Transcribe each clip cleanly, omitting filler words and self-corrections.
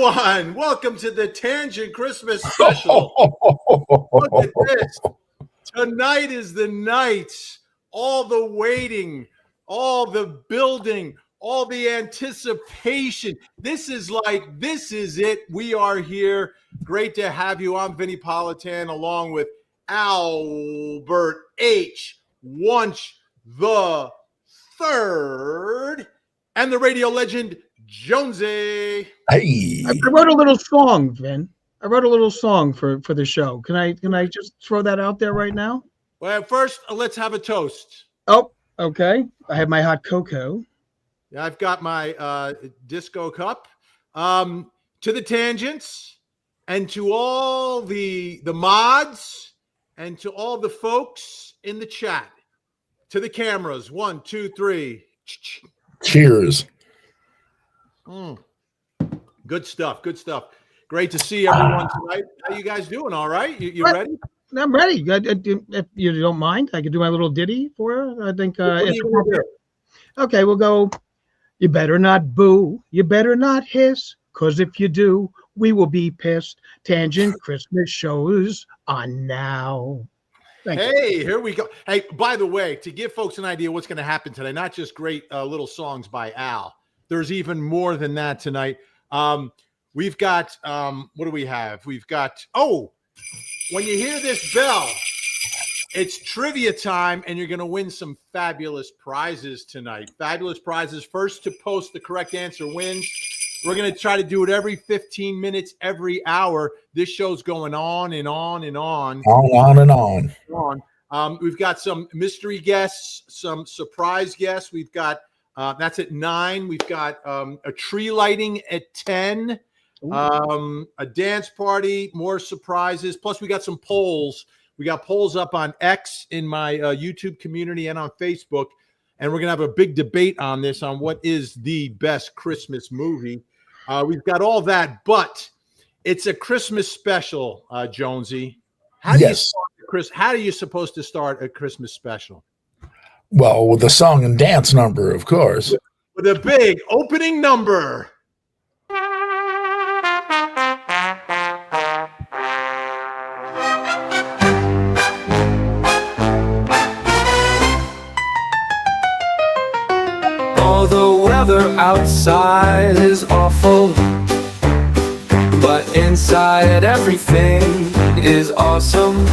everyone. Welcome to the Tangent Christmas special. Look at this. Tonight is the night. All the waiting, all the building, all the anticipation. This is it. We are here. Great to have you. I'm Vinny Politan along with Albert H. Wunsch the Third and the radio legend Jonesy. Hey, I wrote a little song, Vin. I wrote a little song for the show. Can I just throw that out there right now? Well, first, let's have a toast. Oh, okay. I have my hot cocoa. Yeah, I've got my disco cup. To the tangents and to all the mods and to all the folks in the chat. To the cameras. 1, 2, 3. Cheers. Good stuff. Good stuff. Great to see everyone tonight. How you guys doing? All right? You ready? I'm ready. If you don't mind, I could do my little ditty for her. I think. Okay, we'll go. You better not boo. You better not hiss. Because if you do, we will be pissed. Tangent Christmas shows on now. Hey, here we go. Hey, by the way, to give folks an idea what's going to happen today, not just great little songs by Al. There's even more than that tonight. We've got, what do we have? We've got, when you hear this bell, it's trivia time, and you're going to win some fabulous prizes tonight. Fabulous prizes. First to post the correct answer wins. We're going to try to do it every 15 minutes, every hour. This show's going on and on and on. On and on. We've got some mystery guests, some surprise guests. We've got, that's at 9. We've got a tree lighting at 10. A dance party, more surprises. Plus, we got some polls. We got polls up on X in my YouTube community and on Facebook. And we're going to have a big debate on this, on what is the best Christmas movie. We've got all that, but it's a Christmas special, Jonesy. How are you supposed to start a Christmas special? Well, with the song and dance number, of course. With a big opening number. The weather outside is awful, but inside everything is awesome.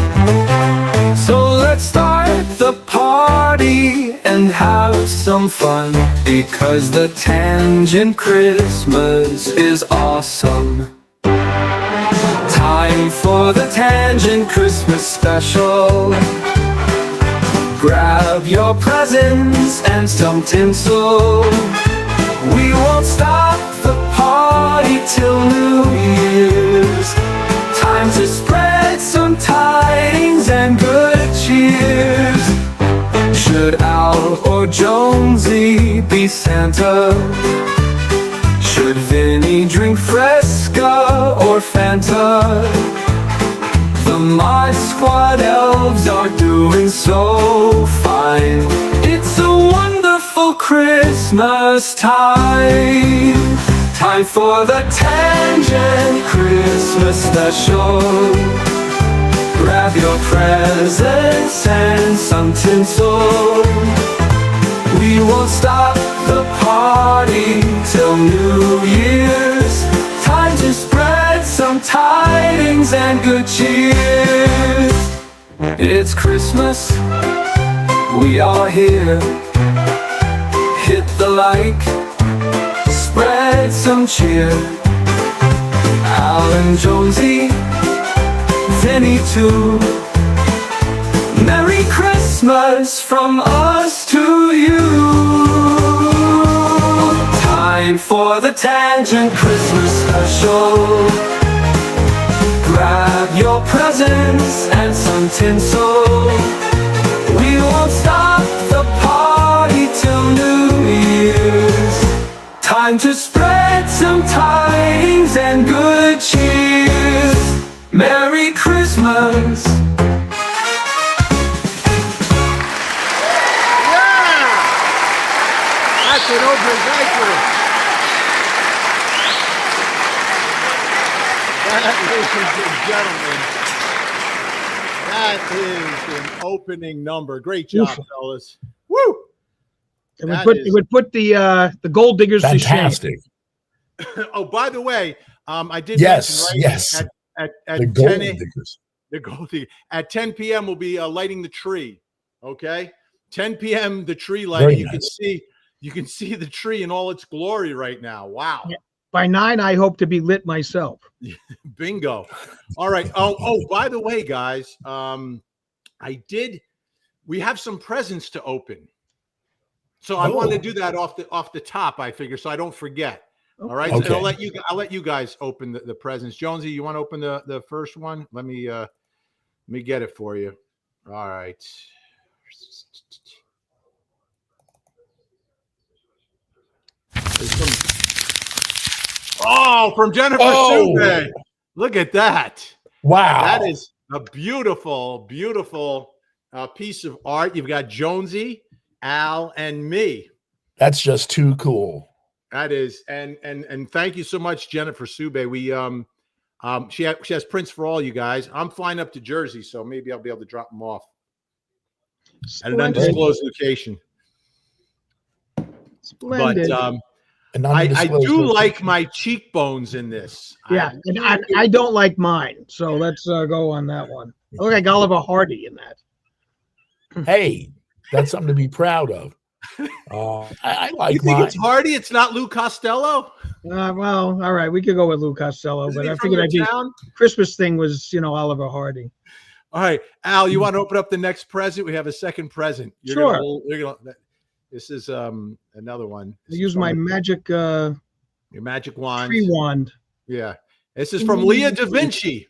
So let's start the party and have some fun, because the Tangent Christmas is awesome. Time for the Tangent Christmas special. Grab your presents and some tinsel. We won't stop the party till New Year's. Time to spread some tidings and good cheers. Should Al or Jonesy be Santa? Should Vinny drink Fresca or Fanta? The Mod Squad elves are doing so fine. It's a wonderful Christmas time. Time for the Tangent Christmas special. Grab your presents and some tinsel. We won't stop the party till New Year's. Time to spread some tidings and good cheers. It's Christmas, we are here. Hit the like, spread some cheer. Al and Jonesy, Vinny too. Merry Christmas from us to you. Time for the Tangent Christmas special. Grab your presents and some tinsel. We won't stop the party till New Year's. Time to spread some tidings and good cheers. Merry Christmas. That's an open diaper. that, ladies and gentlemen, that is an opening number. Great job, fellas. Woo! It would put the gold diggers to shame. Fantastic. Oh, by the way, I did Yes, mention, right, yes. at The 10 gold diggers. the gold digger. At 10 p.m. we'll be lighting the tree. Okay, 10 p.m. the tree lighting. Very You nice. can see the tree in all its glory right now. Wow. Yeah. By 9, I hope to be lit myself. Bingo. All right. Oh, by the way, guys, we have some presents to open. So I want to do that off the top, I figure, so I don't forget. All right. Okay. So I'll let you guys open the presents. Jonesy, you want to open the first one? Let me get it for you. All right. From Jennifer Sube. Look at that. Wow. That is a beautiful, beautiful piece of art. You've got Jonesy, Al, and me. That's just too cool. That is, and thank you so much, Jennifer Sube. We she has prints for all you guys. I'm flying up to Jersey, so maybe I'll be able to drop them off at an undisclosed location. Splendid. But I do like my cheekbones in this. Yeah, and I don't like mine, so let's go on that one. I look like Oliver Hardy in that. Hey, that's something to be proud of. I like You think mine. it's Hardy? It's not Lou Costello? Well, all right, we could go with Lou Costello, Isn't but he I from figured your I'd town? Christmas thing was, Oliver Hardy. All right, Al, you want to open up the next present? We have a second present. Sure. This is another one. I use my magic your magic wand. tree wand. Yeah. This is from Leah Da Vinci.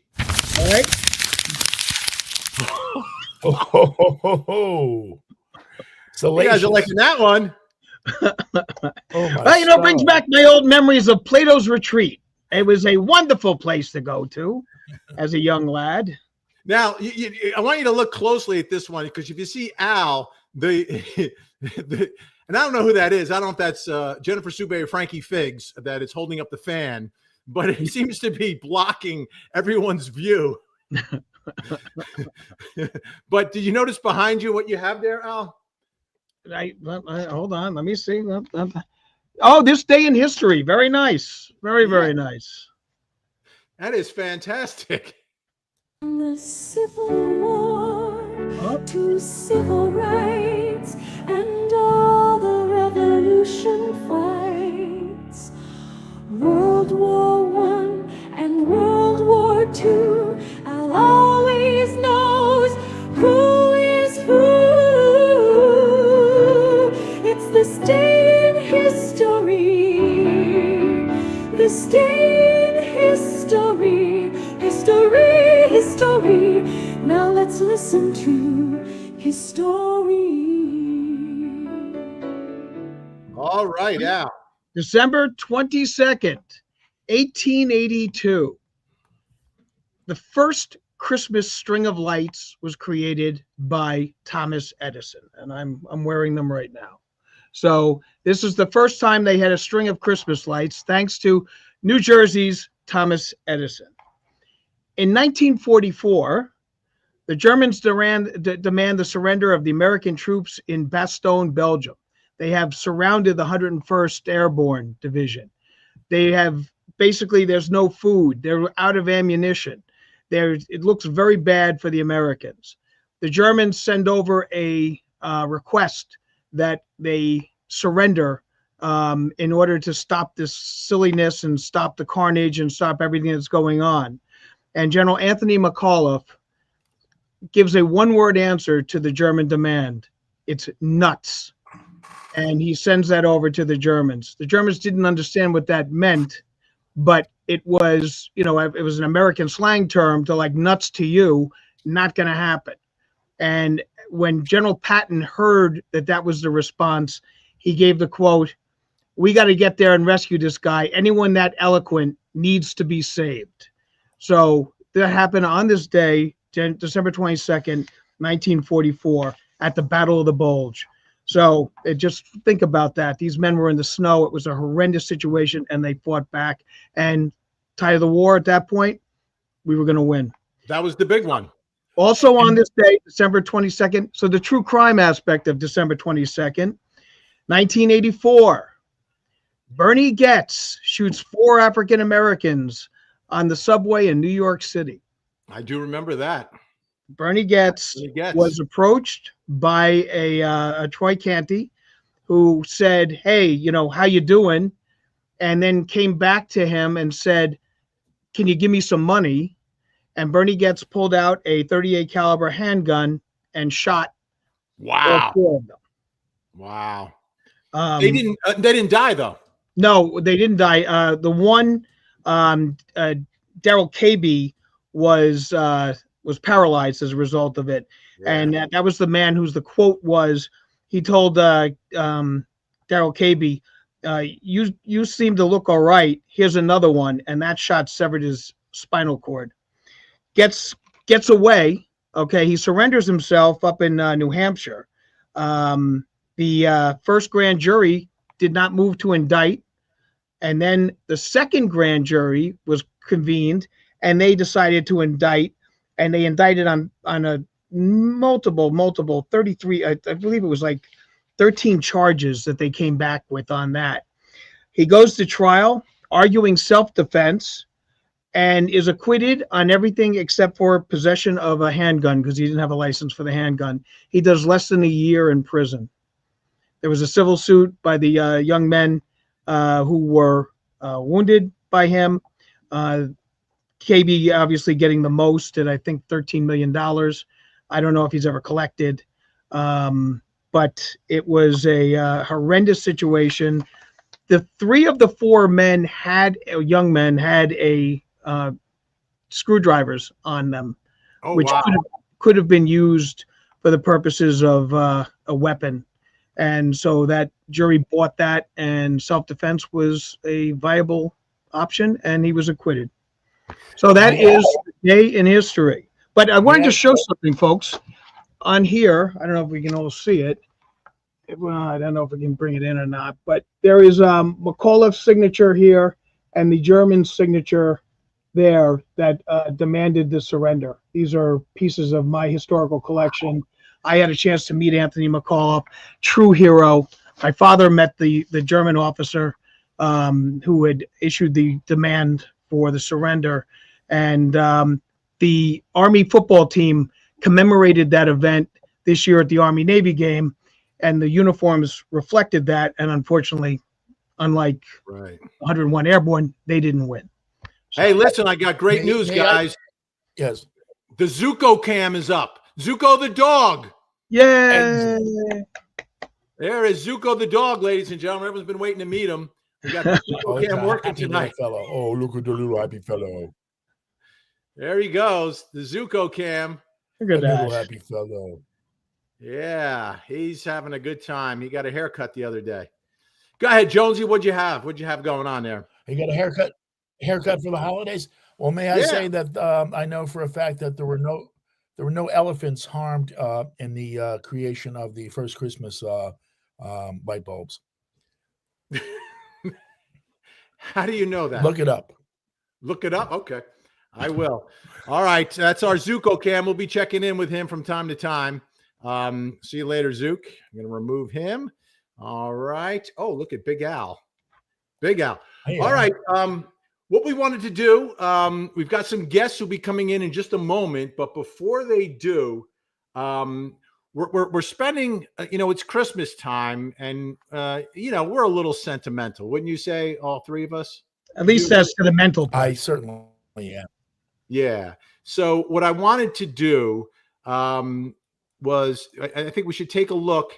All right. So You guys are liking that one. Well, brings back my old memories of Plato's Retreat. It was a wonderful place to go to as a young lad. Now, I want you to look closely at this one, because if you see Al, and I don't know who that is. I don't know if that's Jennifer Sube or Frankie Figs that is holding up the fan, but it seems to be blocking everyone's view. But did you notice behind you what you have there, Al? Hold on. Let me see. Oh, this day in history. Very nice. Very, very nice. That is fantastic. From the Civil War to civil rights and all the revolution fights, World War I and World War II, I'll always knows who is who. It's this day in history, this day in history, history. Now let's listen to his story. All right, Al. December 22nd, 1882. The first Christmas string of lights was created by Thomas Edison, and I'm wearing them right now. So this is the first time they had a string of Christmas lights, thanks to New Jersey's Thomas Edison. In 1944, the Germans demand the surrender of the American troops in Bastogne, Belgium. They have surrounded the 101st Airborne Division. They have basically, there's no food. They're out of ammunition. It looks very bad for the Americans. The Germans send over a request that they surrender in order to stop this silliness and stop the carnage and stop everything that's going on. And General Anthony McAuliffe gives a one-word answer to the German demand. It's nuts. And he sends that over to the Germans. The Germans didn't understand what that meant, but it was, it was an American slang term to like nuts to you, not going to happen. And when General Patton heard that that was the response, he gave the quote, "We got to get there and rescue this guy. Anyone that eloquent needs to be saved." So that happened on this day, December 22nd, 1944, at the Battle of the Bulge. So just think about that. These men were in the snow. It was a horrendous situation, and they fought back. And tide of the war at that point, we were going to win. That was the big one. Also on this day, December 22nd. So the true crime aspect of December 22nd, 1984. Bernie Getz shoots 4 African Americans on the subway in New York City. I do remember that. Bernie Getz was approached by a Troy Canty who said, "Hey, you know, how you doing?" And then came back to him and said, "Can you give me some money?" And Bernie Getz pulled out a 38 caliber handgun and shot all 4 of them. Wow. They didn't die though. No, they didn't die. The one, Daryl Caby was paralyzed as a result of it. Yeah. And that was the man whose the quote was, he told Daryl Caby, you seem to look all right. Here's another one. And that shot severed his spinal cord. Gets away. Okay. He surrenders himself up in New Hampshire. The first grand jury did not move to indict. And then the second grand jury was convened and they decided to indict, and they indicted on a multiple 33, I believe it was like 13 charges that they came back with on that. He goes to trial arguing self-defense and is acquitted on everything except for possession of a handgun because he didn't have a license for the handgun. He does less than a year in prison. There was a civil suit by the young men who were wounded by him. KB obviously getting the most at, I think, $13 million. I don't know if he's ever collected, but it was a horrendous situation. The 3 of the 4 men young men had screwdrivers on them, which could have been used for the purposes of a weapon. And so that jury bought that, and self-defense was a viable option, and he was acquitted. So that is the day in history. But I wanted to show something, folks, on here. I don't know if we can all see it. Well, I don't know if we can bring it in or not, but there is McAuliffe's signature here and the German signature there that demanded the surrender. These are pieces of my historical collection. I had a chance to meet Anthony McAuliffe, true hero. My father met the German officer who had issued the demand for the surrender. And the Army football team commemorated that event this year at the Army-Navy game, and the uniforms reflected that. And unfortunately, unlike 101 Airborne, they didn't win. So, hey, listen, I got great news, guys. Yes. The Zuko cam is up. Zuko the dog. Yay! There is Zuko the dog, ladies and gentlemen. Everyone's been waiting to meet him. We got the Zuko cam working tonight. Fellow. Oh, look at the little happy fellow. There he goes, the Zuko cam. Look at that. Little happy fellow. Yeah, he's having a good time. He got a haircut the other day. Go ahead, Jonesy. What'd you have? What'd you have going on there? He got a haircut for the holidays. Well, may I say that I know for a fact that there were no elephants harmed in the creation of the first Christmas light bulbs. How do you know that? Look it up. Look it up? Okay. I will. All right. That's our Zuko cam. We'll be checking in with him from time to time. See you later, Zook. I'm going to remove him. All right. Oh, look at Big Al. Big Al. Hey, all right. What we wanted to do, we've got some guests who'll be coming in just a moment. But before they do, we're spending, it's Christmas time, and, we're a little sentimental. Wouldn't you say, all 3 of us? At least that's to the mental part. I certainly am. Yeah. So what I wanted to do was I think we should take a look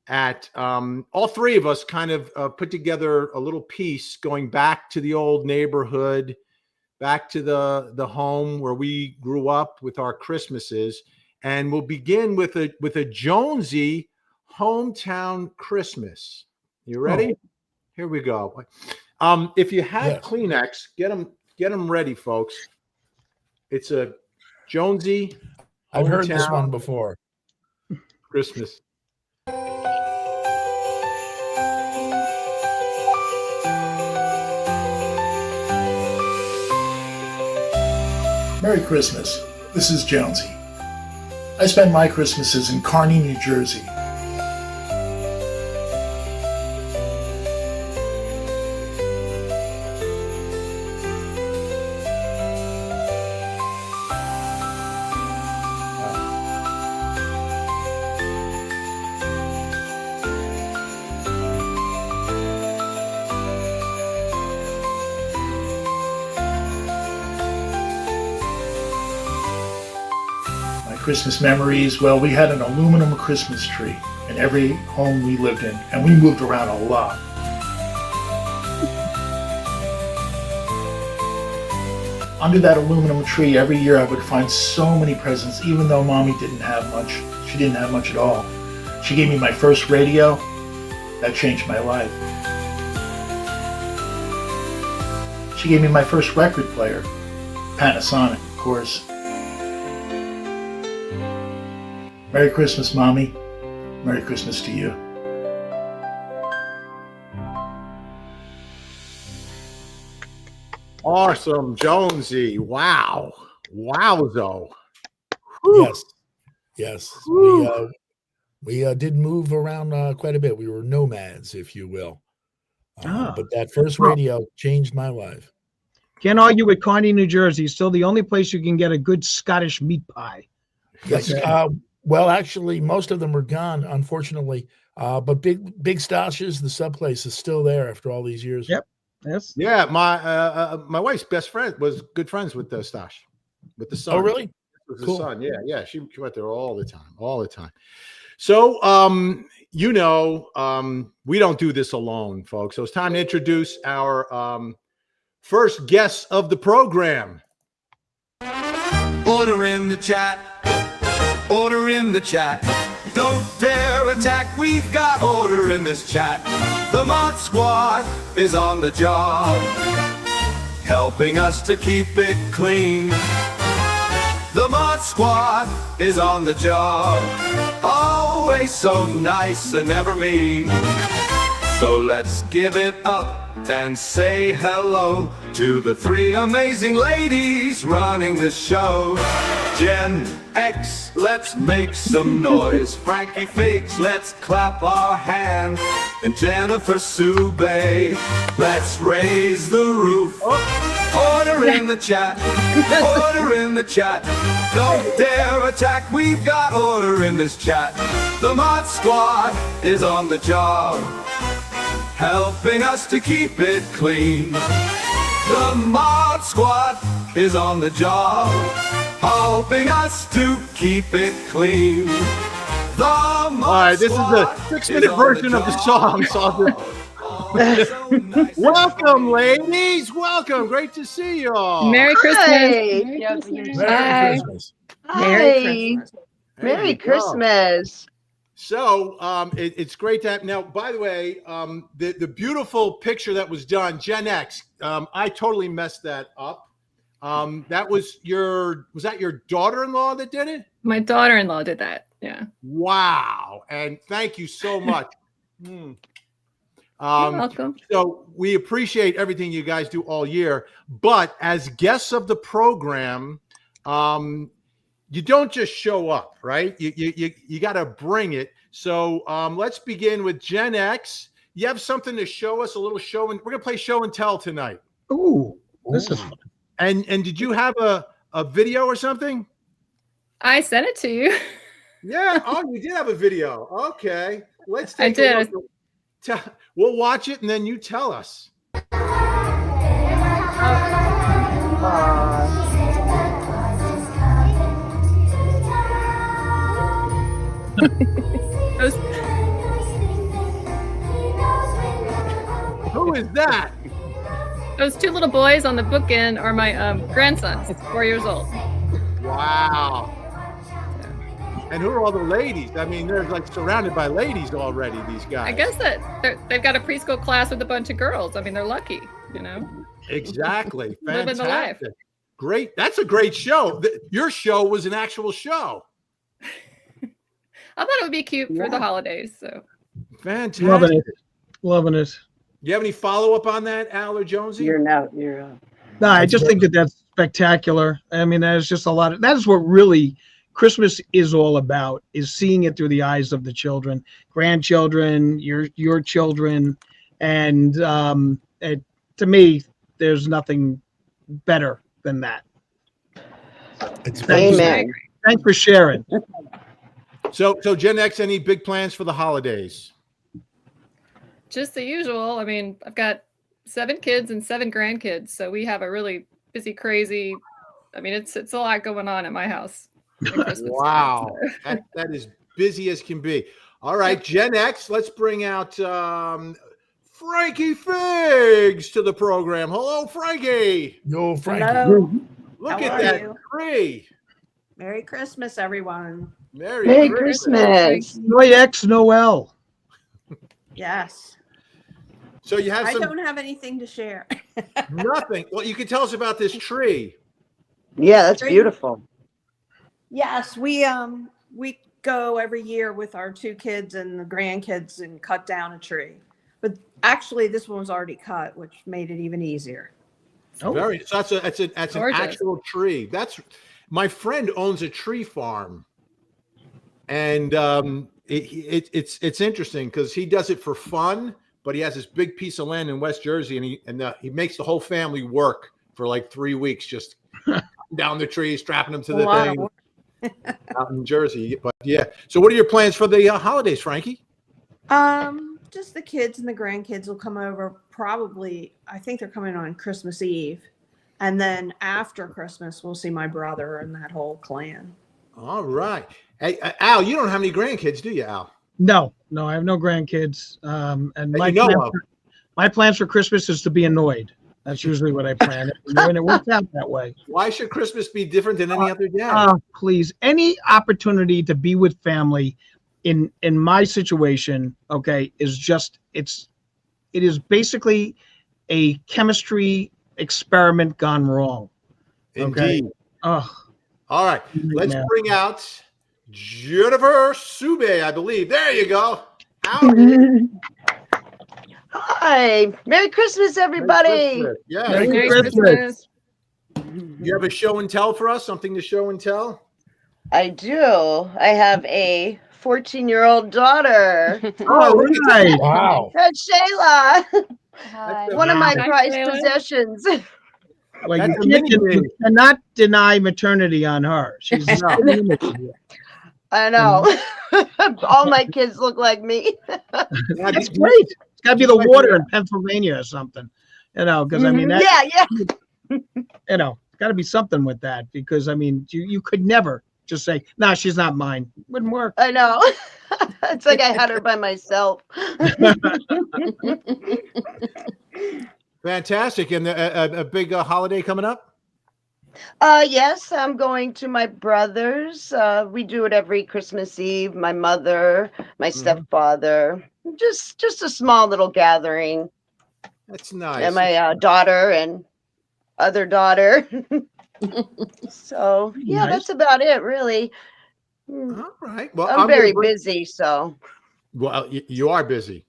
at all 3 of us kind of put together a little piece going back to the old neighborhood, back to the home where we grew up with our Christmases. And we'll begin with a Jonesy hometown Christmas. You ready? Oh. Here we go. If you have Kleenex, get them ready, folks. It's a Jonesy. I've heard this one before. Christmas. Merry Christmas. This is Jonesy. I spend my Christmases in Kearney, New Jersey. Christmas memories, well, we had an aluminum Christmas tree in every home we lived in, and we moved around a lot. Under that aluminum tree, every year I would find so many presents, even though Mommy didn't have much. She didn't have much at all. She gave me my first radio. That changed my life. She gave me my first record player, Panasonic, of course. Merry Christmas, Mommy. Merry Christmas to you. Awesome, Jonesy. Wow. Wowzo. Yes. Yes. We did move around quite a bit. We were nomads, if you will. But that first radio changed my life. Can't argue with Kearney, New Jersey. Still the only place you can get a good Scottish meat pie. Yes. Well, actually, most of them are gone, unfortunately. But Big Stashes, the sub place, is still there after all these years. Yep. Yes. Yeah, my wife's best friend was good friends with the Stash, with the son. Oh, really? With Cool. the son. Yeah. She went there all the time. So, we don't do this alone, folks. So it's time to introduce our first guest of the program. Order in the chat. Order in the chat. Don't dare attack. We've got order in this chat. The Mod Squad is on the job, helping us to keep it clean. The Mod Squad is on the job, always so nice and never mean. So let's give it up and say hello to the three amazing ladies running the show. Gen X, let's make some noise. Frankie Figs, let's clap our hands. And Jennifer Subay, let's raise the roof. Order in the chat, order in the chat. Don't dare attack, we've got order in this chat. The Mod Squad is on the job, helping us to keep it clean. The Mod Squad is on the job, helping us to keep it clean. The Mod All right, this is the 6-minute version of the song. Welcome, ladies. Welcome. Great to see you all. Merry Christmas. Merry Hi. Christmas. Merry Merry Christmas. So it's great to have. Now, by the way, the beautiful picture that was done, Gen X, I totally messed that up. That was that your daughter-in-law that did it? My daughter-in-law did that. Yeah. Wow. And thank you so much. You're welcome. So we appreciate everything you guys do all year, but as guests of the program, you don't just show up, right? You got to bring it. So let's begin with Gen X. You have something to show us, a little show, and we're gonna play show and tell tonight. Ooh, this is fun. And did you have a video or something? I sent it to you. Yeah. Oh, you did have a video. Okay. Let's take I a did. look. We'll watch it and then you tell us. Who is that? Those two little boys on the bookend are my grandsons. It's 4 years old. Wow. And who are all the ladies? I mean, they're like surrounded by ladies already, these guys. I guess that they've got a preschool class with a bunch of girls. I mean, they're lucky, you know. Exactly. Living the life. Fantastic. Great. That's a great show. Your show was an actual show. I thought it would be cute for the holidays. So Fantastic. Loving it. Loving it. Do you have any follow-up on that, Al or Jonesy? You're out. No, I just think that that's spectacular. I mean, that is just a lot. That is what really Christmas is all about: is seeing it through the eyes of the children, grandchildren, your children, and to me, there's nothing better than that. Amen. Thanks for sharing. So Gen X, any big plans for the holidays? Just the usual. I mean, I've got 7 kids and 7 grandkids, so we have a really busy, crazy. I mean, it's a lot going on at my house. at Christmas time, Wow, so. that is busy as can be. All right, Gen X, let's bring out Frankie Figs to the program. Hello, Frankie. Yo, Frankie. Hello. Look How at are that you? tree. Merry Christmas, everyone. Merry Christmas. Joy X Noel. Yes. So you have I some don't have anything to share. nothing. Well, you can tell us about this tree. Yeah, that's beautiful. Yes, we go every year with our 2 kids and the grandkids and cut down a tree. But actually this one was already cut, which made it even easier. So that's an actual tree. That's my friend owns a tree farm, and it's interesting because he does it for fun. But he has this big piece of land in West Jersey, and he makes the whole family work for like 3 weeks, just down the trees, strapping them to the thing out in Jersey. But yeah, so what are your plans for the holidays, Frankie? Just the kids and the grandkids will come over. Probably, I think they're coming on Christmas Eve, and then after Christmas, we'll see my brother and that whole clan. All right. Hey, Al, you don't have any grandkids, do you, Al? No, I have no grandkids. And That my plans for Christmas is to be annoyed. That's usually what I plan, and it works out that way. Why should Christmas be different than any other day? Please, any opportunity to be with family in my situation, okay, is just it is basically a chemistry experiment gone wrong. Okay? Indeed. Oh, all right. Let's bring out Jennifer Sube, I believe. There you go. Hi. Merry Christmas, everybody. Merry Christmas. Yeah. Merry Christmas. You have a show and tell for us? Something to show and tell? I do. I have a 14-year-old daughter. Oh, right. Wow. That's Shayla. Hi. One of my Hi, prized Shayla. possessions. Well, That's you cannot deny maternity on her. She's I know. All my kids look like me. That's great. It's got to be the water in Pennsylvania or something, because I mean, that, Yeah. it's got to be something with that, because I mean, you could never just say, "No, she's not mine." Wouldn't work. I know. It's like I had her by myself. Fantastic. And a big holiday coming up? Yes, I'm going to my brother's. We do it every Christmas Eve. My mother, my stepfather, just a small little gathering. That's nice. And my daughter and other daughter. So yeah, Nice. that's about it, really. All right. Well, I'm very busy, so Well, you are busy.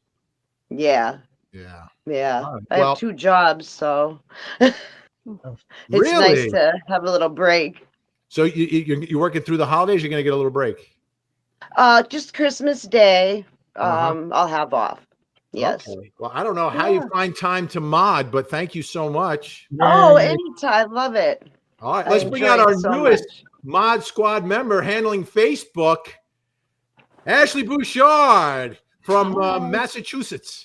yeah. Yeah. I have 2 jobs, so it's Really? nice to have a little break. So you're working through the holidays? You're going to get a little break? Just Christmas Day, I'll have off. Yes. Okay. Well, I don't know how you find time to mod, but thank you so much. Oh, anytime. Love it. All right. I Let's bring enjoy out our it so newest much. Mod Squad member handling Facebook, Ashley Bouchard from Massachusetts.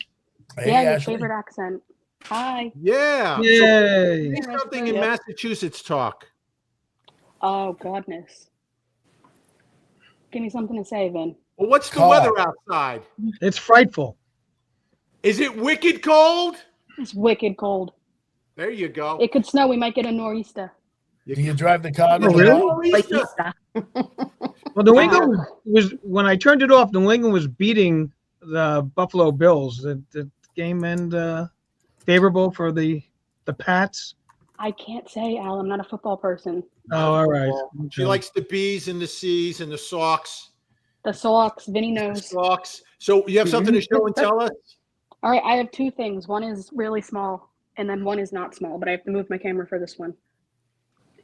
Hey, Yeah, your Ashley. favorite accent. Hi. Yeah. Yay. Say something in Yep. Massachusetts talk. Oh, goodness. Give me something to say, Vin. Well, what's the Car. weather outside? It's frightful. Is it wicked cold? It's wicked cold. There you go. It could snow. We might get a nor'easter. Do you drive the car? Oh, really? Nor'easter. Well, New England was, when I turned it off, New England was beating the Buffalo Bills. The game end favorable for the Pats. I can't say, Al. I'm not a football person. Oh, all right. She likes the B's and the C's and the Sox. The Sox, Vinny knows. Sox. So you have something to show and tell us? All right, I have 2 things. One is really small. and then one is not small, but I have to move my camera for this one.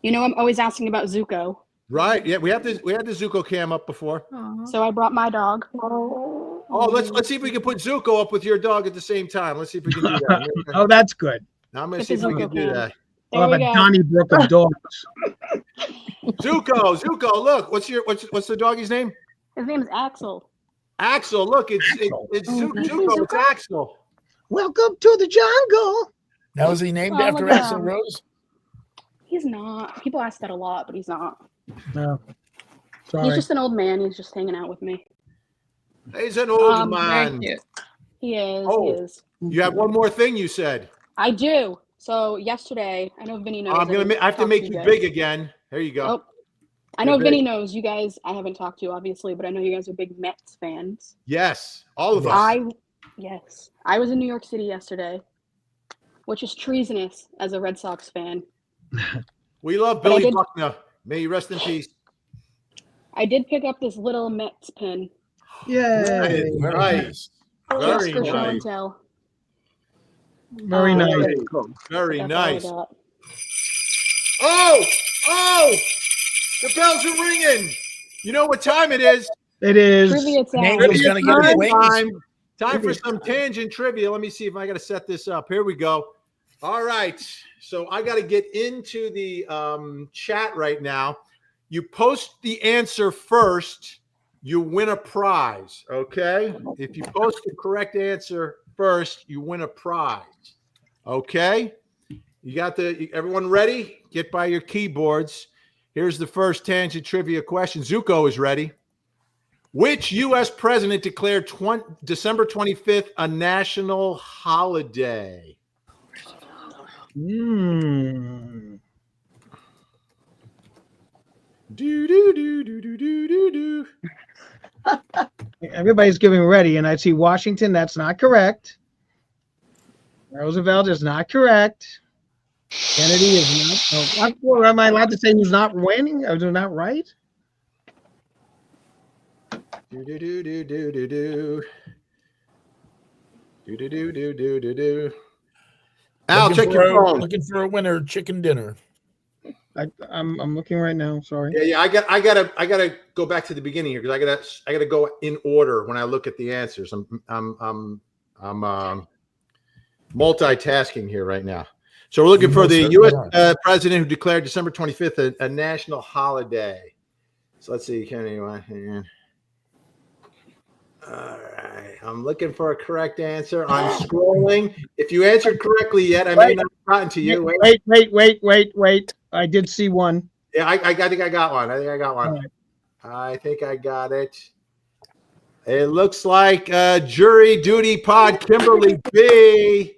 You know, I'm always asking about Zuko. Right. Yeah, we had the Zuko cam up before. So I brought my dog. Oh, let's see if we can put Zuko up with your dog at the same time. Let's see if we can do that. Oh, that's good. Now I'm gonna see if we can do that. We'll have a Donnybrook of dogs. Zuko, look, what's the doggy's name? His name is Axel. Axel, look, it's Zuko, it's Axel. Welcome to the jungle. Now is he named after Axel Rose? He's not. People ask that a lot, but he's not. No. Sorry. He's just an old man. He's just hanging out with me. He's an old man. He is. Oh, he is. You have one more thing you said. I do. So yesterday, I know Vinny knows. I have to make you big again. There you go. Oh, I know Vinny knows. You guys, I haven't talked to you, obviously, but I know you guys are big Mets fans. Yes, all of us. Yes. I was in New York City yesterday, which is treasonous as a Red Sox fan. We love Billy Buckner. May you rest in peace. I did pick up this little Mets pin. Yay. Nice. Very Just for show and nice. tell. Very nice. Very That's all I nice. got. Oh! The bells are ringing. You know what time it is? It is. Trivia time. Angel's gonna get his wings. Time for some tangent trivia. Let me see if I got to set this up. Here we go. All right. So I got to get into the chat right now. You post the answer first, you win a prize. Okay. If you post the correct answer first, you win a prize. Okay. You got everyone ready? Get by your keyboards. Here's the first tangent trivia question. Zuko is ready. Which U.S. president declared December 25th a national holiday? Mm. Do. Everybody's getting ready, and I see Washington. That's not correct. Roosevelt is not correct. Kennedy is not. What, am I allowed to say who's not winning? Or who's not right? Al, check your phone. Looking for a winner, chicken dinner. I'm looking right now. Sorry. Yeah. I gotta go back to the beginning here because I gotta go in order when I look at the answers. I'm multitasking here right now. So we're looking for the U.S. president who declared December 25th a national holiday. So let's see. All right. I'm looking for a correct answer. I'm scrolling. If you answered correctly yet, I may not have gotten to you. Wait. I did see one. Yeah, I think I got one. Right. I think I got it. It looks like jury duty pod Kimberly B.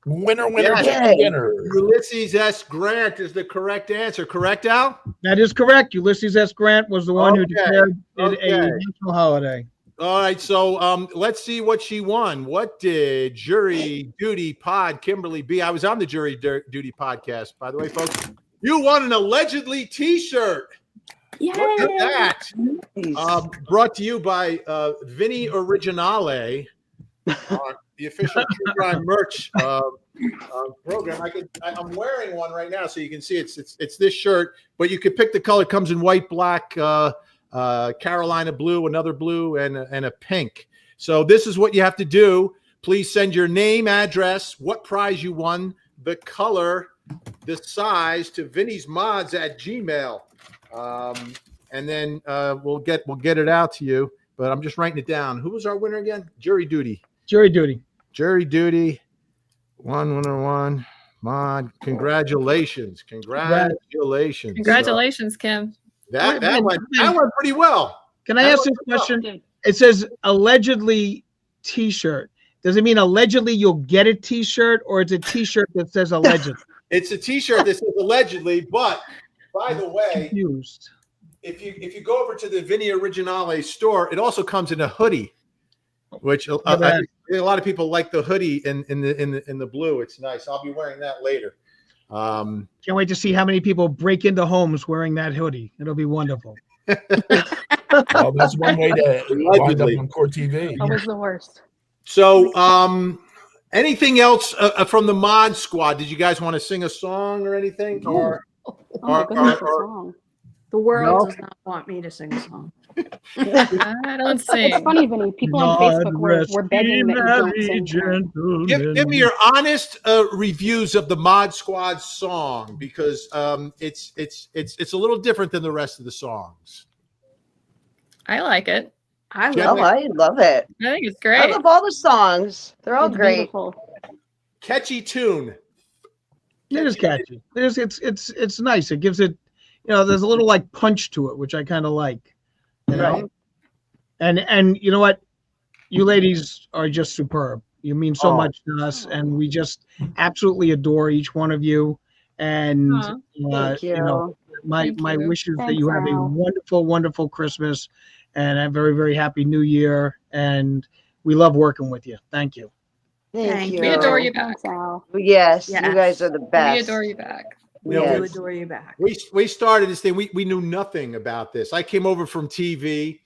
Winner, chicken dinner. Ulysses S. Grant is the correct answer. Correct, Al? That is correct. Ulysses S. Grant was the one who declared it a national holiday. All right, so let's see what she won. What did jury duty pod Kimberly B? I was on the jury duty podcast, by the way, folks. You won an allegedly T-shirt. Yay! Look at that. Brought to you by Vinny Originale, the official True Crime merch program. I'm wearing one right now, so you can see it's this shirt, but you could pick the color. It comes in white, black, Carolina blue, another blue, and a pink. So this is what you have to do. Please send your name, address, what prize you won, the color, the size to Vinny's Mods at Gmail. And then we'll get it out to you. But I'm just writing it down. Who was our winner again? Jury duty. One mod. Congratulations, Kim. Congratulations, Kim. That went pretty well. Can I ask this question? It says allegedly T-shirt. Does it mean allegedly you'll get a T-shirt, or it's a T-shirt that says allegedly? It's a T-shirt that says allegedly, but by the way, confused. If you go over to the Vinny Originale store, it also comes in a hoodie, which a lot of people like the hoodie in the blue. It's nice. I'll be wearing that later. Can't wait to see how many people break into homes wearing that hoodie. It'll be wonderful. Well, that's one way to wind up on Court TV. Always the worst. So Anything else from the Mod Squad? Did you guys want to sing a song or anything? Oh my goodness, a song. The world No? does not want me to sing a song. I don't sing. It's funny, Vinny. People on Facebook were begging that you don't sing. Give me your honest reviews of the Mod Squad song, because it's a little different than the rest of the songs. I like it. I love Oh, I love it. I think it's I great. love all the songs. They're all It's great. beautiful. Catchy tune. It is catchy. It's nice. It gives it, there's a little like punch to it, which I kind of like. You know? Right. And you know what? You ladies are just superb. You mean so Oh. much to us, and we just absolutely adore each one of you. And Aw, Thank you. my Thank you. wish is that Thanks, you have a Al. wonderful, wonderful Christmas and a very, very happy New Year. And we love working with you. Thank you. Thank you. We adore you back. Thanks, Al. Yes, Yes. you guys are the We best. adore you back. We Yeah, do Yes. adore you back. We started this thing. We knew nothing about this. I came over from TV.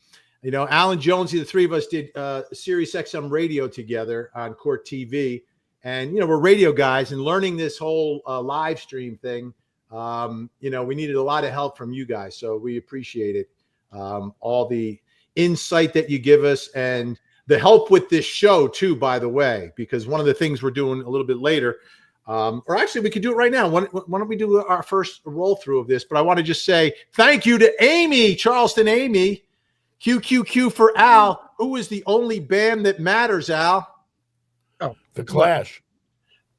Alan Jonesy, the three of us did Sirius XM radio together on Court TV. And, we're radio guys, and learning this whole live stream thing, we needed a lot of help from you guys. So we appreciate it. All the insight that you give us, and the help with this show too, by the way, because one of the things we're doing a little bit later, or actually we could do it right now. Why don't we do our first roll through of this? But I want to just say thank you to Amy, Charleston Amy, QQQ for Al, who is the only band that matters, Al. Oh, The Clash.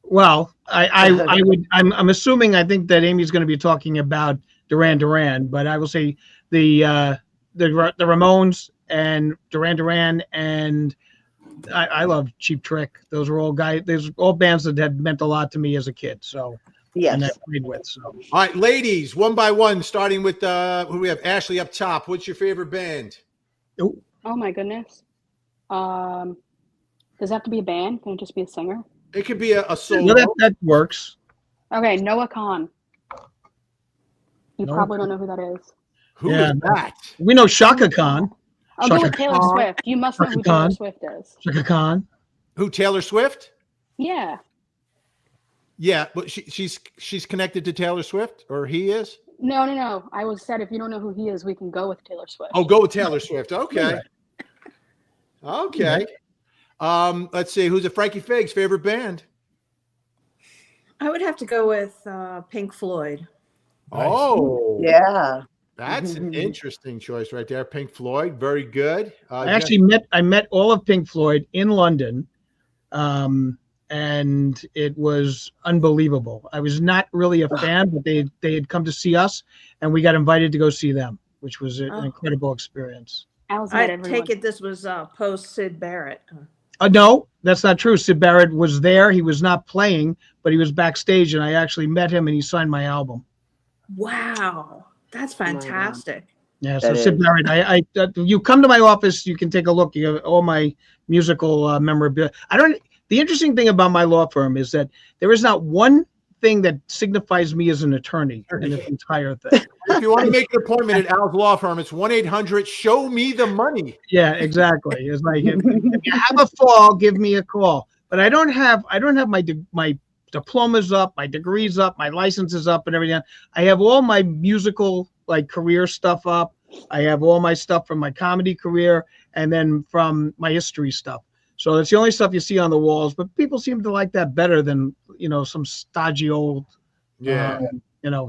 well, I'm assuming, I think that Amy's going to be talking about Duran Duran, but I will say the Ramones and Duran Duran, and I love Cheap Trick. Those are all bands that had meant a lot to me as a kid. So, and I Yes. played with. So, All right, ladies, one by one, starting with who we have. Ashley up top. What's your favorite band? Oh my goodness. Does it have to be a band? Can it just be a singer? It could be a solo. well, that works. Okay, Noah Khan. You Noah probably don't know who that is. Who is that? We know Shaka Khan. I'll go Shaka with Taylor Khan. Swift. You must know Shaka who Taylor Khan. Swift is. Shaka Khan. Who? Taylor Swift? Yeah. Yeah, but she's connected to Taylor Swift, or he is? No. I was said if you don't know who he is, we can go with Taylor Swift. Oh, go with Taylor Swift. Okay. Okay. Let's see. Who's a Frankie Fig's favorite band? I would have to go with Pink Floyd. Oh, Yeah. that's an interesting choice right there. Pink Floyd, very good. I actually met all of Pink Floyd in London, and it was unbelievable. I was not really a fan, but they had come to see us, and we got invited to go see them, which was an incredible experience. Al's met I everyone. take it this was post Sid Barrett. No, that's not true. Sid Barrett was there. He was not playing, but he was backstage, and I actually met him, and he signed my album. Wow, that's fantastic. Yeah, so That Sid is. Barrett, you come to my office, you can take a look. You have all my musical memorabilia. The interesting thing about my law firm is that there is not one thing that signifies me as an attorney in this entire thing. If you want to make an appointment at Al's law firm, it's 1-800-SHOW-ME-THE-MONEY. Yeah, exactly. It's like if you have a fall, give me a call. But I don't have my diplomas up, my degrees up, my licenses up, and everything. I have all my musical career stuff up. I have all my stuff from my comedy career, and then from my history stuff. So that's the only stuff you see on the walls. But people seem to like that better than some stodgy old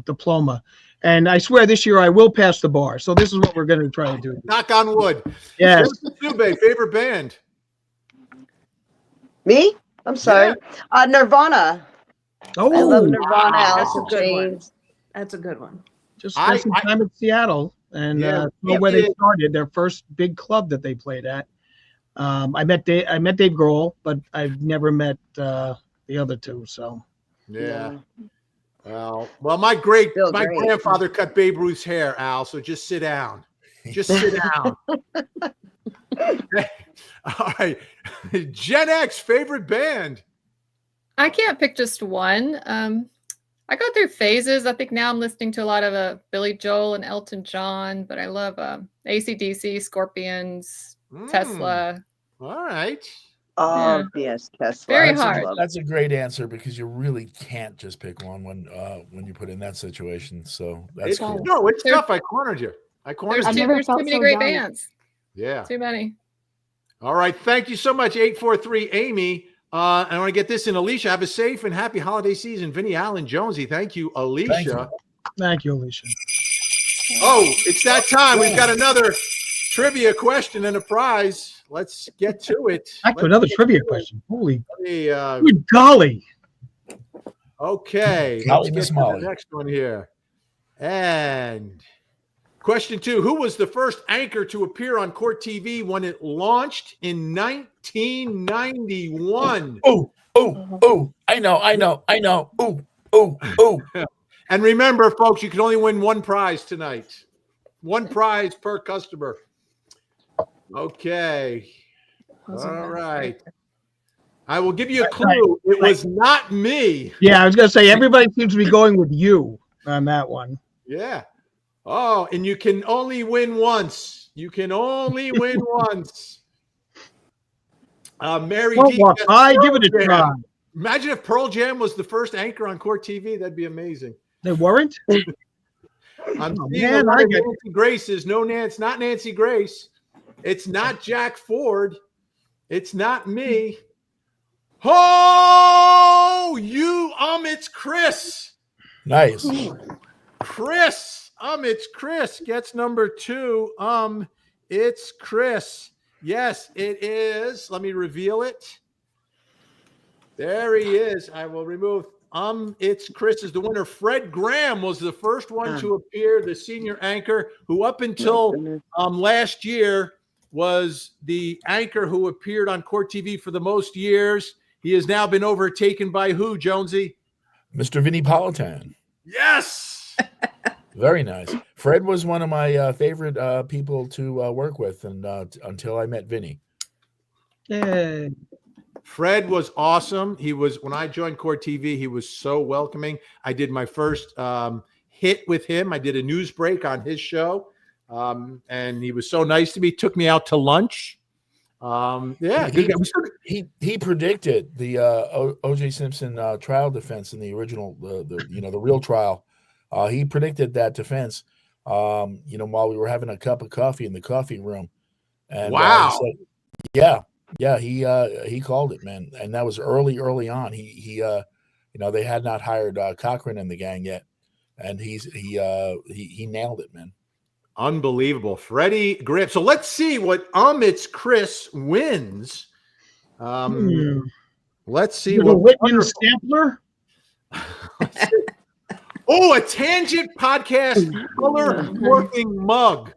diploma. And I swear this year I will pass the bar. So this is what we're going to try to do. Knock on wood. Yes. Zube, favorite band? Me? I'm sorry. Nirvana. Oh, I love Nirvana. That's Alice a in good one. Chains. That's a good one. just spent some time in Seattle and where they started, their first big club that they played at. I met Dave Grohl, but I've never met the other two. So yeah. Well, my grandfather cut Babe Ruth's hair, Al. So just sit down. Just sit down. All right, Gen X favorite band. I can't pick just one. I go through phases. I think now I'm listening to a lot of Billy Joel and Elton John, but I love AC/DC, Scorpions, Tesla. All right. Oh, yes, Tesla. Very That's hard. that's a great answer because you really can't just pick one when you put in that situation. So that's cool. No, it's There- tough. I cornered you. There's I've too, never there's too felt many so great young. bands. Yeah. Too many. All right. Thank you so much, 843 Amy. I want to get this in. Alicia, have a safe and happy holiday season. Vinny, Allen, Jonesy. Thank you, Alicia. Thank you. Thank you, Alicia. Oh, it's that time. We've got another trivia question and a prize. Let's get to it. Back to another trivia question. Holy Let me, good golly. okay. Golly, Let's get Miss to Molly. the next one here. And question 2. Who was the first anchor to appear on Court TV when it launched in 1991? Oh, I know. Oh. And remember, folks, you can only win one prize tonight. One prize per customer. Okay. All right. I will give you a clue. It was not me. Yeah, I was gonna say everybody seems to be going with you on that one. Yeah. Oh, and you can only win once. You can only win once. Mary Well, D. walk by, give it a Pearl try. Jam. Imagine if Pearl Jam was the first anchor on Court TV. That'd be amazing. They weren't? I'm Oh, seeing man, a lot I of get- Nancy Grace's. No, Nancy, not Nancy Grace. It's not Jack Ford. It's not me. Oh, it's Chris. Nice. Chris. It's Chris. Gets number 2. It's Chris. Yes, it is. Let me reveal it. There he is. I will remove. It's Chris is the winner. Fred Graham was the first one to appear, the senior anchor, who up until last year was the anchor who appeared on Court TV for the most years. He has now been overtaken by who, Jonesy? Mr. Vinny Politan. Yes. Very nice. Fred was one of my favorite people to work with, and until I met Vinny. Yeah. Fred was awesome. He was, when I joined Court TV, he was so welcoming. I did my first hit with him. I did a news break on his show, and he was so nice to me. Took me out to lunch. Yeah, he predicted the O.J. Simpson trial defense in the original, the real trial. He predicted that defense. While we were having a cup of coffee in the coffee room, and wow, he said, yeah, he called it, man, and that was early on. He they had not hired Cochran in the gang yet, and he nailed it, man. Unbelievable. Freddie Graham. So let's see what It's Chris wins. Let's see what Whitman Stampler. Oh, a Tangent Podcast color morphing mug.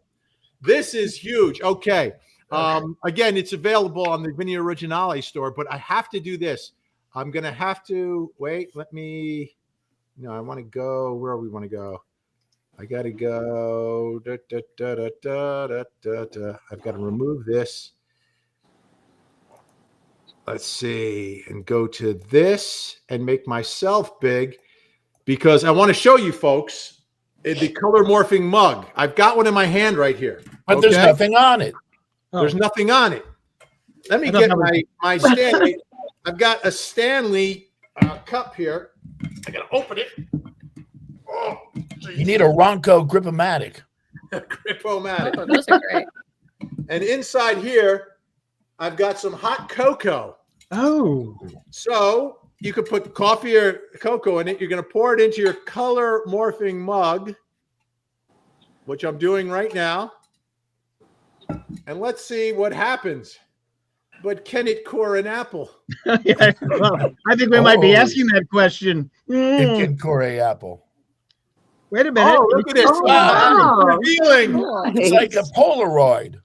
This is huge. Okay. Again, it's available on the Vinny Originale store, but I have to do this. I'm going to have to wait. I want to go where we want to go. I got to go. I've got to remove this. Let's see. And go to this and make myself big because I want to show you folks the color morphing mug. I've got one in my hand right here. But there's nothing on it. There's nothing on it. Let me get my Stanley. I've got a Stanley cup here. I got to open it. Oh, you need a Ronco Grip-O-Matic. Grip-O-Matic. Oh, those are great. And inside here, I've got some hot cocoa. Oh. So you could put coffee or cocoa in it. You're going to pour it into your color morphing mug, which I'm doing right now. And let's see what happens. But can it core an apple? Yeah, well, I think we might be asking that question. It can core an apple. Wait a minute. Oh, look at this. Revealing. It's like a Polaroid.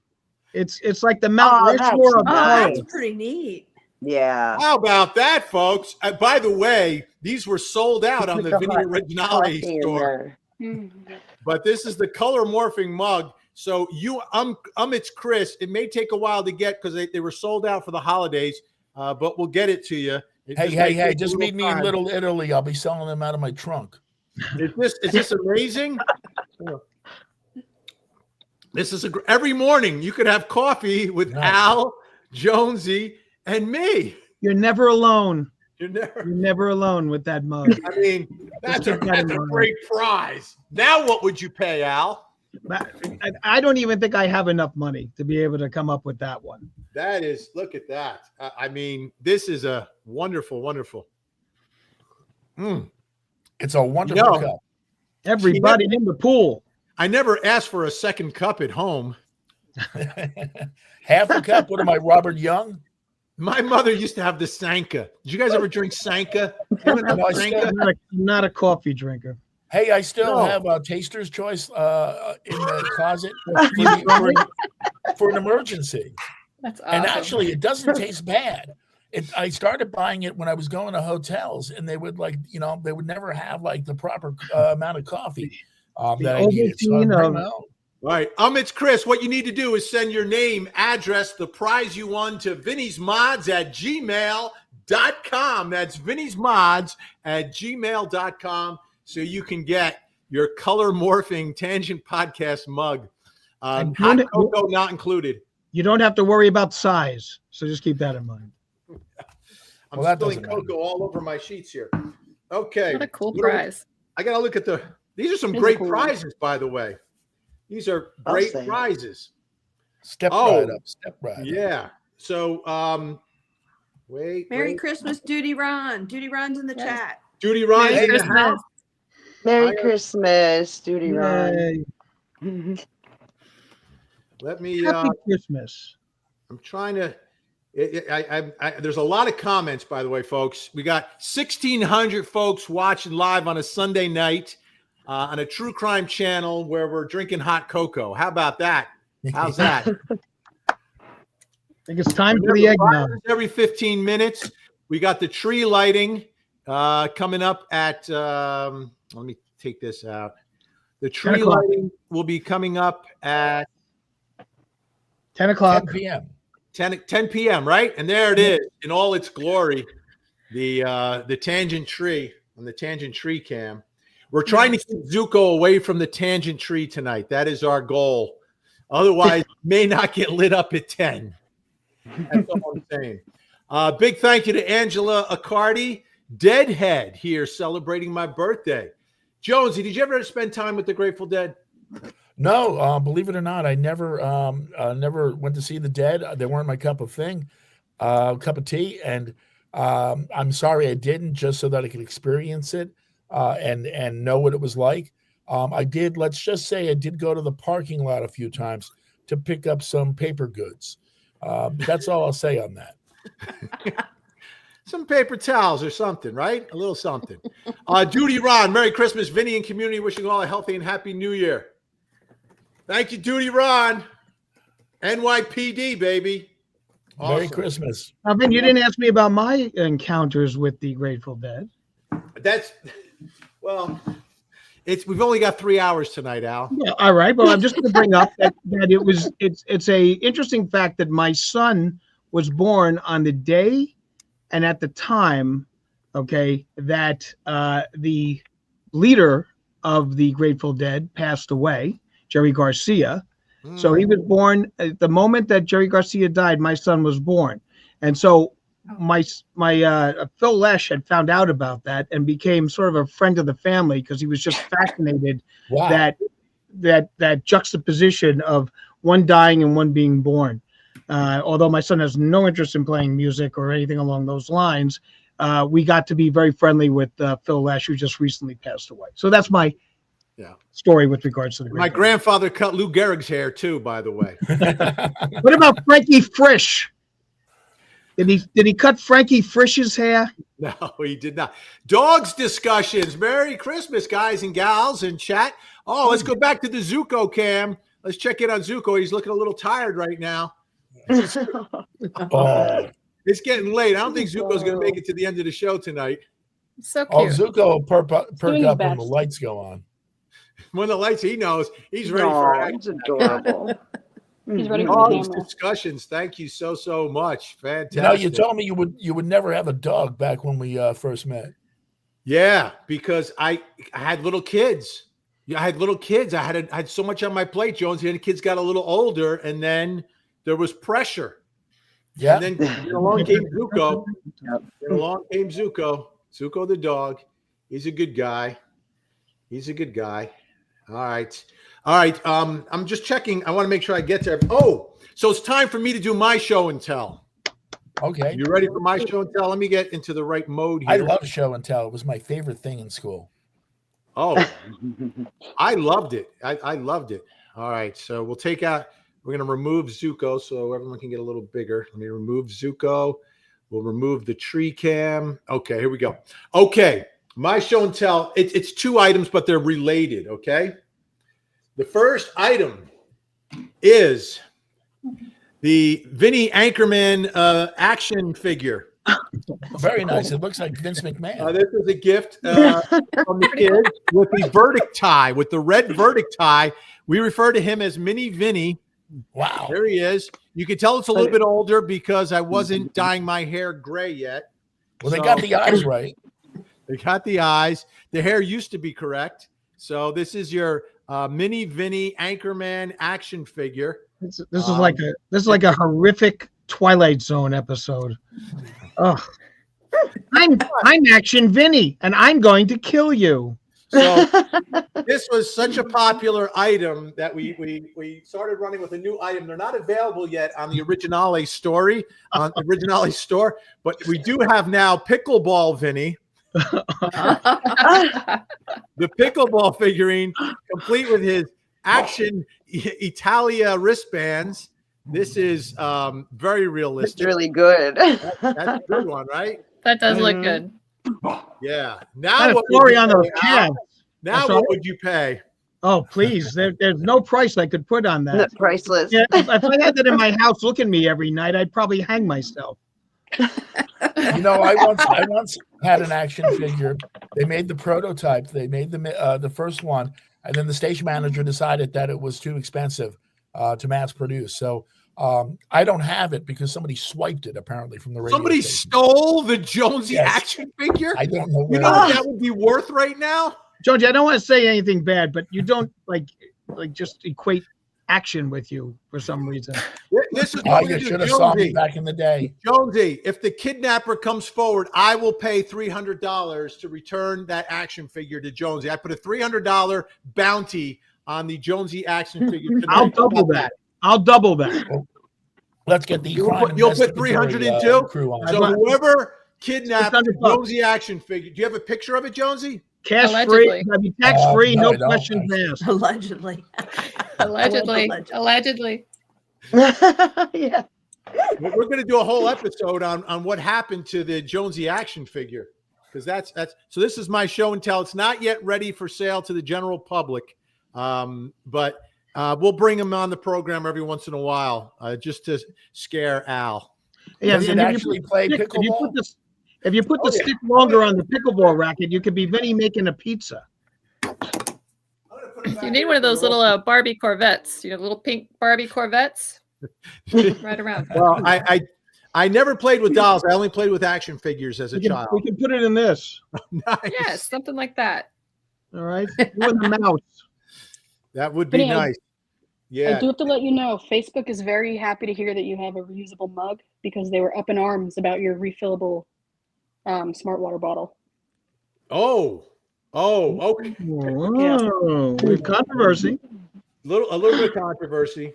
It's like the Mount Rushmore of that's colors. pretty neat. Yeah. How about that, folks? By the way, these were sold out on the Vinny Originale store. But this is the color morphing mug. So it's Chris. It may take a while to get because they were sold out for the holidays, but we'll get it to you. Hey! Just meet me in Little Italy. I'll be selling them out of my trunk. Is this amazing? This is every morning you could have coffee with Al, Jonesy, And me. You're never alone. You're You're never alone with that mug. I mean, that's a keep that in mind. great prize. Now, what would you pay, Al? I don't even think I have enough money to be able to come up with that one. That is, look at that. I mean, this is a wonderful, wonderful. It's a wonderful cup. Everybody in the pool. I never asked for a second cup at home. Half a cup. What am I, Robert Young? My mother used to have the Sanka. Did you guys ever drink Sanka? I'm not a coffee drinker. Hey, I still have a taster's choice in the closet for an emergency. That's awesome. And actually, it doesn't taste bad. I started buying it when I was going to hotels, and they would they would never have like the proper amount of coffee that I needed. So I bring my own. All right. It's Chris. What you need to do is send your name, address, the prize you won to vinny'smods@gmail.com. That's vinny'smods@gmail.com. So you can get your color morphing Tangent Podcast mug. Hot cocoa not included. You don't have to worry about size. So just keep that in mind. I'm spilling cocoa all over my sheets here. Okay. What a cool prize. I got to look at these are some great prizes, by the way. These are great prizes. Step right up. Yeah. So, wait. Merry Christmas, Duty Ron. Duty Ron's in the chat. Duty Ron's in the house. Merry Christmas, Duty Ron. Let me. Happy Christmas. I'm trying to. There's a lot of comments, by the way, folks. We got 1,600 folks watching live on a Sunday night on a true crime channel where we're drinking hot cocoa. How about that? How's that? I think it's time for the eggnog. Every 15 minutes, we got the tree lighting coming up at. Let me take this out. The tree lighting will be coming up at 10 o'clock. 10 p.m. 10 p.m. right? And there it is in all its glory, the tangent tree on the tangent tree cam. We're trying to keep Zuko away from the tangent tree tonight. That is our goal. Otherwise, it may not get lit up at 10. That's all I'm saying. Big thank you to Angela Accardi, Deadhead here celebrating my birthday. Jonesy, did you ever spend time with the Grateful Dead? No, believe it or not, I never went to see the Dead. They weren't my cup of tea, and I'm sorry I didn't, just so that I could experience it and know what it was like. I did. Let's just say I did go to the parking lot a few times to pick up some paper goods. That's all I'll say on that. Some paper towels or something, right? A little something. Duty Ron, Merry Christmas, Vinny and community, wishing you all a healthy and happy New Year. Thank you, Duty Ron. NYPD, baby. Awesome. Merry Christmas. Vin, you didn't ask me about my encounters with the Grateful Dead. We've only got 3 hours tonight, Al. Yeah, all right. Well, I'm just going to bring up that it's a interesting fact that my son was born on the day and at the time, okay, that the leader of the Grateful Dead passed away, Jerry Garcia. So he was born at the moment that Jerry Garcia died. My son was born, and so my Phil Lesh had found out about that and became sort of a friend of the family because he was just fascinated that juxtaposition of one dying and one being born. Although my son has no interest in playing music or anything along those lines, we got to be very friendly with Phil Lesh, who just recently passed away. So that's my story with regards to the. My grandfather cut Lou Gehrig's hair too, by the way. What about Frankie Frisch? Did he cut Frankie Frisch's hair? No, he did not. Dogs discussions. Merry Christmas, guys and gals in chat. Oh, let's go back to the Zuko cam. Let's check in on Zuko. He's looking a little tired right now. It's getting late. I don't think Zuko's going to make it to the end of the show tonight. So cute. Oh, Zuko will perk up when the lights go on. When the lights, he knows. He's ready for action. It's adorable. He's ready for All the these camera. discussions. Thank you so much. Fantastic. You know, you told me you would never have a dog back when we first met. Yeah, because I had little kids. Yeah, I had little kids. I had so much on my plate, Jones. And the kids got a little older, and then there was pressure. Yeah. And then along came Zuko. And along came Zuko. Zuko the dog. He's a good guy. He's a good guy. All right. All right. I'm just checking. I want to make sure I get there. Oh, so it's time for me to do my show and tell. Okay. You ready for my show and tell? Let me get into the right mode here. I love show and tell. It was my favorite thing in school. Oh, I loved it. I loved it. All right. So we'll take out, we're going to remove Zuko so everyone can get a little bigger. Let me remove Zuko. We'll remove the tree cam. Okay, here we go. Okay. My show and tell, it's 2 items, but they're related. Okay. The first item is the Vinny Anchorman action figure. Very nice. It looks like Vince McMahon. This is a gift from the kids with the verdict tie, with the red verdict tie. We refer to him as Mini Vinny. Wow. There he is. You can tell it's a little bit older because I wasn't dyeing my hair gray yet. Well, they got the eyes right. They got the eyes. The hair used to be correct. So this is your Mini Vinny Anchorman action figure. This is like a horrific Twilight Zone episode. Oh, I'm Action Vinny, and I'm going to kill you. So this was such a popular item that we started running with a new item. They're not available yet on the Originale story, on the Originale store, but we do have now Pickleball Vinny. The pickleball figurine, complete with his Action Italia wristbands. This is very realistic. It's really good. That's a good one, right? That does look good. Yeah. Now what story on those calves. Now what would you pay? Oh, please. There's no price I could put on that. Not priceless. Yeah, if I had that in my house looking at me every night, I'd probably hang myself. You know, I once had an action figure. They made the prototype. They made the first one, and then the station manager decided that it was too expensive to mass produce. So I don't have it because somebody swiped it apparently from the radio Somebody station. stole the Jonesy action figure. I don't know. You know what that would be worth right now? Georgie, I don't want to say anything bad, but you don't like just equate action with you for some reason. This is Oh, you should have saw me back in the day. Jonesy, if the kidnapper comes forward, I will pay $300 to return that action figure to Jonesy. I put a $300 bounty on the Jonesy action figure. I'll double that. I'll double that. Let's get the You'll put 300 in too. Crew on. So whoever kidnapped the $600. Jonesy action figure, do you have a picture of it, Jonesy? Cash Allegedly. free, I mean tax free, no, no I don't, questions asked. Allegedly. Allegedly. Yeah. We're going to do a whole episode on what happened to the Jonesy action figure, because that's so. This is my show and tell. It's not yet ready for sale to the general public, but we'll bring him on the program every once in a while, just to scare Al. Yeah, Does it and if you actually put- play if you pickleball? put this- If you put the stick longer on the pickleball racket, you could be Vinny making a pizza. You need one of those little Barbie Corvettes. You know, little pink Barbie Corvettes. Right around. Well, I never played with dolls. I only played with action figures as a We child. can put it in this. Nice. Yes, something like that. All right. You and the mouse. That would be Vinny, nice. I Yeah. do have to let you know, Facebook is very happy to hear that you have a reusable mug because they were up in arms about your refillable smart water bottle. Oh, okay. Whoa, we have controversy. A little bit of controversy.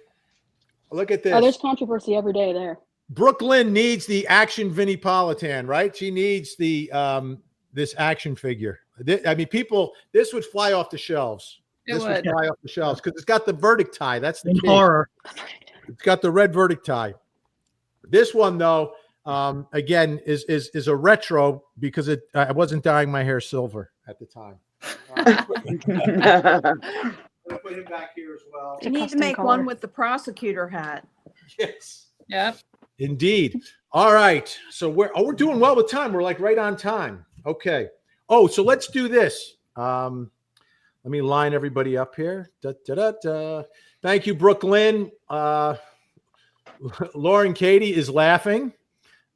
Look at this. Oh, there's controversy every day there. Brooklyn needs the action Vinnie-Politan, right? She needs the this action figure. I mean, people, this would fly off the shelves. This would fly off the shelves because it's got the verdict tie. That's the key. Horror. It's got the red verdict tie. This one, though, again, is a retro because I wasn't dyeing my hair silver at the time. I'm gonna put him back here as well. You need to make one with the prosecutor hat. Yes. Yep. Indeed. All right. So we're doing well with time. We're like right on time. Okay. Oh, so let's do this. Let me line everybody up here. Thank you, Brooklyn. Lauren Katie is laughing.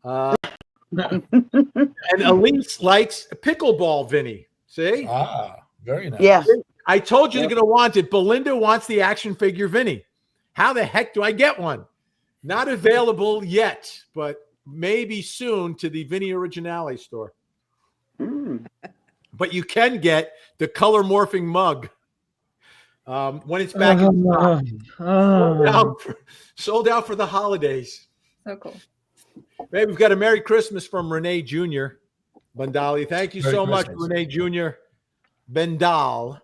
And Elise likes pickleball, Vinny. See? Ah, very nice. Yeah. I told you they're going to want it. Belinda wants the action figure, Vinny. How the heck do I get one? Not available yet, but maybe soon to the Vinny Originale store. But you can get the color morphing mug when it's back in stock. Sold out for the holidays. So cool. Hey, we've got a Merry Christmas from Renee Jr. Bandali. Thank you so much, Renee Jr. Bendal.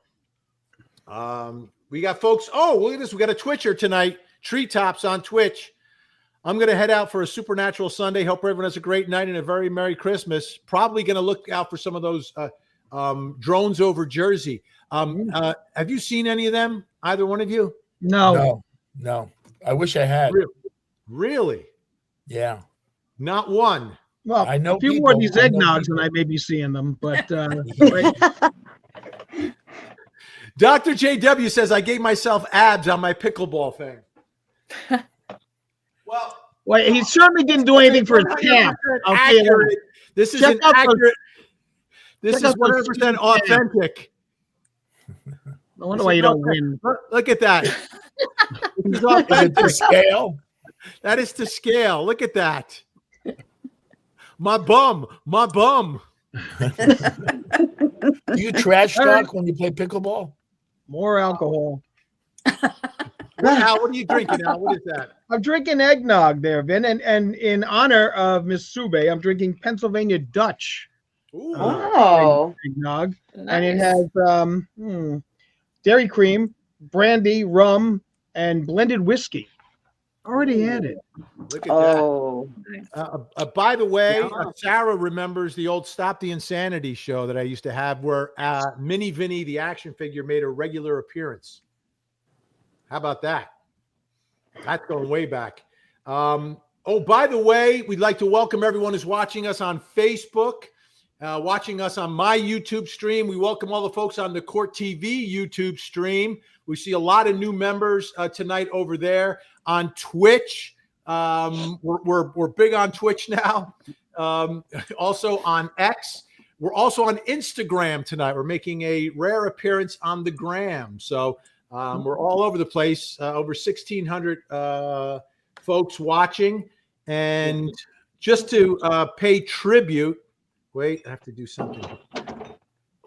We got folks. Oh, look at this. We got a Twitcher tonight. Treetops on Twitch. I'm going to head out for a Supernatural Sunday. Hope everyone has a great night and a very Merry Christmas. Probably going to look out for some of those drones over Jersey. Have you seen any of them? Either one of you? No. I wish I had. Really? Yeah. Not one. Well, I know a few more of these eggnogs and I may be seeing them, but Dr. JW says I gave myself abs on my pickleball thing. Well, he certainly didn't do anything for his camp. This is accurate. This is 100% authentic. I wonder why you don't win. Look at that. This is authentic. To scale. That is to scale. Look at that. My bum. Do you trash talk when you play pickleball? More alcohol. Al, what are you drinking, Al? What is that? I'm drinking eggnog there, Vin, and in honor of Miss Sube, I'm drinking Pennsylvania Dutch. Eggnog, Nice. and it has dairy cream, brandy, rum, and blended whiskey. Already added. Look at that. By the way, Sarah remembers the old Stop the Insanity show that I used to have where Mini Vinny, the action figure, made a regular appearance. How about that? That's going way back. By the way, we'd like to welcome everyone who's watching us on Facebook, watching us on my YouTube stream. We welcome all the folks on the Court TV YouTube stream. We see a lot of new members tonight over there on Twitch. We're big on Twitch now. Also on X. We're also on Instagram tonight. We're making a rare appearance on the gram. So we're all over the place. Over 1,600 folks watching. And just to pay tribute, wait, I have to do something.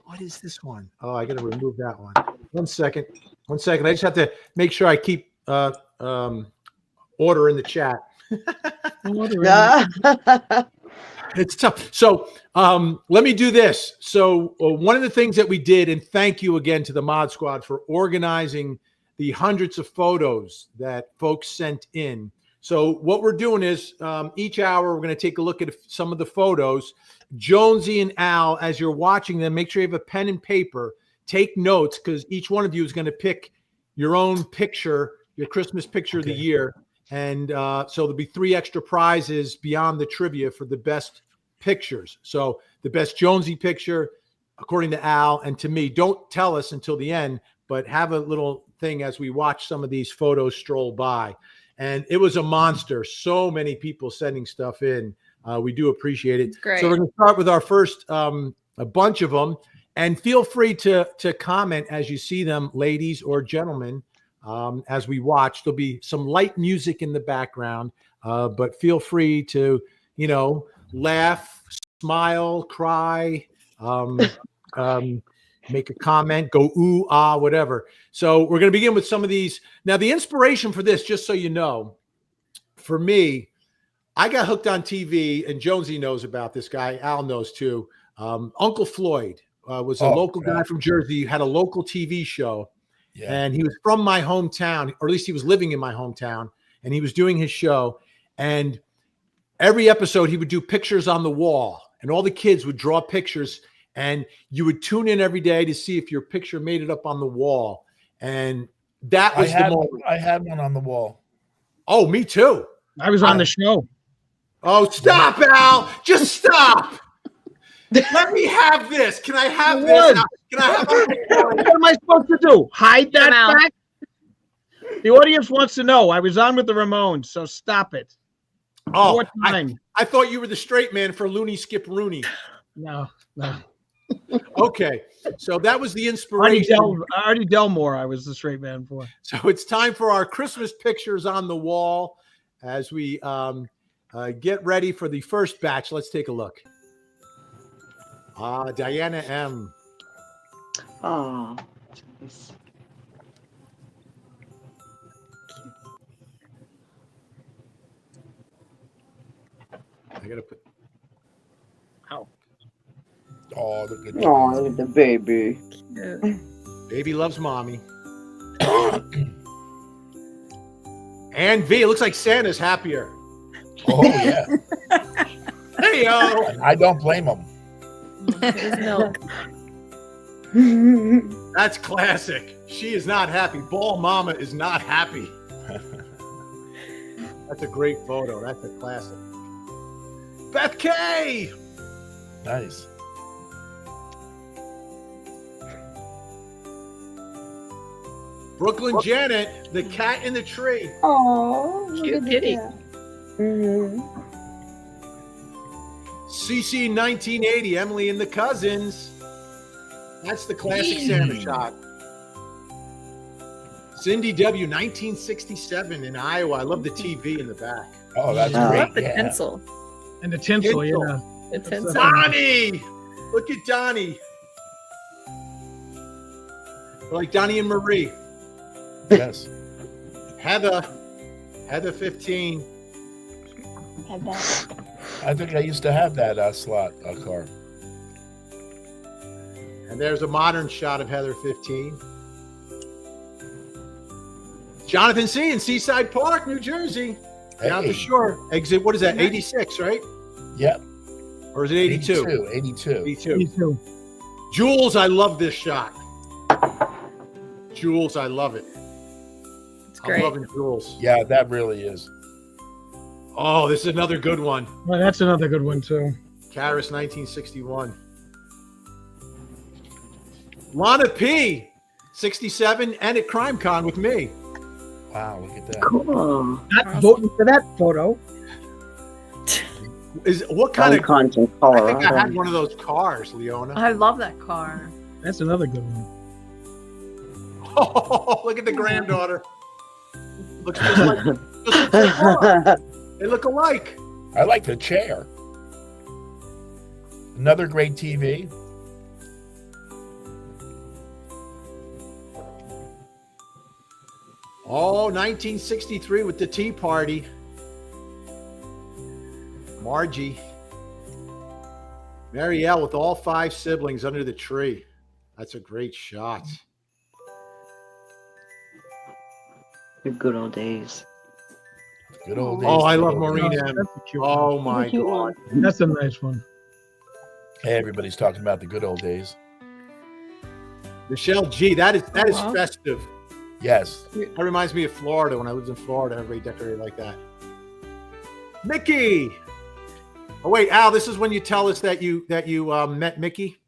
What is this one? Oh, I got to remove that one. One second. I just have to make sure I keep order in the chat. It's tough. So let me do this. So one of the things that we did, and thank you again to the Mod Squad for organizing the hundreds of photos that folks sent in. So what we're doing is each hour, we're going to take a look at some of the photos. Jonesy and Al, as you're watching them, make sure you have a pen and paper. Take notes because each one of you is going to pick your own picture, your Christmas picture of the year. And so there'll be 3 extra prizes beyond the trivia for the best pictures. So the best Jonesy picture, according to Al and to me, don't tell us until the end, but have a little thing as we watch some of these photos stroll by. And it was a monster. So many people sending stuff in. We do appreciate it. Great. So we're going to start with our first a bunch of them. And feel free to comment as you see them, ladies or gentlemen. As we watch, there'll be some light music in the background, but feel free to, laugh, smile, cry, make a comment, go ooh, ah, whatever. So we're going to begin with some of these. Now, the inspiration for this, just so you know, for me, I got hooked on TV, and Jonesy knows about this guy. Al knows too. Uncle Floyd was a local guy from Jersey. He had a local TV show. Yeah. And he was from my hometown, or at least he was living in my hometown, and he was doing his show. And every episode he would do pictures on the wall, and all the kids would draw pictures, and you would tune in every day to see if your picture made it up on the wall. And that was the moment. I had one on the wall. Oh, me too. I was on the show. Oh, stop, Al. Just stop. Let me have this. Can I have this? Can I have What am I supposed to do? Hide that fact? The audience wants to know. I was on with the Ramones, so stop it. Oh, I thought you were the straight man for Looney Skip Rooney. No. Okay, so that was the inspiration. Artie Delmore, I was the straight man for. So it's time for our Christmas pictures on the wall. as we get ready for the first batch. Let's take a look. Diana M. Oh. I gotta put. Oh, look at Oh, look at the baby. Baby loves mommy. And V, it looks like Santa's happier. Oh yeah. Hey yo. I don't blame him. His milk. That's classic. She is not happy. Ball mama is not happy. That's a great photo. That's a classic. Beth K. Nice. Brooklyn Janet, the cat in the tree. Oh, Cute kitty. CC 1980, Emily and the Cousins. That's the classic Santa shot. Cindy W, 1967 in Iowa. I love the TV in the back. Oh, that's I great. love the Yeah. pencil. And the tinsel, Tinsel. yeah. The tinsel. Donnie! Look at Donnie. Like Donnie and Marie. Yes. Heather 15. Had that. I think I used to have that slot car. And there's a modern shot of Heather 15. Jonathan C. in Seaside Park, New Jersey. Down Hey. the shore. Exit, what is that, 86, right? Yep. Or is it 82? 82. 82. Me too. Jules, I love this shot. Jules, I love it. It's I'm great. loving Jules. Yeah, that really is. Oh, this is another good one. Well, that's another good one too. Caris, 1961. Lana P, 67, and at CrimeCon with me. Wow, look at that. Cool. Not voting for that photo. What kind of? Content, I think Colorado. I had one of those cars, Leona. I love that car. That's another good one. Oh, look at the granddaughter. Looks just like Mom. They look alike. I like the chair. Another great TV. Oh, 1963 with the Tea Party. Margie. Marielle with all 5 siblings under the tree. That's a great shot. The good old days. Good old days. Oh, I Good love old Maureen days. M. That's a cute one. Oh my Cute God. one. That's a nice one. Hey, everybody's talking about the good old days. Michelle G. That is Wow. festive. Yes. That reminds me of Florida. When I lived in Florida, everybody decorated like that. Mickey. Oh wait, Al. This is when you tell us that you met Mickey.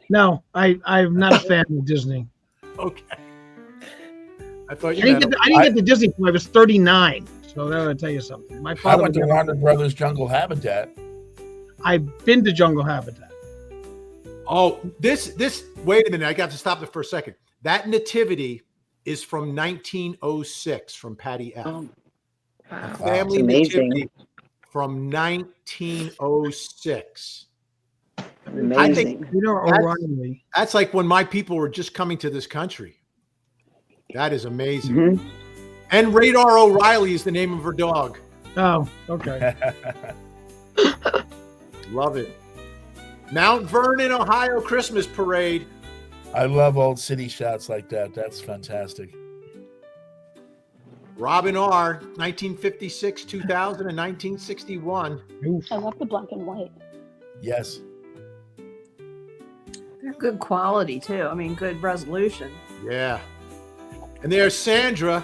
No, I'm not a fan of Disney. Okay. I thought I you didn't, met get him. to, I didn't get to Disney until I was 39. So that would tell you something. My I father went to was, Warner Brothers Jungle Habitat. I've been to Jungle Habitat. Oh, this. Wait a minute. I got to stop it for a second. That nativity is from 1906 from Patty F. Oh, Wow. Family amazing. nativity from 1906. amazing. Peter O'Reilly. That's like when my people were just coming to this country. That is amazing. Mhm. And Radar O'Reilly is the name of her dog. Oh, okay. Love it. Mount Vernon, Ohio Christmas parade. I love old city shots like that. That's fantastic. Robin R, 1956, 2000, and 1961. Oof. I love the black and white. Yes. They're good quality too. I mean, good resolution. Yeah. And there's Sandra.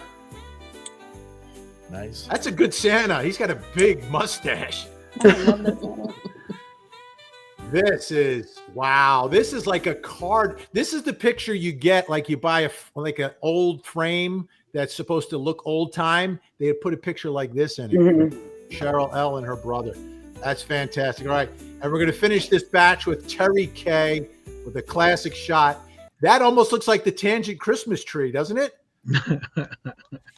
Nice. That's a good Santa. He's got a big mustache. I love that Santa. This is wow. This is like a card. This is the picture you get, like you buy like an old frame that's supposed to look old time. They put a picture like this in it. Mhm. Cheryl L and her brother. That's fantastic. All right, and we're gonna finish this batch with Terry K with a classic shot. That almost looks like the Tangent Christmas tree, doesn't it?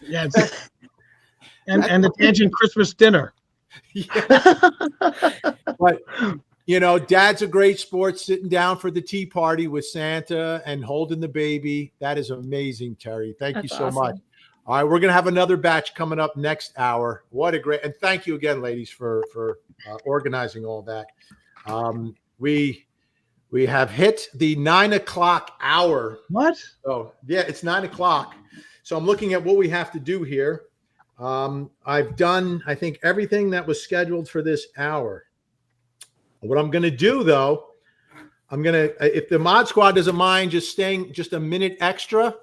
Yeah, it's, And the Tangent Christmas dinner. Yeah. But Dad's a great sport, sitting down for the tea party with Santa and holding the baby. That is amazing, Terry. Thank you That's so much. awesome. All right, we're gonna have another batch coming up next hour. What a great, and thank you again, ladies, for organizing all that. We have hit the 9 o'clock hour. What? Oh yeah, it's 9 o'clock. So I'm looking at what we have to do here. I've done, I think, everything that was scheduled for this hour. What I'm going to do, though, if the mod squad doesn't mind just staying just a minute extra.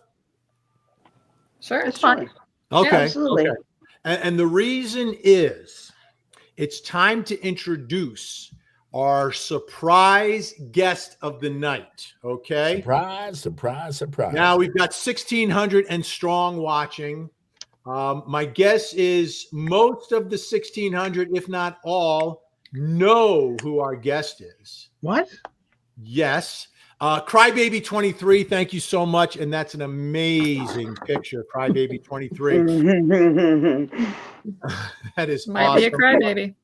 Sure. That's fine. Okay. Yeah, absolutely. Okay. And the reason is it's time to introduce our surprise guest of the night. Okay. Surprise, surprise, surprise. Now we've got 1,600 and strong watching. My guess is most of the 1,600, if not all, know who our guest is. What? Yes. Crybaby 23, thank you so much. And that's an amazing picture, Crybaby 23. That is Might awesome. be a crybaby.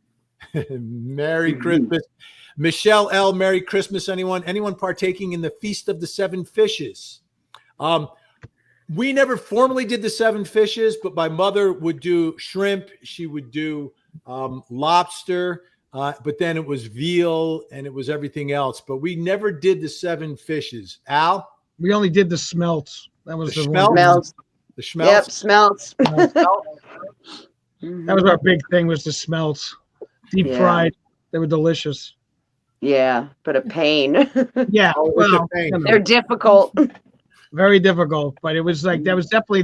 Merry Christmas. Michelle L., Merry Christmas, anyone? Anyone partaking in the Feast of the Seven Fishes? We never formally did the seven fishes, but my mother would do shrimp. She would do lobster, but then it was veal and it was everything else. But we never did the seven fishes. Al? We only did the smelts. That was The the schmelts? one. Smells. The Yep, schmelts? smells. That was our big thing, was the smelts. Deep Yeah. fried. They were delicious. Yeah, but a pain. Yeah. Oh, it was a Well, pain. They're difficult. very difficult, but it was like, that was definitely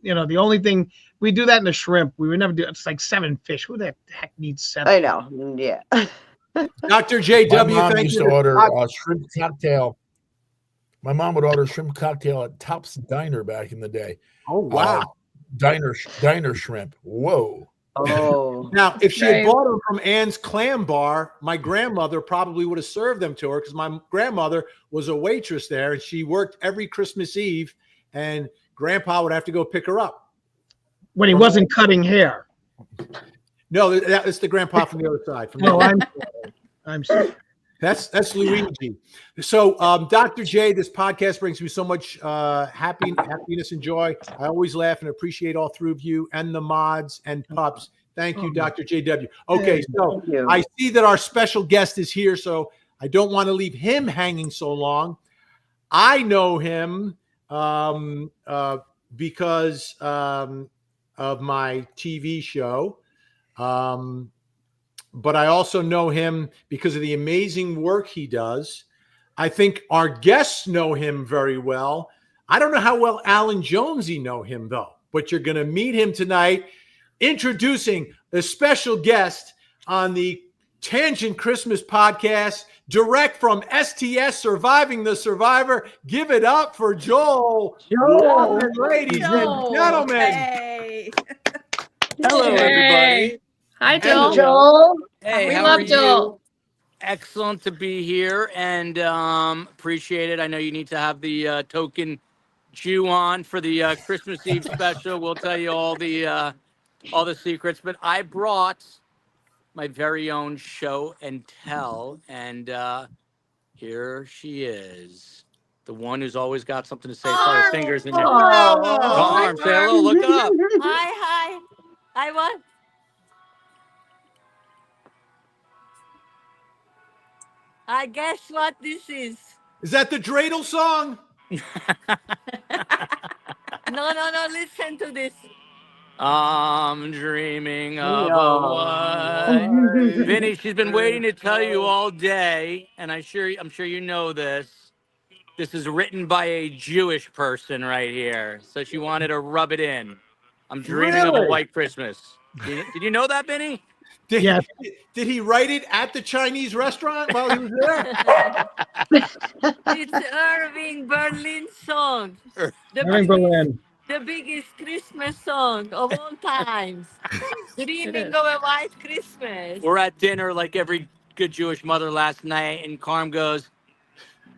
the only thing. We do that in the shrimp. We would never do, it's like seven fish. Who the heck needs seven? I know. Yeah. Dr. My JW, mom thank used you. to order a shrimp cocktail. My mom would order shrimp cocktail at Top's Diner back in the day. Oh, wow. Diner shrimp. Whoa. Oh. Now, if she had Right. bought them from Ann's Clam Bar, my grandmother probably would have served them to her because my grandmother was a waitress there and she worked every Christmas Eve and Grandpa would have to go pick her up. When he wasn't cutting hair. No, that's the grandpa from the other side. From the No, other I'm sorry. That's Luigi. So, Dr. J, this podcast brings me so much happiness and joy. I always laugh and appreciate all three of you and the mods and pups. Thank you, Dr. JW. Okay, so Thank you. I see that our special guest is here, so I don't want to leave him hanging so long. I know him because of my TV show. But I also know him because of the amazing work he does. I think our guests know him very well. I don't know how well Alan Jonesy know him, though, but you're going to meet him tonight. Introducing a special guest on the Tangent Christmas podcast, direct from STS Surviving the Survivor. Give it up for Joel. Joel. Ladies and gentlemen. Hey. Hello, everybody. Hi, Hey, Joel. Joel. Hey, We how love are Joel. you? Excellent to be here and appreciate it. I know you need to have the token Jew on for the Christmas Eve special. We'll tell you all the secrets, but I brought my very own show and tell, and here she is, the one who's always got something to say. Saw her fingers in your arm. Say hello. Look up. Hi. I want. I guess what this is. Is that the dreidel song? No. Listen to this. I'm dreaming of a white. Vinny, she's been waiting to tell you all day, and I'm sure you know this. This is written by a Jewish person right here, so she wanted to rub it in. I'm dreaming of a Really? white Christmas. Did you know that, Vinny? Yes. Did he write it at the Chinese restaurant while he was there? It's Irving Berlin song. Irving Berlin. The biggest Christmas song of all times. Dreaming is. of a white Christmas. We're at dinner like every good Jewish mother last night, and Carm goes,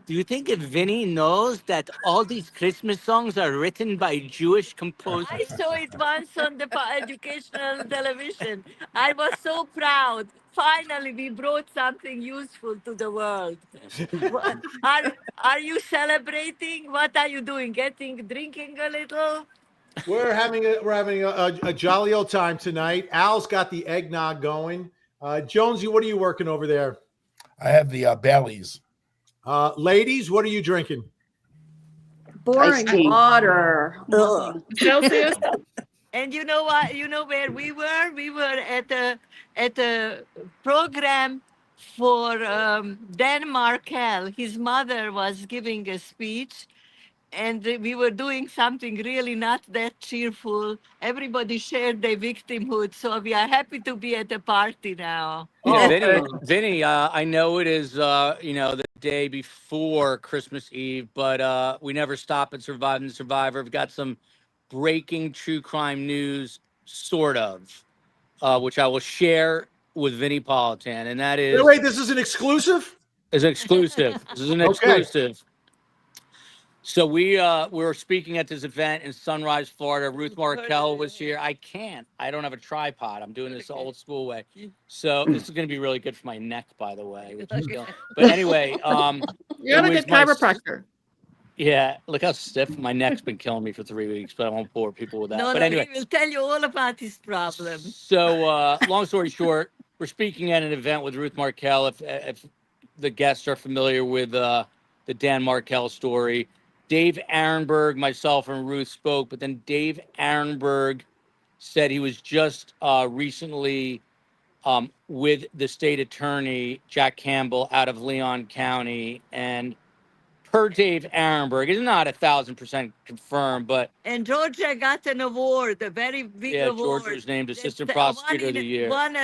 Do you think if Vinny knows that all these Christmas songs are written by Jewish composers? I saw it once on the educational television. I was so proud. Finally, we brought something useful to the world. Are you celebrating? What are you doing? Drinking a little? We're having a jolly old time tonight. Al's got the eggnog going. Jonesy, what are you working over there? I have the Baileys. Ladies, what are you drinking? Boring water. Nothing. Celsius. And you know what? You know where we were? We were at a program for Dan Markel. His mother was giving a speech, and we were doing something really not that cheerful. Everybody shared their victimhood, so we are happy to be at a party now. Yeah, Vinny, I know it is, the day before Christmas Eve, but we never stop at Surviving the Survivor. We've got some breaking true crime news, sort of, which I will share with Vinny Politan, and that is... Wait, this is an exclusive? Is exclusive. This is an exclusive. So we were speaking at this event in Sunrise, Florida. Ruth Markel was here. I don't have a tripod. I'm doing this the old school way. So this is going to be really good for my neck, by the way. But anyway, You're gonna get chiropractor. Yeah, look how stiff my neck's been killing me for 3 weeks, but I won't bore people with that. No, but anyway, we will tell you all about his problem. So long story short, we're speaking at an event with Ruth Markel. If the guests are familiar with the Dan Markel story, Dave Aronberg, myself, and Ruth spoke, but then Dave Aronberg said he was just recently with the state attorney, Jack Campbell, out of Leon County. And per Dave Aronberg, it's not 1,000% confirmed, but... And Georgia got an award, a very big award. Yeah, Georgia was named Assistant Prosecutor of the Year. One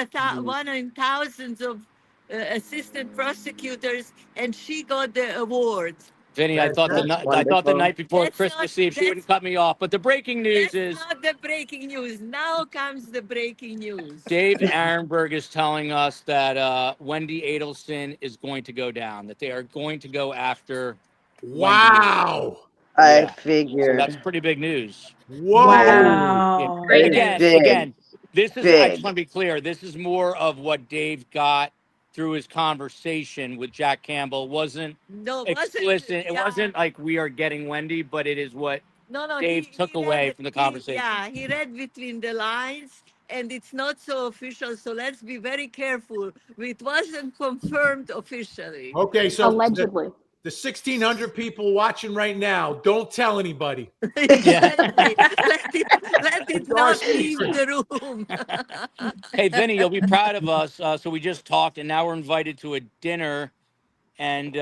in thousands of assistant prosecutors, and she got the award. Vinny, I thought the night before Christmas Eve she wouldn't cut me off. But the breaking news is not the breaking news. Now comes the breaking news. Dave Aronberg is telling us that Wendy Adelson is going to go down. That they are going to go after. Wow! I figured. So that's pretty big news. Whoa! Wow. Again, this is. I just want to be clear. This is more of what Dave got through his conversation with Jack Campbell. Wasn't explicit. It wasn't like we are getting Wendy, but it is what Dave took away from the conversation. He read between the lines, and it's not so official. So let's be very careful. It wasn't confirmed officially. Okay, so Allegedly. the 1,600 people watching right now, don't tell anybody. Let it not leave the room. Hey, Vinny, you'll be proud of us. So we just talked, and now we're invited to a dinner, and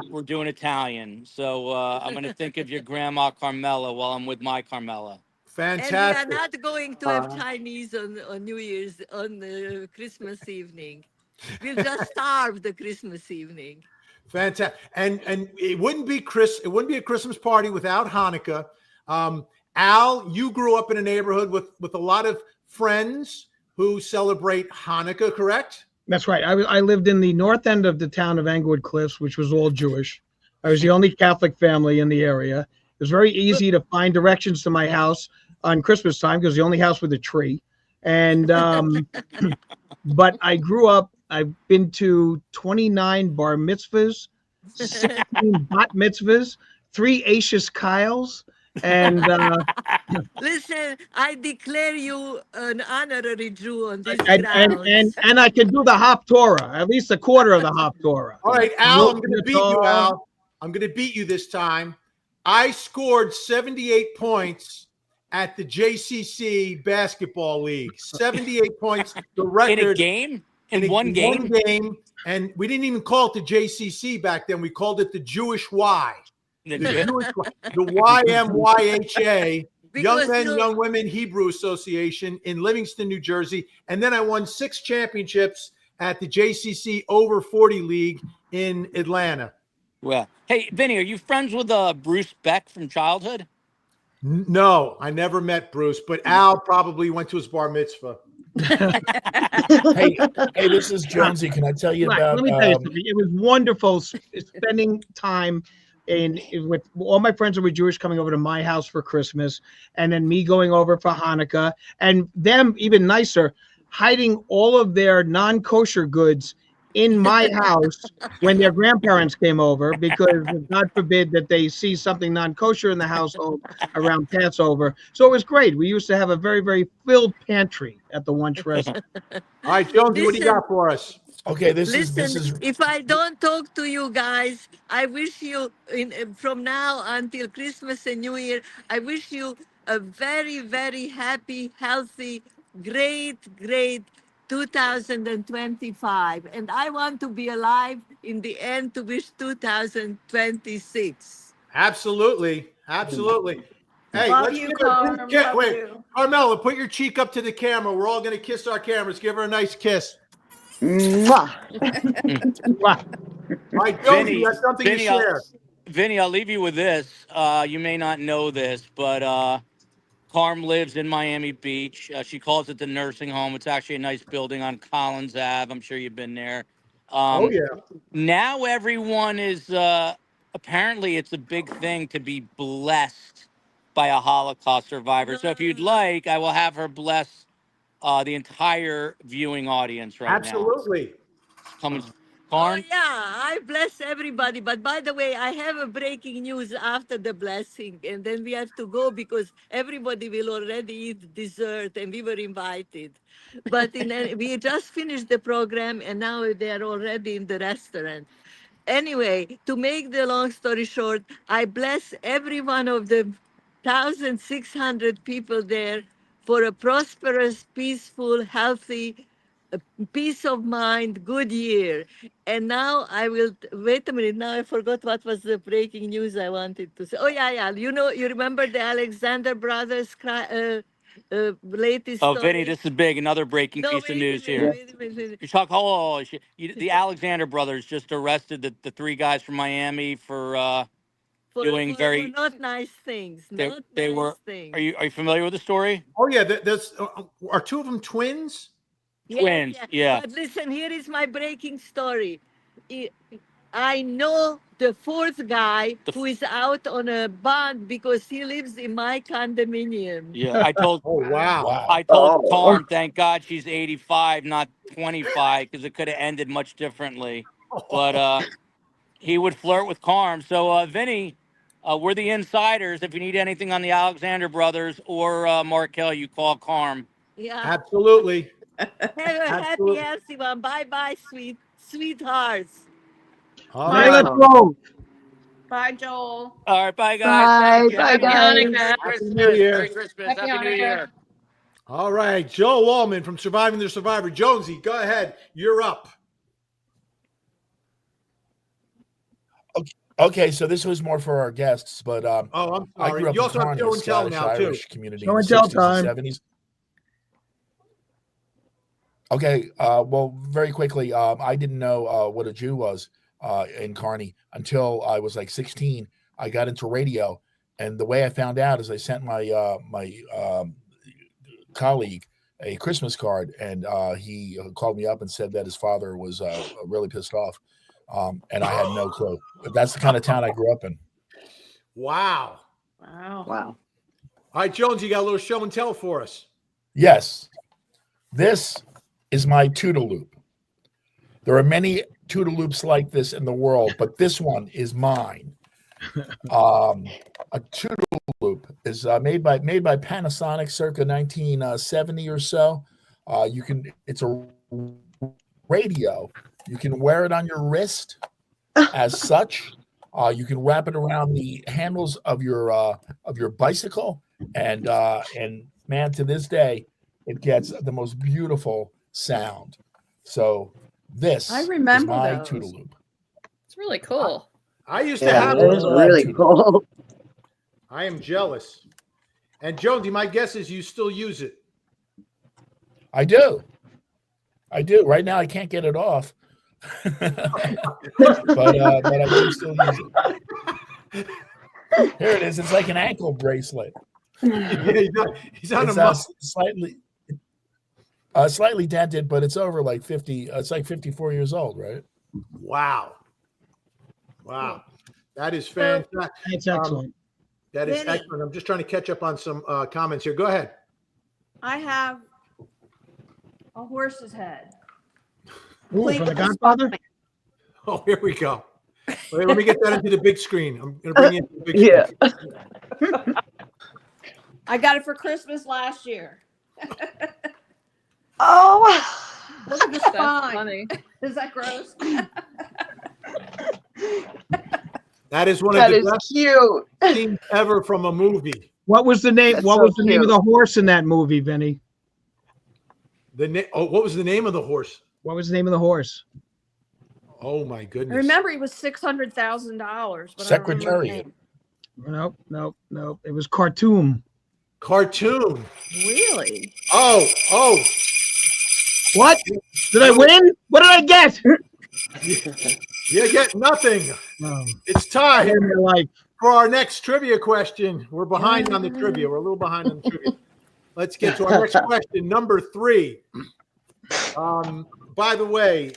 we're doing Italian. So I'm going to think of your grandma Carmela while I'm with my Carmela. Fantastic. And we are not going to have Chinese on New Year's, on Christmas evening. We'll just starve the Christmas evening. Fantastic. And it wouldn't be a Christmas party without Hanukkah. Al, you grew up in a neighborhood with a lot of friends who celebrate Hanukkah, correct? That's right. I lived in the north end of the town of Englewood Cliffs, which was all Jewish. I was the only Catholic family in the area. It was very easy to find directions to my house on Christmas time because the only house with a tree. And but I grew up. I've been to 29 bar mitzvahs, 16 bat mitzvahs, 3 Ashes Kyles, and listen, I declare you an honorary Jew on this and I can do the Hop Torah, at least a quarter of the Hop Torah. All right, Al, I'm going to beat you, Al. I'm going to beat you this time. I scored 78 points at the JCC basketball league. 78 points, the record. In a game? In one game? One game. And we didn't even call it the JCC back then. We called it the Jewish Y. The YMYHA, Young Men, Young Women Hebrew Association in Livingston, New Jersey. And then I won 6 championships at the JCC Over 40 League in Atlanta. Well, hey, Vinny, are you friends with Bruce Beck from childhood? No, I never met Bruce, but Al probably went to his bar mitzvah. Hey, this is Jonesy. Can I tell you about? Let me tell you something. It was wonderful spending time with all my friends who were Jewish coming over to my house for Christmas, and then me going over for Hanukkah, and them even nicer, hiding all of their non-kosher goods in my house when their grandparents came over, because God forbid that they see something non-kosher in the household around Passover. So it was great. We used to have a very, very filled pantry at the One Treasure. All right, Jonesy, what do you got for us? Okay, this Listen, is. if I don't talk to you guys, I wish you from now until Christmas and New Year, I wish you a very, very happy, healthy, great 2025. And I want to be alive in the end to wish 2026. Absolutely. Hey, Love let's you, give Carm. her. Love Wait, you. Carmela, put your cheek up to the camera. We're all going to kiss our cameras. Give her a nice kiss. Mwah. All right, Jonesy, you have something to share. Vinny, I'll leave you with this. You may not know this, but Carm lives in Miami Beach. She calls it the nursing home. It's actually a nice building on Collins Ave. I'm sure you've been there. Oh, yeah. Now everyone is, apparently it's a big thing to be blessed by a Holocaust survivor. So if you'd like, I will have her bless the entire viewing audience right now. Absolutely. Come, Oh, Carm. yeah, I bless everybody. But by the way, I have a breaking news after the blessing, and then we have to go because everybody will already eat dessert, and we were invited. But we just finished the program, and now they're already in the restaurant. Anyway, to make the long story short, I bless every one of the 1,600 people there for a prosperous, peaceful, healthy, peace of mind, good year. And now I will wait a minute. Now I forgot what was the breaking news I wanted to say. Oh yeah. You remember the Alexander brothers latest Oh, story? Vinny, this is big. Another breaking piece of news here. Wait a minute. You're talking. The Alexander brothers just arrested the three guys from Miami for doing for not nice things. They were. Things. Are you familiar with the story? Oh, yeah. There's, are two of them twins? Twins, yeah. But listen, here is my breaking story. I know the fourth guy who is out on a bond because he lives in my condominium. Yeah, I told. Oh, wow. I told Carm, thank God she's 85, not 25, because it could have ended much differently. But he would flirt with Carm. So, Vinny, we're the insiders. If you need anything on the Alexander brothers or Markel, you call Carm. Yeah. Absolutely. Have a happy, healthy one. Bye, sweethearts. All right, right. let's go. Bye, Joel. All right, bye, guys. Bye, guys. Happy New Year. Merry Christmas. Happy New Year. All right. Joe Wallman from Surviving the Survivor. Jonesy, go ahead. You're up. Okay, so this was more for our guests, but I'm I sorry. grew up You in also have Kearney, show a and tell Scottish now, too. Irish community Show in and the tell 60s time. and 70s. Okay, well, very quickly, I didn't know what a Jew was in Kearney until I was like 16. I got into radio, and the way I found out is I sent my colleague a Christmas card, and he called me up and said that his father was really pissed off, and I had no clue. But that's the kind of town I grew up in. Wow. Wow. Wow. All right, Jones, you got a little show and tell for us. Yes, this is my Toodle Loop. There are many Toodle Loops like this in the world, but this one is mine. A Toodle Loop is made by Panasonic circa 1970 or so. It's a radio. You can wear it on your wrist as such. You can wrap it around the handles of your bicycle, and man, to this day, it gets the most beautiful sound. So this I remember is my those. Toodle Loop. It's really cool. I used to Yeah, have that is one. really cool. I am jealous. And Jonesy, my guess is you still use it. I do. Right now, I can't get it off, but I do still use it. Here it is. It's like an ankle bracelet. Yeah, he's on a It's muscle. slightly. Slightly dented, but it's over like 50. It's like 54 years old, right? Wow. Wow. That is So, fantastic. That's excellent. That is Vinny. excellent. I'm just trying to catch up on some comments here. Go ahead. I have a horse's head. Ooh, Complete from the with Godfather? spine. Oh, here we go. Wait, let me get that into the big screen. I'm going to bring you into the big screen. I got it for Christmas last year. Oh, Look at the That's spine. funny. Is that gross? That is one of that the is best cute. scenes ever from a movie. What was the name? That's What so was the name of cute. the horse in that movie, Vinny? What was the name of the horse? What was the name of the horse? Oh my I goodness. remember he was $600,000. Secretariat. Nope, nope, nope. It was Khartoum. Cartoon. Really? Oh. What? Did I win? What did I get? You get nothing. Oh, It's time in my life. for our next trivia question. We're behind on the trivia. We're a little behind on the trivia. Let's get to our next question, number 3. By the way,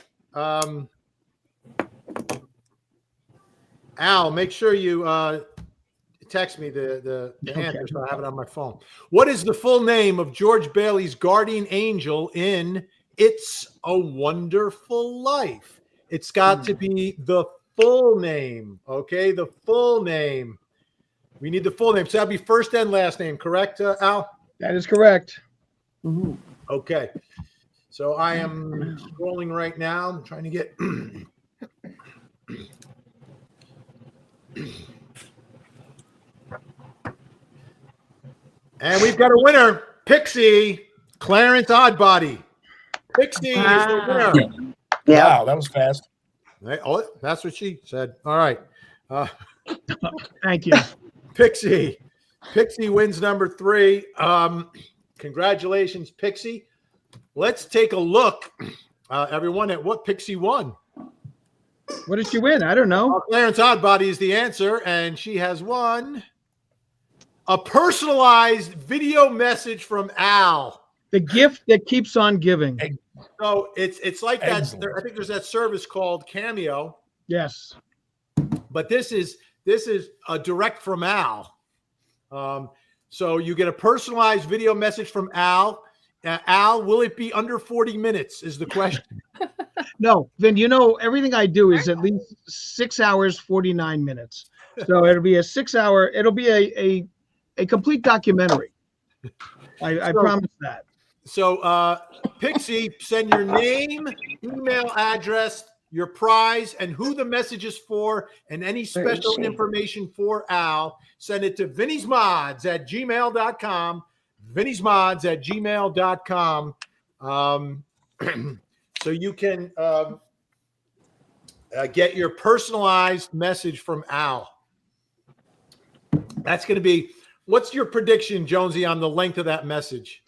Al, make sure you text me the answer so I have it on my phone. What is the full name of George Bailey's guardian angel in It's a Wonderful Life? It's got to be the full name, okay? The full name. We need the full name. So that'd be first and last name, correct, Al? That is correct. Okay. So I am scrolling right now. I'm trying to get. And we've got a winner, Pixie, Clarence Oddbody. Pixie is the winner. Yeah. Wow, that was fast. Oh, that's what she said. All right. Thank you. Pixie wins number 3. Congratulations, Pixie. Let's take a look, everyone, at what Pixie won. What did she win? I don't know. Clarence Oddbody is the answer, and she has won a personalized video message from Al. The gift that keeps on giving. So it's like that. Excellent. I think there's that service called Cameo, Yes. but this is a direct from Al. So you get a personalized video message from Al. Al, will it be under 40 minutes is the question. No, Vin, you know, everything I do is at least 6 hours, 49 minutes. So it'll be a 6 hour, it'll be a complete documentary. I promise that. So Pixie, send your name, email address, your prize, and who the message is for, and any special information for Al. Send it to vinny'smods@gmail.com. vinny'smods@gmail.com. So you can get your personalized message from Al. That's going to be, what's your prediction, Jonesy, on the length of that message?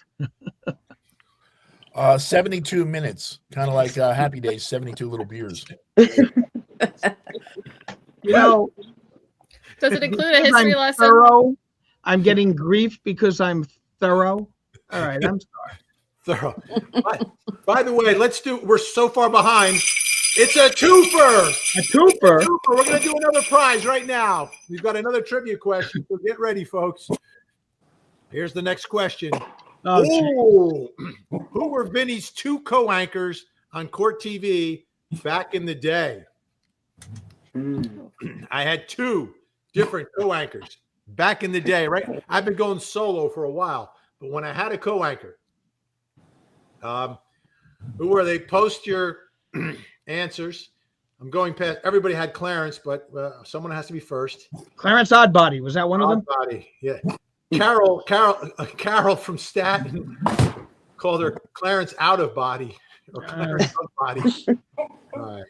72 minutes, kind of like Happy Days, 72 little beers. You know, Does it include a history I'm lesson? thorough. I'm getting grief because I'm thorough. All right, I'm sorry. Thorough. By the way, we're so far behind. It's a twofer. A twofer? We're going to do another prize right now. We've got another trivia question, so get ready, folks. Here's the next question. Oh, who were Vinny's 2 co-anchors on Court TV back in the day? I had 2 different co-anchors back in the day, right? I've been going solo for a while, but when I had a co-anchor, who were they? Post your answers. I'm going past. Everybody had Clarence, but someone has to be first. Clarence Oddbody. Was that one of them? Oddbody, yeah. Carol from Staten called her Clarence Out of Body or Clarence Out of Body. All right,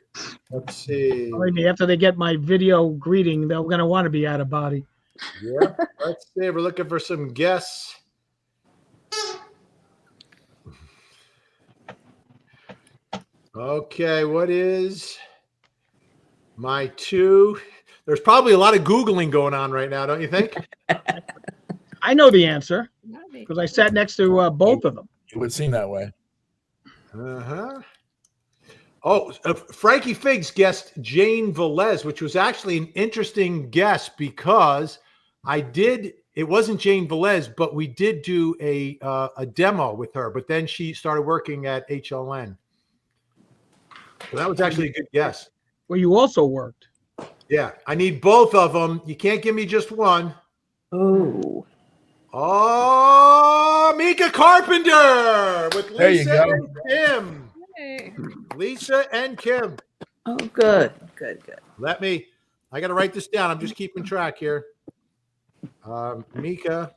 let's see. Believe me, after they get my video greeting, they're going to want to be out of body. Yeah, let's see. We're looking for some guests. Okay, what is my 2? There's probably a lot of Googling going on right now, don't you think? I know the answer because I sat next to both of them. It would seem that way. Uh-huh. Oh, Frankie Figs guessed Jane Velez, which was actually an interesting guess because it wasn't Jane Velez, but we did do a demo with her, but then she started working at HLN. So that was actually a good guess. Well, you also worked. Yeah, I need both of them. You can't give me just one. Oh, Mika Carpenter with There you Lisa go. and Kim. Hey. Lisa and Kim. Oh, good. I got to write this down. I'm just keeping track here. Mika.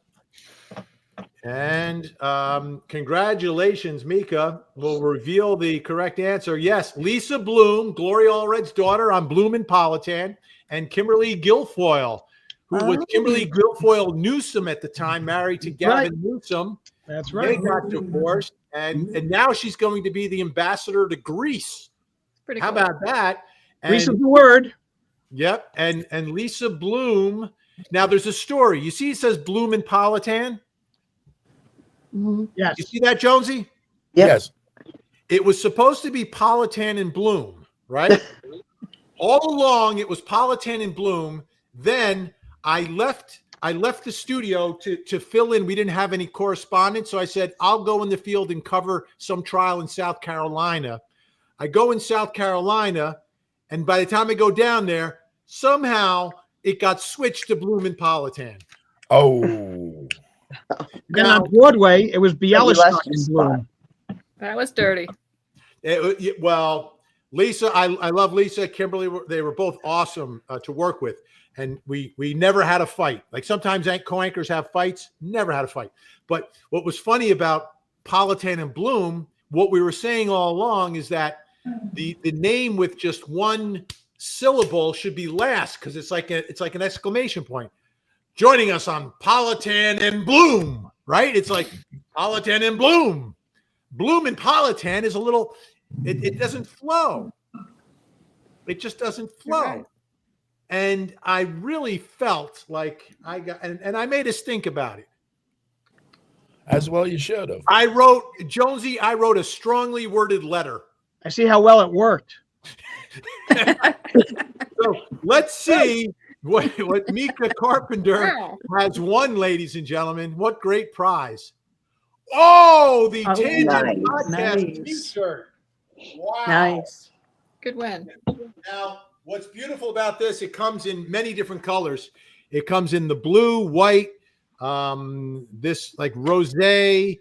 And congratulations, Mika. We'll reveal the correct answer. Yes, Lisa Bloom, Gloria Allred's daughter on Blumenpolitan, and Kimberly Guilfoyle, who was Kimberly Guilfoyle Newsom at the time, married to Gavin Newsom. That's They right. got divorced, and now she's going to be the ambassador to Greece. Pretty How cool. about that? Greece is the word. Yep, and Lisa Bloom. Now there's a story. You see, it says Blumenpolitan. Yes. You see that, Jonesy? Yes. It was supposed to be Politan and Bloom, right? All along, it was Politan and Bloom. Then I left the studio to fill in. We didn't have any correspondence, so I said, I'll go in the field and cover some trial in South Carolina. I go in South Carolina, and by the time I go down there, somehow it got switched to Blumenpolitan. Oh. Then on Broadway, it was Bialystok in Bloom. That was dirty. Well, Lisa, I love Lisa. Kimberly, they were both awesome to work with. And we never had a fight. Like sometimes co-anchors have fights, never had a fight. But what was funny about Politan and Bloom, what we were saying all along is that the name with just one syllable should be last because it's like an exclamation point. Joining us on Politan and Bloom, right? It's like Politan and Bloom. Bloom and Politan is a little, it doesn't flow. It just doesn't flow. Right. And I really felt like I got, and I made us think about it. As well you should have. I wrote a strongly worded letter. I see how well it worked. So let's see what Mika Carpenter has won, ladies and gentlemen. What great prize. Oh, the Tangent Podcast t-shirt. Wow. Nice. Good win. Now, what's beautiful about this, it comes in many different colors. It comes in the blue, white, this like rosé,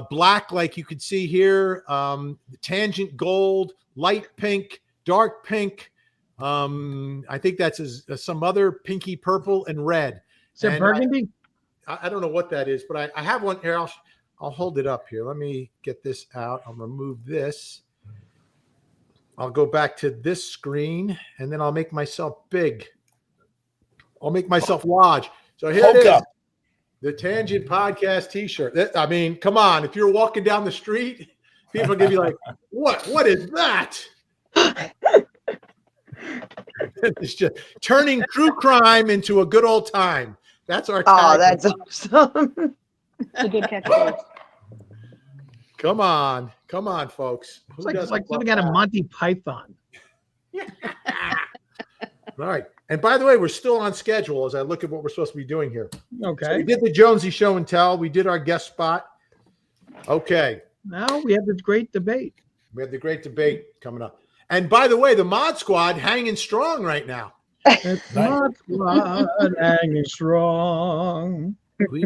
black, like you could see here, the tangent gold, light pink, dark pink. I think that's some other pinky purple and red. Is it burgundy? I don't know what that is, but I have one here. I'll hold it up here. Let me get this out. I'll remove this. I'll go back to this screen, and then I'll make myself big. I'll make myself large. So here it is. The Tangent Podcast t-shirt. I mean, come on. If you're walking down the street, people are going to be like, what is that? It's just turning true crime into a good old time. That's our tagline. Oh, that's awesome. It's a good catchphrase. Come on, folks. It's like something out of Monty Python. All right. And by the way, we're still on schedule as I look at what we're supposed to be doing here. Okay. So we did the Jonesy show and tell. We did our guest spot. Okay. Now we have this great debate. We have the great debate coming up. And by the way, the Mod Squad hanging strong right now. Mod Squad hanging strong. We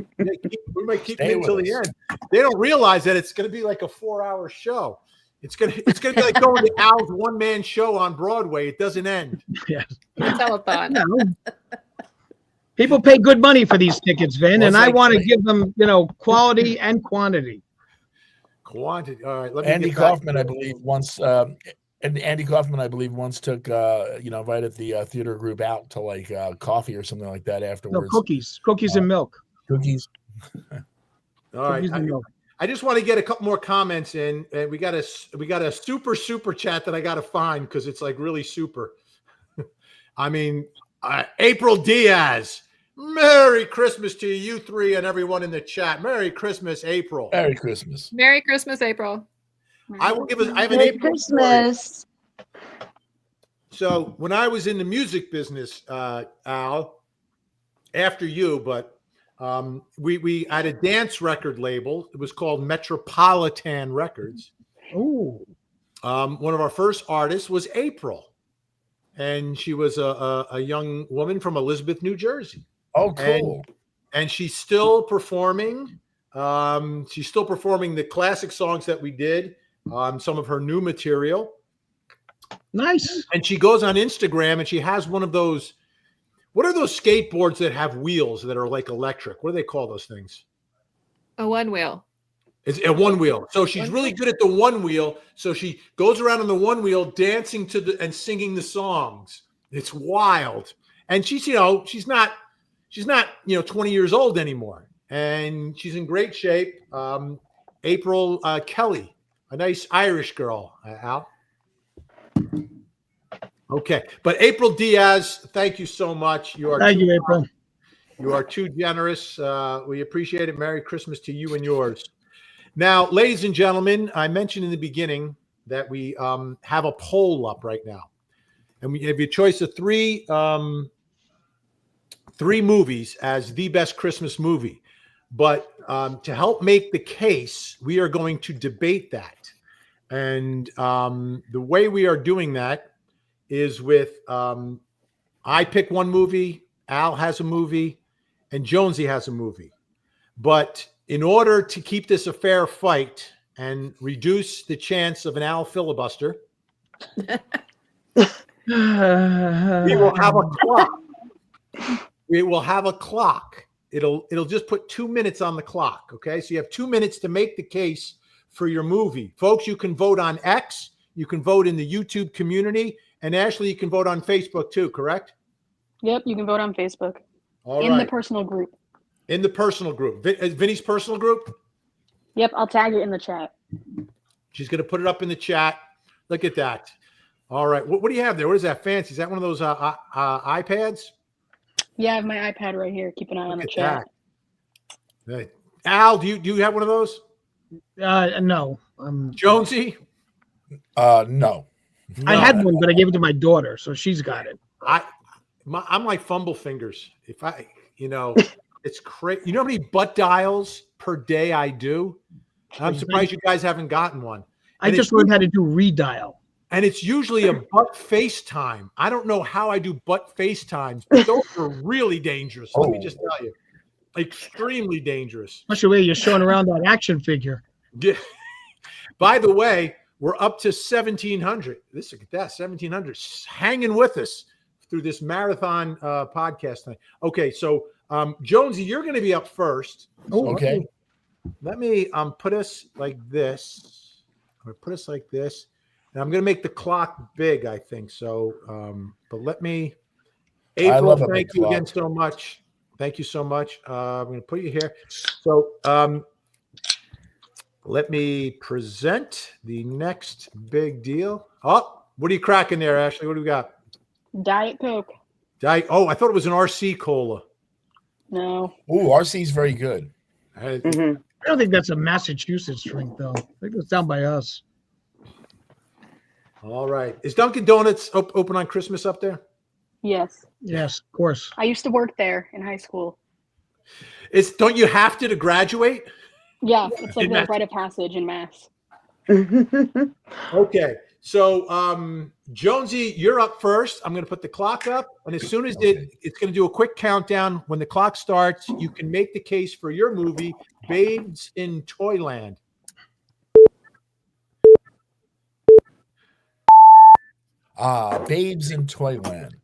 might keep it until the end. They don't realize that it's going to be like a 4-hour show. It's gonna be like going to Al's one-man show on Broadway. It doesn't end. Yes. Telethon. No. People pay good money for these tickets, Vin, and I want to give them, quality and quantity. Quantity. All right. Andy Kaufman, I believe, once took, invited the theater group out to like coffee or something like that afterwards. No, cookies and milk. Cookies. All right. I just want to get a couple more comments in, and we got a super chat that I got to find because it's like really super. I mean, April Diaz, Merry Christmas to you three and everyone in the chat. Merry Christmas, April. Merry Christmas. Merry Christmas, April. I will give us. I have an Merry April story. Christmas. So when I was in the music business, Al, after you, but we had a dance record label. It was called Metropolitan Records. Ooh. One of our first artists was April, and she was a young woman from Elizabeth, New Jersey. Oh, cool. And she's still performing. She's still performing the classic songs that we did, some of her new material. Nice. And she goes on Instagram and she has one of those. What are those skateboards that have wheels that are like electric? What do they call those things? A one wheel. It's a one wheel. So she's really good at the one wheel. So she goes around on the one wheel, dancing to and singing the songs. It's wild. And she's not 20 years old anymore. And she's in great shape. April Kelly, a nice Irish girl, Al. Okay, but April Diaz, thank you so much. Thank you, April. You are too generous. We appreciate it. Merry Christmas to you and yours. Now, ladies and gentlemen, I mentioned in the beginning that we have a poll up right now, and we have a choice of three movies as the best Christmas movie. But to help make the case, we are going to debate that. And the way we are doing that is with I pick one movie, Al has a movie, and Jonesy has a movie. But in order to keep this a fair fight and reduce the chance of an Al filibuster, we will have a clock. We will have a clock. It'll just put 2 minutes on the clock. Okay, so you have 2 minutes to make the case for your movie, folks. You can vote on X. You can vote in the YouTube community, and Ashley, you can vote on Facebook too. Correct? Yep, you can vote on Facebook. All in right. the personal group. In the personal group, Vinny's personal group. Yep, I'll tag it in the chat. She's going to put it up in the chat. Look at that. All right, what do you have there? What is that fancy? Is that one of those iPads? Yeah, I have my iPad right here. Keep an eye on the chat. Right. Al, do you have one of those? No. Jonesy? No. I had one, but I gave it to my daughter, so she's got it. I'm like fumble fingers. If it's crazy. You know how many butt dials per day I do? I'm surprised you guys haven't gotten one. I just learned how to do redial. And it's usually a butt FaceTime. I don't know how I do butt FaceTimes, but those are really dangerous. Let me just tell you. Extremely dangerous. Especially the way you're showing around that action figure. Yeah. By the way, we're up to 1,700. Look at that, 1,700 hanging with us through this marathon podcast tonight. Okay, so Jonesy, you're going to be up first. So okay. Let me put us like this. I'm going to put us like this. And I'm going to make the clock big, I think. So, but let me, April, thank you again so much. Thank you so much. I'm going to put you here. So let me present the next big deal. Oh, what are you cracking there, Ashley? What do we got? Diet Coke. Oh, I thought it was an RC Cola. No. Ooh, RC is very good. I don't think that's a Massachusetts drink, though. I think it's down by us. All right. Is Dunkin' Donuts open on Christmas up there? Yes. Yes, of course. I used to work there in high school. Don't you have to graduate? Yeah, it's like the rite of passage in Mass. Okay. So, Jonesy, you're up first. I'm going to put the clock up. And as soon as it's going to do a quick countdown. When the clock starts, you can make the case for your movie, Babes in Toyland. Babes in Toyland.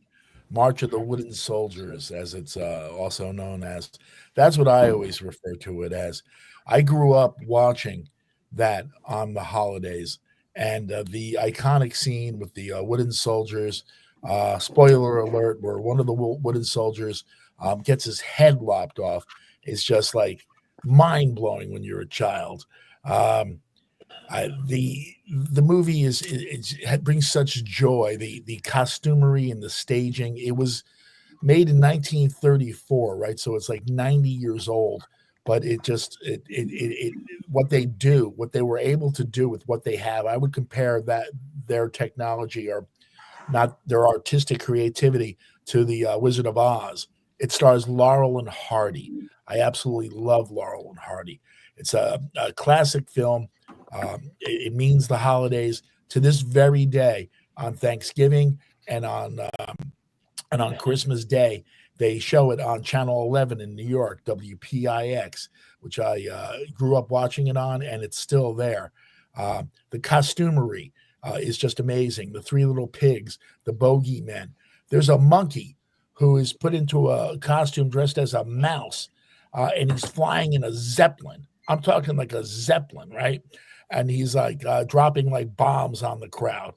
March of the Wooden Soldiers, as it's also known as. That's what I always refer to it as. I grew up watching that on the holidays, and the iconic scene with the wooden soldiers, spoiler alert, where one of the wooden soldiers gets his head lopped off, is just like mind-blowing when you're a child. The movie it brings such joy. The costumery and the staging. It was made in 1934, right? So it's like 90 years old, but what they do, what they were able to do with what they have, I would compare that their technology or not their artistic creativity to the Wizard of Oz. It stars Laurel and Hardy. I absolutely love Laurel and Hardy. It's a classic film. It means the holidays to this very day. On Thanksgiving and on Christmas Day, they show it on Channel 11 in New York, WPIX, which I grew up watching it on, and it's still there. The costumery is just amazing. The Three Little Pigs, the Bogeymen. There's a monkey who is put into a costume dressed as a mouse, and he's flying in a Zeppelin. I'm talking like a Zeppelin, right? And he's like dropping like bombs on the crowd.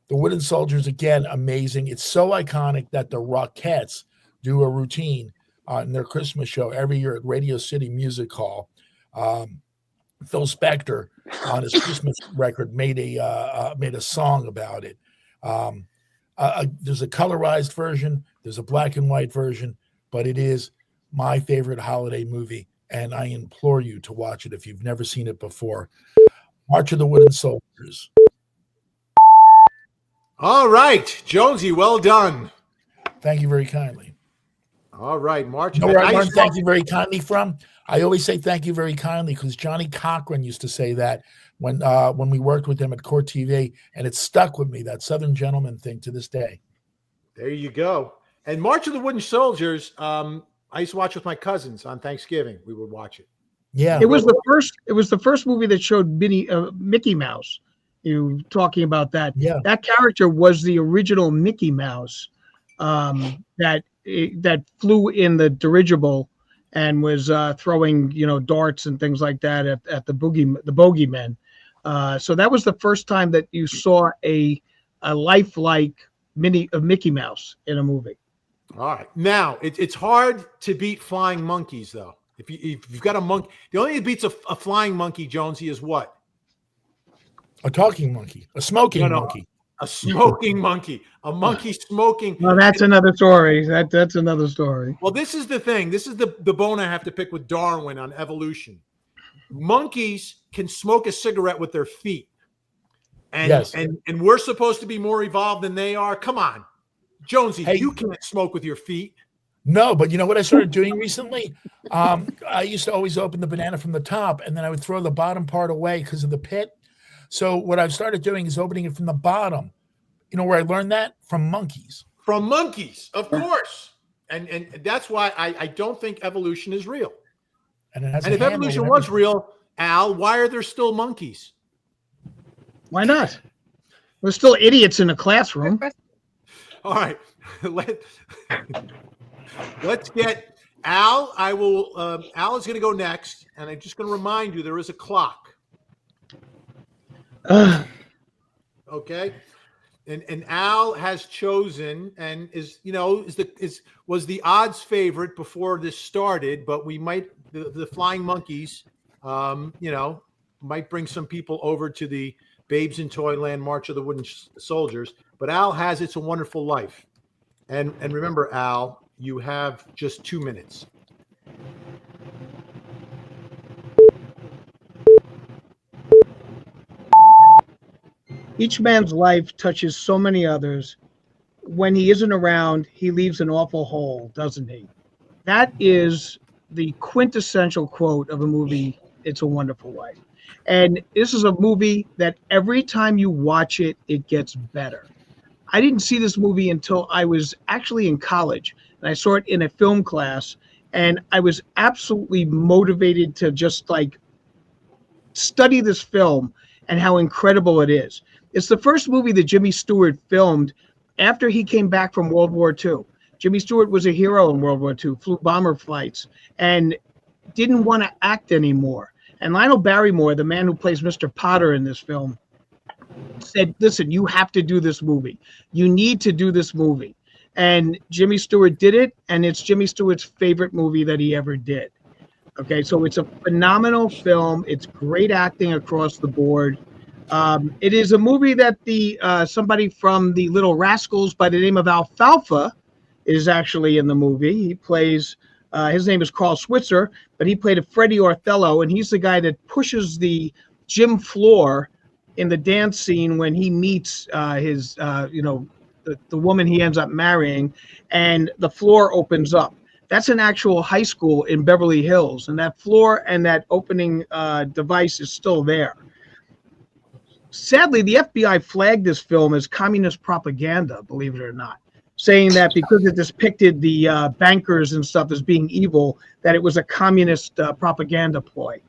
The Wooden Soldiers, again, amazing. It's so iconic that the Rockettes do a routine in their Christmas show every year at Radio City Music Hall. Phil Spector, on his Christmas record, made a song about it. There's a colorized version, there's a black and white version, but it is my favorite holiday movie, and I implore you to watch it if you've never seen it before. March of the Wooden Soldiers. All right, Jonesy, well done. Thank you very kindly. All right, March. You know where I learned thank you very kindly from? I always say thank you very kindly because Johnny Cochran used to say that when we worked with him at Court TV, and it stuck with me, that Southern gentleman thing to this day. There you go. And March of the Wooden Soldiers, I used to watch with my cousins on Thanksgiving. We would watch it. Yeah, it was the first movie that showed Mickey Mouse. You talking about that? Yeah, that character was the original Mickey Mouse that flew in the dirigible and was throwing darts and things like that at the bogeymen. So that was the first time that you saw a lifelike Mickey Mouse in a movie. All right, now it's hard to beat flying monkeys though. If you've got a monkey, the only thing that beats a flying monkey, Jonesy, is what? A talking monkey, a smoking monkey. A smoking monkey, a monkey smoking. Well, that's another story. That's another story. Well, this is the thing. This is the bone I have to pick with Darwin on evolution. Monkeys can smoke a cigarette with their feet. And, yes. and we're supposed to be more evolved than they are. Come on. Jonesy, hey, you can't smoke with your feet. No, but you know what I started doing recently? I used to always open the banana from the top, and then I would throw the bottom part away because of the pit. So what I've started doing is opening it from the bottom. You know where I learned that? From monkeys. From monkeys, of course. And that's why I don't think evolution is real. And if evolution was real, Al, why are there still monkeys? Why not? We're still idiots in a classroom. All right. Let's get Al. Al is going to go next. And I'm just going to remind you, there is a clock. Okay, and Al has chosen and was the odds favorite before this started, but we might the flying monkeys, might bring some people over to the Babes in Toyland March of the Wooden Soldiers. But Al has It's a Wonderful Life, and remember, Al, you have just 2 minutes. Each man's life touches so many others. When he isn't around, he leaves an awful hole, doesn't he? That is the quintessential quote of a movie, It's a Wonderful Life. And this is a movie that every time you watch it, it gets better. I didn't see this movie until I was actually in college, and I saw it in a film class, and I was absolutely motivated to just study this film and how incredible it is. It's the first movie that Jimmy Stewart filmed after he came back from World War II. Jimmy Stewart was a hero in World War II, flew bomber flights, and didn't want to act anymore. And Lionel Barrymore, the man who plays Mr. Potter in this film, said, listen, you have to do this movie. You need to do this movie. And Jimmy Stewart did it, and it's Jimmy Stewart's favorite movie that he ever did. Okay, so it's a phenomenal film. It's great acting across the board. It is a movie that somebody from the Little Rascals by the name of Alfalfa is actually in the movie. He plays His name is Carl Switzer, but he played a Freddie Othello, and he's the guy that pushes the gym floor in the dance scene when he meets his, the woman he ends up marrying, and the floor opens up. That's an actual high school in Beverly Hills, and that floor and that opening device is still there. Sadly, the FBI flagged this film as communist propaganda, believe it or not, saying that because it depicted the bankers and stuff as being evil, that it was a communist propaganda ploy.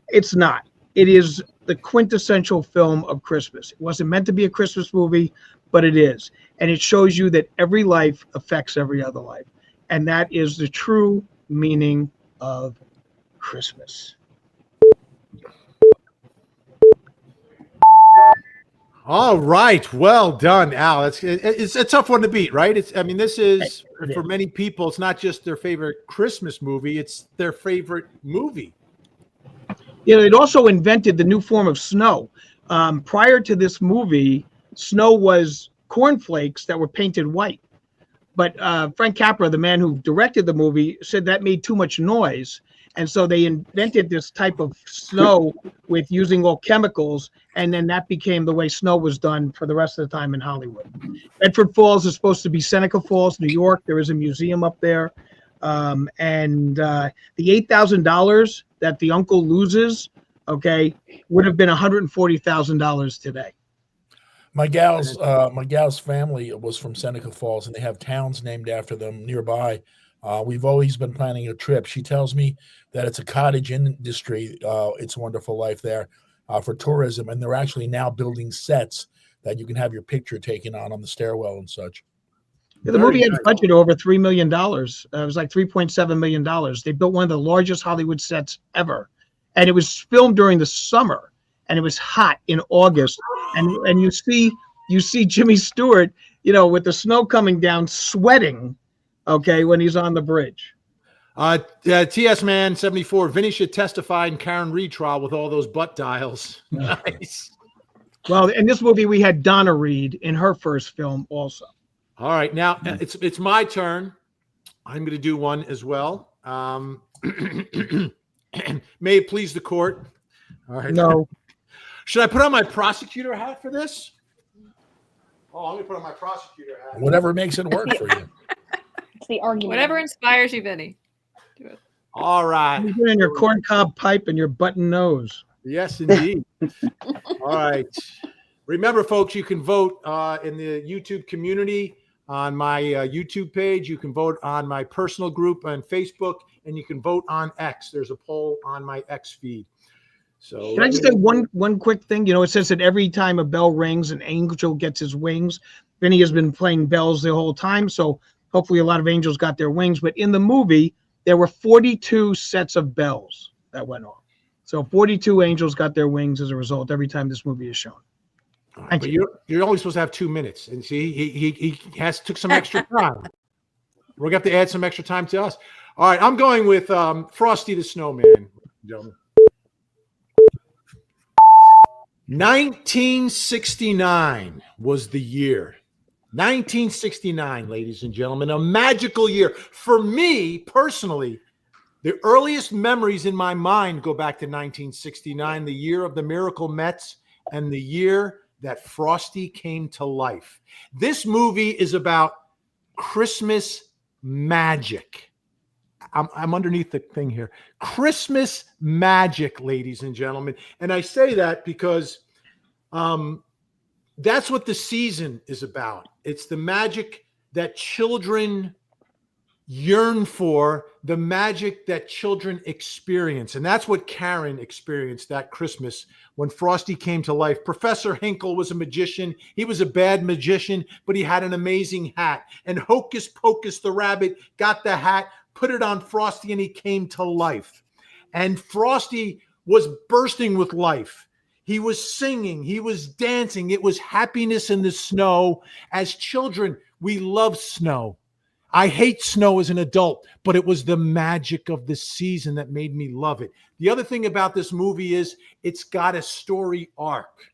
It's not. It is the quintessential film of Christmas. It wasn't meant to be a Christmas movie, but it is. And it shows you that every life affects every other life. And that is the true meaning of Christmas. All right. Well done, Al. It's a tough one to beat, right? This is, for many people, it's not just their favorite Christmas movie, it's their favorite movie. It also invented the new form of snow. Prior to this movie, snow was cornflakes that were painted white. But Frank Capra, the man who directed the movie, said that made too much noise. And so they invented this type of snow with using all chemicals. And then that became the way snow was done for the rest of the time in Hollywood. Bedford Falls is supposed to be Seneca Falls, New York. There is a museum up there. And the $8,000 that the uncle loses, would have been $140,000 today. My gal's family was from Seneca Falls, and they have towns named after them nearby. We've always been planning a trip. She tells me that it's a cottage industry. It's a Wonderful Life there for tourism, and they're actually now building sets that you can have your picture taken on the stairwell and such. Yeah, the movie had a budget over $3 million. It was like $3.7 million. They built one of the largest Hollywood sets ever, and it was filmed during the summer, and it was hot in August. And you see Jimmy Stewart, with the snow coming down, sweating, when he's on the bridge. TS Man 74, Vinny should testify in Karen Reed trial with all those butt dials. Nice. Well, in this movie, we had Donna Reed in her first film also. All right, now it's my turn. I'm going to do one as well. May it please the court. All right. No. Should I put on my prosecutor hat for this? Oh, I'm going to put on my prosecutor hat. Whatever makes it work for you. It's the argument. Whatever inspires you, Vinny. Do it. All right. You're in your corncob pipe and your button nose. Yes, indeed. All right. Remember, folks, you can vote in the YouTube community on my YouTube page. You can vote on my personal group on Facebook, and you can vote on X. There's a poll on my X feed. So can I just say one quick thing? It says that every time a bell rings, an angel gets his wings. Vinny has been playing bells the whole time, so hopefully a lot of angels got their wings. But in the movie, there were 42 sets of bells that went off. So 42 angels got their wings as a result every time this movie is shown. Thank you. You're only supposed to have 2 minutes, and see, he took some extra time. We're gonna have to add some extra time to us. All right, I'm going with Frosty the Snowman, gentlemen. 1969 was the year. 1969, ladies and gentlemen, a magical year. For me, personally, the earliest memories in my mind go back to 1969, the year of the Miracle Mets and the year that Frosty came to life. This movie is about Christmas magic. I'm underneath the thing here. Christmas magic, ladies and gentlemen. And I say that because that's what the season is about. It's the magic that children yearn for, the magic that children experience. And that's what Karen experienced that Christmas when Frosty came to life. Professor Hinkle was a magician. He was a bad magician, but he had an amazing hat. And Hocus Pocus the rabbit got the hat, put it on Frosty, and he came to life. And Frosty was bursting with life. He was singing. He was dancing. It was happiness in the snow. As children, we love snow. I hate snow as an adult, but it was the magic of the season that made me love it. The other thing about this movie is it's got a story arc,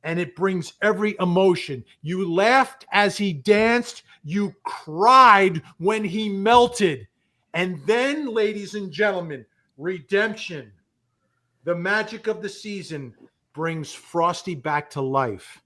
and it brings every emotion. You laughed as he danced. You cried when he melted. And then, ladies and gentlemen, redemption. The magic of the season brings Frosty back to life.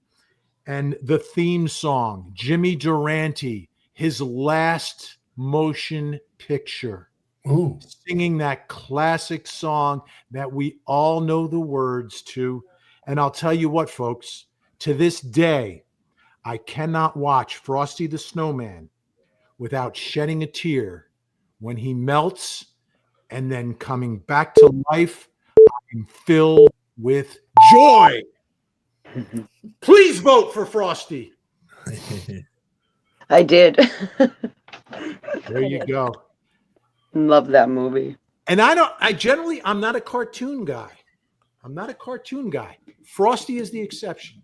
And the theme song, Jimmy Durante, his last motion picture. Ooh. Singing that classic song that we all know the words to. And I'll tell you what, folks, to this day, I cannot watch Frosty the Snowman without shedding a tear when he melts and then coming back to life. I'm filled with joy. Please vote for Frosty. I did. There you go. Love that movie. And I'm not a cartoon guy. I'm not a cartoon guy. Frosty is the exception.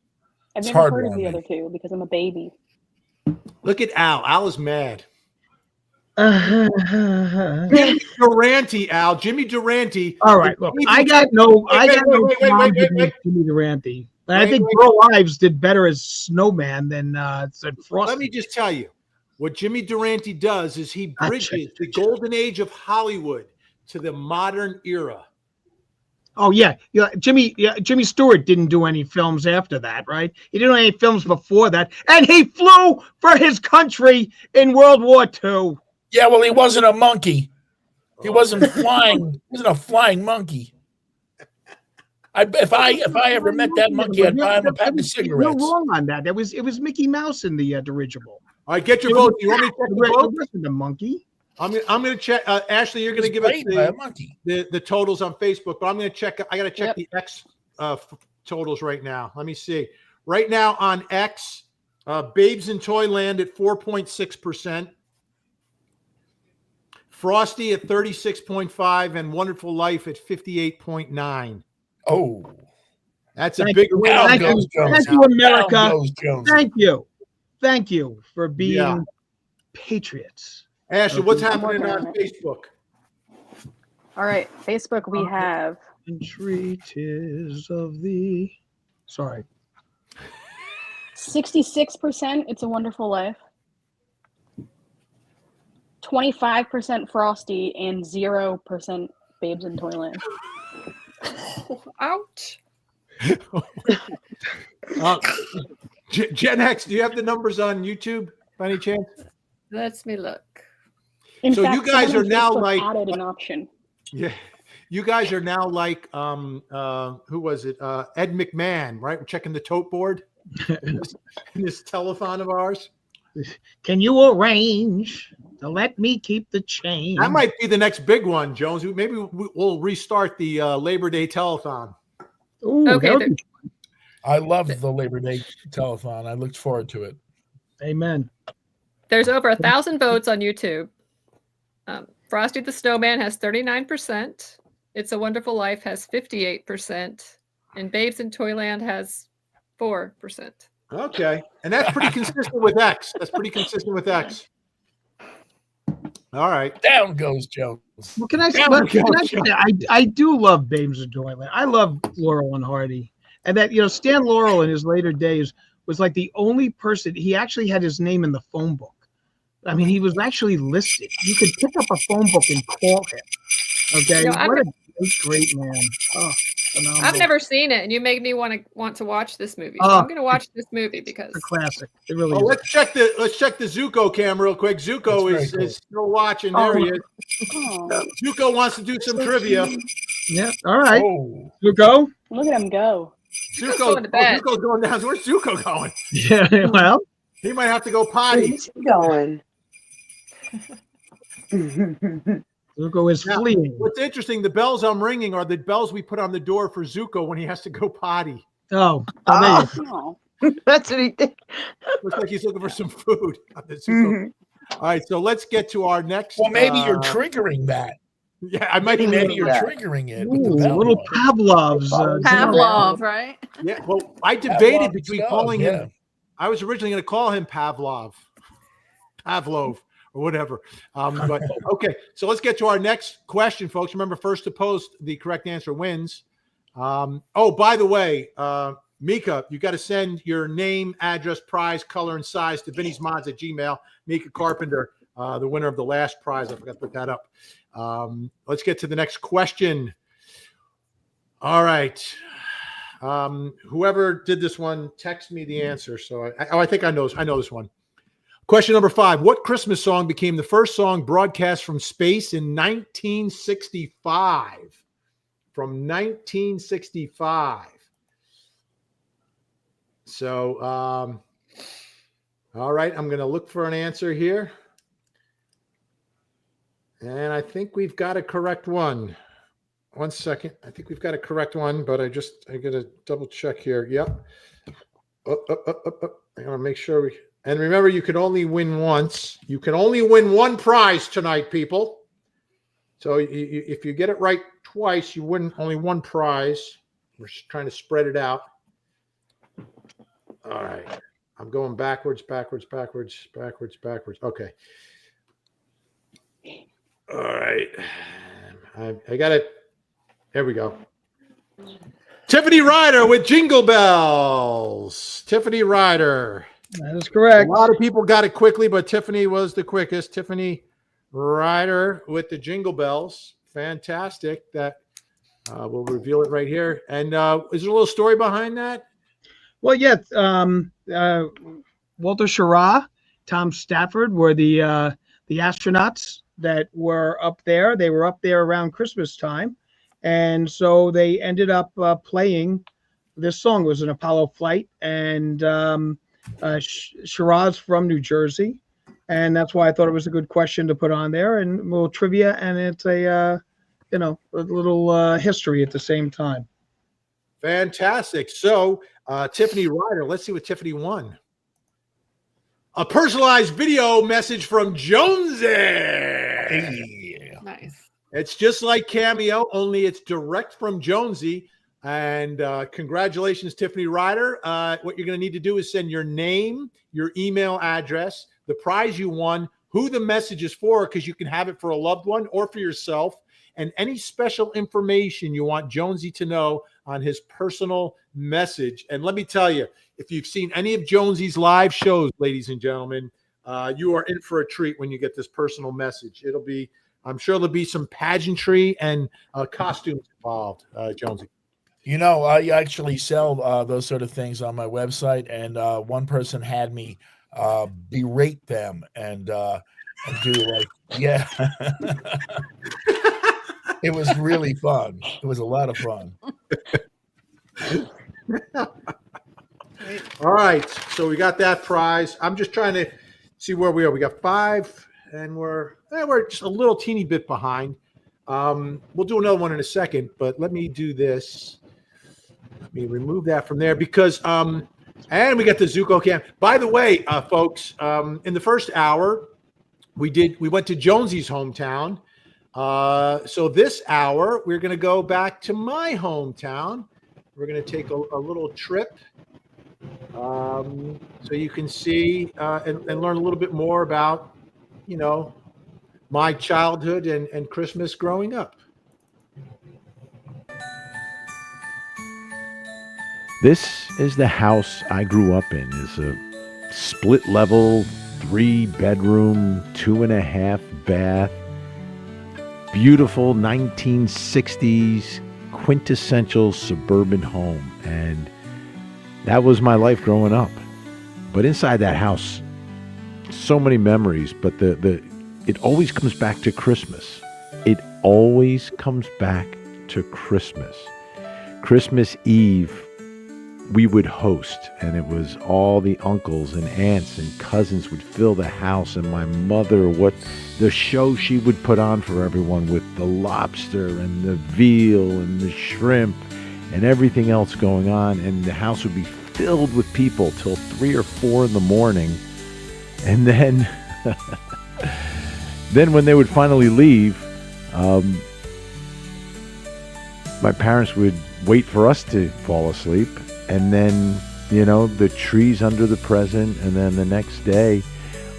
I've It's never hard heard of on the me. other two because I'm a baby. Look at Al. Al is mad. All Jimmy Durante, Al. Jimmy Durante. right, look, I got no qualms wait. against Jimmy Durante, but I Wait, think wait. Bro Ives did better as Snowman than Frosty. Let me just tell you, what Jimmy Durante does is he bridges the golden age of Hollywood to the modern era. Oh yeah. Jimmy Stewart didn't do any films after that, right? He didn't do any films before that, and he flew for his country in World War II. Yeah, well, he wasn't a monkey. He wasn't flying. He wasn't a flying monkey. If I ever met that monkey, I'd buy him a pack of You're cigarettes. wrong on that. It was Mickey Mouse in the dirigigible. All right, get your vote. You want me to check the vote? It wasn't the monkey. I'm going to check. Ashley, you're going to give us the totals on Facebook, but I'm going to check. I got to check the X totals right now. Let me see. Right now on X, Babes in Toyland at 4.6%. Frosty at 36.5 and Wonderful Life at 58.9. Oh, that's a big win. Thank you, America. Thank you for being patriots. Ashley, what's happening on Facebook? All right, Facebook, we have Entreaties of the. Sorry. 66%. It's a Wonderful Life. 25% Frosty and 0% Babes in Toyland. Ouch. Gen X, do you have the numbers on YouTube by any chance? Let me look. In so fact, you guys are now Facebook like added an option. Yeah, you guys are now like who was it? Ed McMahon, right? We're checking the tote board in this telethon of ours. Can you arrange to let me keep the change? That might be the next big one, Jones. Maybe we'll restart the Labor Day telethon. Ooh, Okay. I love the Labor Day telethon. I looked forward to it. Amen. There's over 1,000 votes on YouTube. Frosty the Snowman has 39%. It's a Wonderful Life has 58%. And Babes in Toyland has 4%. Okay. And that's pretty consistent with X. All right. Down goes Jones. Well, can I say, I do love Babes in Toyland. I love Laurel and Hardy. And that, Stan Laurel in his later days was like the only person, he actually had his name in the phone book. I mean, he was actually listed. You could pick up a phone book and call him. Okay. What a great man. Oh, phenomenal. I've never seen it, and you make me want to watch this movie. So I'm going to watch this movie because it's a classic. It really is. Let's check the Zuko cam real quick. Zuko is still watching. There he is. Oh. Zuko wants to do some trivia. Yeah. All right. Oh. Zuko. Look at him go. Zuko's going down. Where's Zuko going? Yeah. Well, he might have to go potty. Where's he going? Zuko is fleeing. What's interesting, the bells I'm ringing are the bells we put on the door for Zuko when he has to go potty. Oh, Oh. That's what he did. Looks like he's looking for some food on the Zuko. All right, so let's get to our next. Well, maybe you're triggering that. Yeah, I might. Maybe you're triggering it. With the Ooh, bell. little Pavlov's. Pavlov, right? Yeah. Well, I debated between Pavlov's calling dog, him. I was originally going to call him Pavlov, or whatever. But okay, so let's get to our next question, folks. Remember, first to post the correct answer wins. Oh, by the way, Mika, you got to send your name, address, prize, color, and size to Vinny's Mods at Gmail. Mika Carpenter the winner of the last prize. I forgot to put that up. Let's get to the next question. All right. Whoever did this one, text me the answer. So I think I know this one. Question number 5. What Christmas song became the first song broadcast from space in 1965? From 1965. So, all right, I'm going to look for an answer here. And I think we've got a correct one. One second. I think we've got a correct one, but I got to double check here. Yep. I got to make sure and remember, you can only win once. You can only win one prize tonight, people. So if you get it right twice, you win only one prize. We're trying to spread it out. All right. I'm going backwards. Okay. All right. I got it. There we go. Tiffany Ryder with Jingle Bells. Tiffany Ryder. That is correct. A lot of people got it quickly, but Tiffany was the quickest. Tiffany Ryder with the Jingle Bells. Fantastic. That we'll reveal it right here. And is there a little story behind that? Well, yeah. Walter Schirra, Tom Stafford were the astronauts that were up there. They were up there around Christmas time. And so they ended up playing this song. It was an Apollo flight. And Schirra's from New Jersey. And that's why I thought it was a good question to put on there. And a little trivia. And it's a little history at the same time. Fantastic. So Tiffany Ryder, let's see what Tiffany won. A personalized video message from Jonesy. Hey. Nice. It's just like Cameo, only it's direct from Jonesy. And congratulations, Tiffany Ryder. What you're going to need to do is send your name, your email address, the prize you won, who the message is for, because you can have it for a loved one or for yourself, and any special information you want Jonesy to know on his personal message. And let me tell you, if you've seen any of Jonesy's live shows, ladies and gentlemen, you are in for a treat when you get this personal message. I'm sure there'll be some pageantry and costumes involved, Jonesy. I actually sell those sort of things on my website, and one person had me berate them and do like, yeah. It was really fun. It was a lot of fun. All right, so we got that prize. I'm just trying to see where we are. We got 5, and we're just a little teeny bit behind. We'll do another one in a second, but let me do this. Let me remove that from there because, and we got the Zuko cam. By the way, folks, in the first hour, we went to Jonesy's hometown. So this hour, we're going to go back to my hometown. We're going to take a little trip so you can see and learn a little bit more about, my childhood and Christmas growing up. This is the house I grew up in. It's a split level, 3-bedroom, 2.5 bath, beautiful 1960s quintessential suburban home. And that was my life growing up. But inside that house, so many memories, but it always comes back to Christmas. It always comes back to Christmas. Christmas Eve, we would host, and it was all the uncles and aunts and cousins would fill the house, and my mother, what the show she would put on for everyone with the lobster and the veal and the shrimp and everything else going on, and the house would be filled with people till 3 or 4 in the morning. And then when they would finally leave, my parents would wait for us to fall asleep. And then, the trees under the present. And then the next day,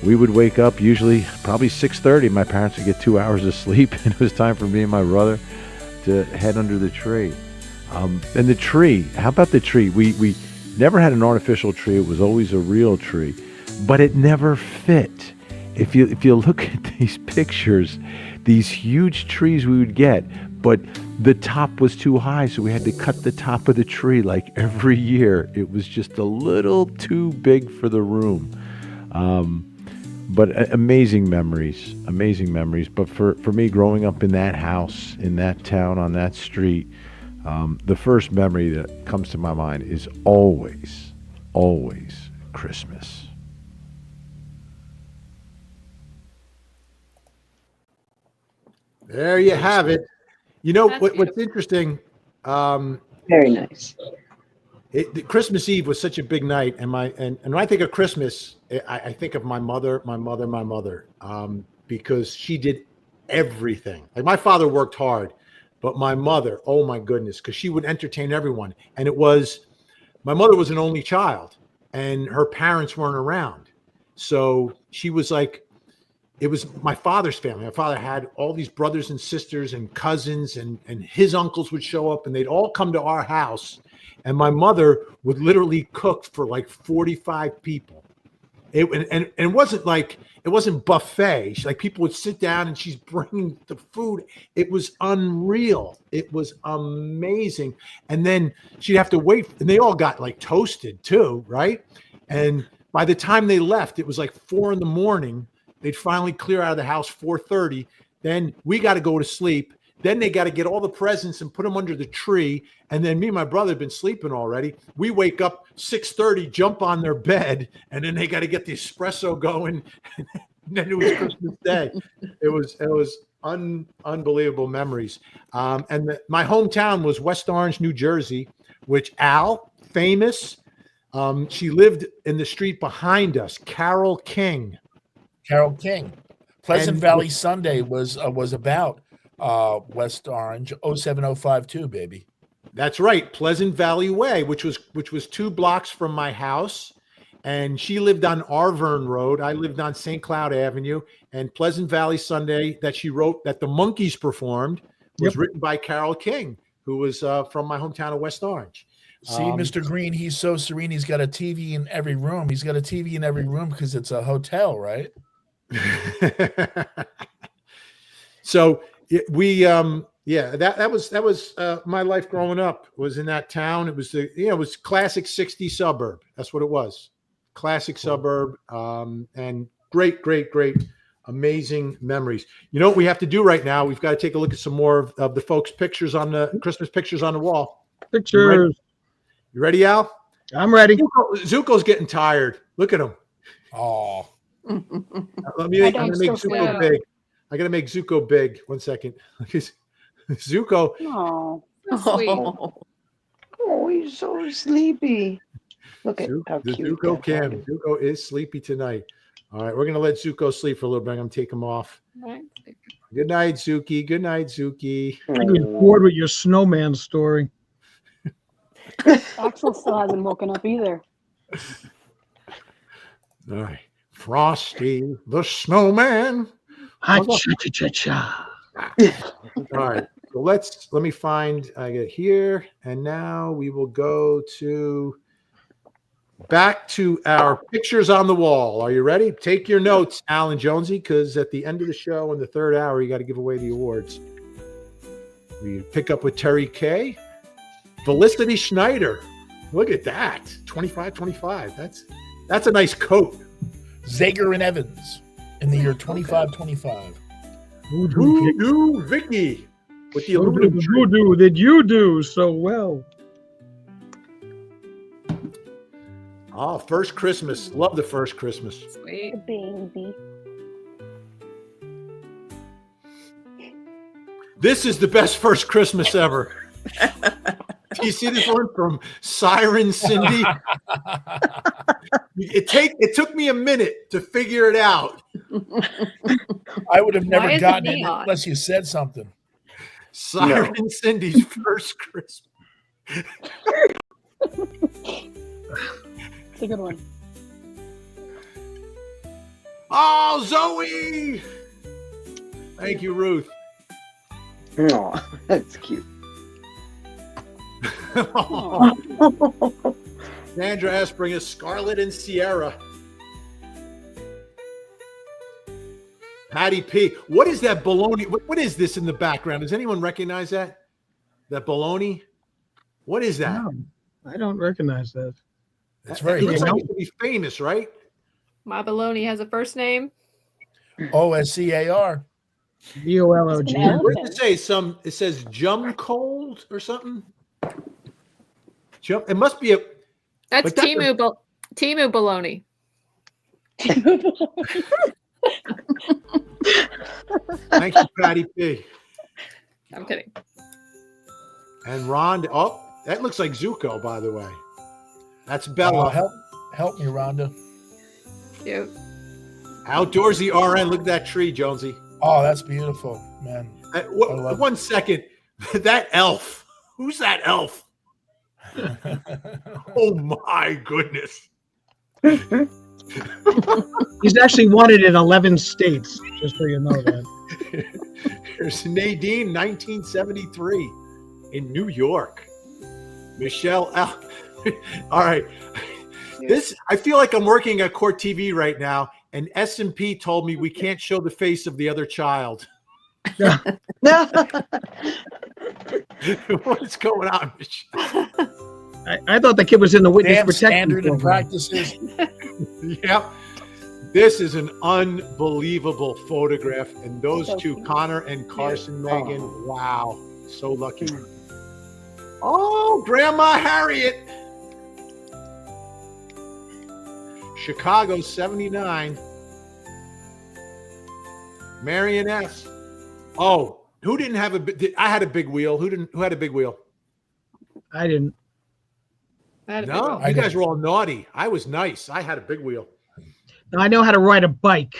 we would wake up, usually probably 6:30. My parents would get 2 hours of sleep. And it was time for me and my brother to head under the tree. And the tree, how about the tree? We never had an artificial tree. It was always a real tree. But it never fit. if you look at these pictures, these huge trees we would get, but the top was too high, so we had to cut the top of the tree like every year. It was just a little too big for the room. But amazing memories. But for me, growing up in that house, in that town, on that street, the first memory that comes to my mind is always Christmas. There you have it. You know That's what's interesting? Very nice. Christmas Eve was such a big night, and when I think of Christmas, I think of my mother, because she did everything. Like, my father worked hard, but my mother, oh my goodness, because she would entertain everyone. And my mother was an only child, and her parents weren't around, so she was like, it was my father's family. My father had all these brothers and sisters and cousins, and his uncles would show up, and they'd all come to our house. And my mother would literally cook for like 45 people. It wasn't buffet. Like, people would sit down and she's bringing the food. It was unreal. It was amazing. And then she'd have to wait, and they all got like toasted too, right? And by the time they left, it was like 4 a.m. They'd finally clear out of the house 4:30. Then we got to go to sleep. Then they got to get all the presents and put them under the tree. And then me and my brother had been sleeping already. We wake up 6:30, jump on their bed, and then they got to get the espresso going. And then it was Christmas Day. It was unbelievable memories. My hometown was West Orange, New Jersey, which famous. She lived in the street behind us, Carole King. Pleasant Valley Sunday was about West Orange, 07052, baby. That's right, Pleasant Valley Way, which was 2 blocks from my house, and she lived on Arvern Road. I lived on St. Cloud Avenue, and Pleasant Valley Sunday that she wrote, that the Monkees performed, was written by Carole King, who was from my hometown of West Orange. See, Mr. Green, he's so serene. He's got a TV in every room. He's got a TV in every room because it's a hotel, right? So that was my life growing up, was in that town. It was it was classic 60s suburb. That's what it was. Classic suburb. And great, amazing memories. You know what we have to do right now? We've got to take a look at some more of the folks' pictures on the Christmas pictures on the wall. Pictures. You ready, Al? I'm ready. Zuko's getting tired. Look at him. Oh. I'm gonna make Zuko big. I gotta make Zuko big. 1 second. Zuko. Oh, sweet. Oh, he's so sleepy. Look at how the cute. Zuko Cam. Zuko is sleepy tonight. All right, we're gonna let Zuko sleep for a little bit. I'm gonna take him off. Right. Good night, Zuki. Good night, Zuki. I'm getting bored with your snowman story. Axel still hasn't woken up either. All right. Frosty the Snowman. Ha-cha-cha-cha-cha. All right. So let me find, I get here, and now we will go back to our pictures on the wall. Are you ready? Take your notes, Alan Jonesy, because at the end of the show in the 3rd hour, you got to give away the awards. We pick up with Terry K. Felicity Schneider. Look at that. 25. That's a nice coat. Zager and Evans in the year 2525. Voodoo Vicky with the aluminum tree. Voodoo did you do so well? Oh, first Christmas. Love the first Christmas. Sweet. Baby. This is the best first Christmas ever. Do you see this one from Siren Cindy? It took me a minute to figure it out. I would have never Why is it gotten it neon? unless you said something. Siren Cindy's first Christmas. It's a good one. Oh, Zoe! Thank you, Ruth. Oh, that's cute. Sandra Espring is Scarlett and Sierra. Patty P. What is that baloney? What is this in the background? Does anyone recognize that? That baloney? What is that? No, I don't recognize that. It's very It looks like cool. it could be famous, right? My baloney has a first name. OSCAR. BOLOG. What does it say? It says Jum Cold or something. It must be a. That's Like that- Timu baloney. Thank you, Patty P. I'm kidding. And Rhonda. Oh, that looks like Zuko, by the way. That's Bella. Help me, Rhonda. Cute. Outdoorsy RN. Look at that tree, Jonesy. Oh, that's beautiful, man. love One second. That elf. Who's that elf? Oh my goodness. He's actually wanted in 11 states, just so you know that. There's Nadine, 1973, in New York. Michelle. All right. I feel like I'm working at Court TV right now, and S&P told me we can't show the face of the other child. What's going on, Michelle? I thought the kid was in the witness Damn protection standard and program. practices. Yep. This is an unbelievable photograph. And those So two, cute. Connor and Carson, Megan. Wow. So lucky. Oh, Grandma Harriet. Chicago 79. Marion S. Oh, who didn't have I had a big wheel. Who had a big wheel? I didn't. No, you guys were all naughty. I was nice. I had a big wheel. I know how to ride a bike.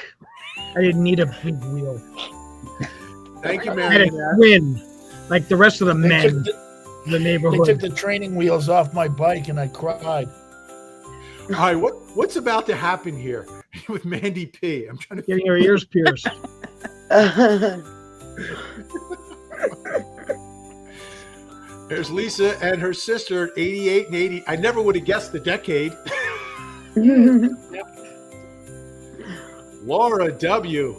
I didn't need a big wheel. Thank you, I had a Marion. twin, like the rest of the They men took in the, the they neighborhood. took the training wheels off my bike, and I cried. All right, what's about to happen here with Mandy P? I'm trying to Getting your ears pierced. There's Lisa and her sister, 88 and 80. I never would have guessed the decade. Laura W.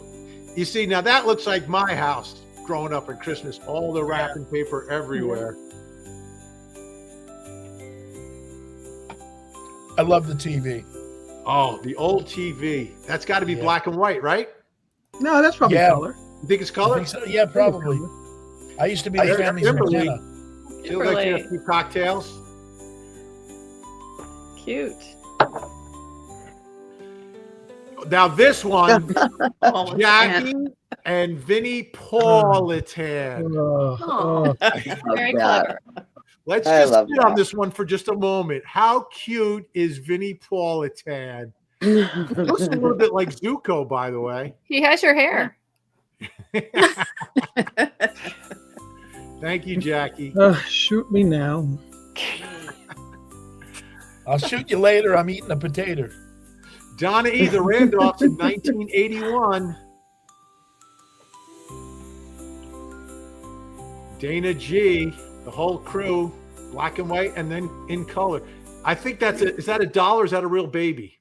You see, now that looks like my house growing up at Christmas. All the wrapping paper everywhere. I love the TV. Oh, the old TV. That's got to be black and white, right? No, that's probably Yeah. color. You think it's I color? think so. Yeah, probably. I used to be I the heard family's Kimberly. antenna. Feel like you have a few cocktails. Cute. Now this one, Oh, Jackie and Vinnie Paulitan. Very clever. Let's I just love sit on that. this one for just a moment. How cute is Vinnie Paulitan? Looks a little bit like Zuko, by the way. He has your hair. Thank you, Jackie. Shoot me now. I'll shoot you later. I'm eating a potato. Donna E. the Randolphs in 1981. Dana G. The whole crew, black and white, and then in color. I think is that a doll or is that a real baby?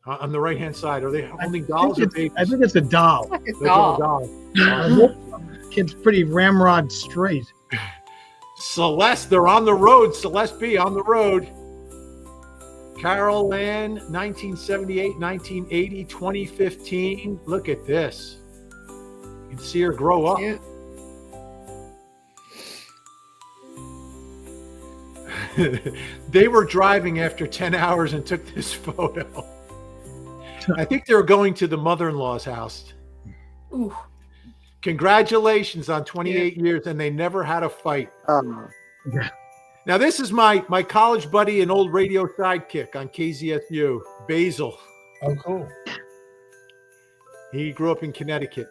On the right hand side, are they holding dolls or babies? I think it's a doll. Like a Looks like a doll. doll. Kid's pretty ramrod straight. Celeste, they're on the road. Celeste B on the road. Carol Ann, 1978, 1980, 2015. Look at this. You can see her grow up. Cute. They were driving after 10 hours and took this photo. I think they were going to the mother-in-law's house. Ooh. Congratulations on 28 years, and they never had a fight. Now, this is my college buddy and old radio sidekick on KZSU, Basil. Oh, cool. He grew up in Connecticut.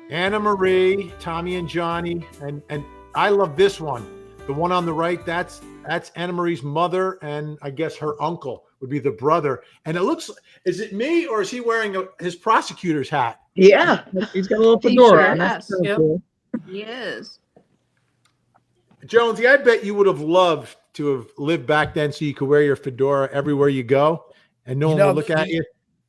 Anna Marie, Tommy and Johnny, and I love this one. The one on the right, that's Anna Marie's mother, and I guess her uncle would be the brother. And it looks, is it me or is he wearing his prosecutor's hat? Yeah. He's got a little fedora. T-shirt, That's yes, kinda yep. cool. Yes. Jonesy, I bet you would have loved to have lived back then so you could wear your fedora everywhere you go and no one would look at you.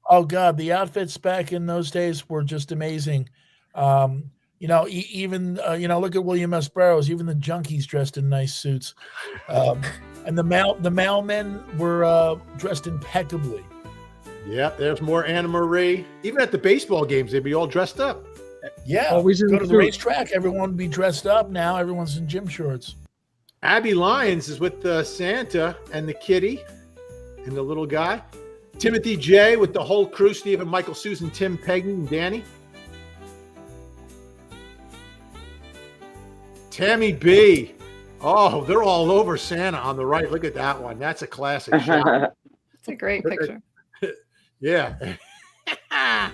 Oh God, the outfits back in those days were just amazing. Even look at William S. Burroughs. Even the junkies dressed in nice suits, and the mailmen were dressed impeccably. Yeah, there's more Anna Marie. Even at the baseball games, they'd be all dressed up. Yeah, Always in go the to the suit. racetrack. Everyone would be dressed up. Now everyone's in gym shorts. Abby Lyons is with Santa and the kitty and the little guy. Timothy J with the whole crew, Stephen, Michael, Susan, Tim, Peggy, and Danny. Tammy B. Oh, they're all over Santa on the right. Look at that one. That's a classic shot. It's a great picture. Yeah. A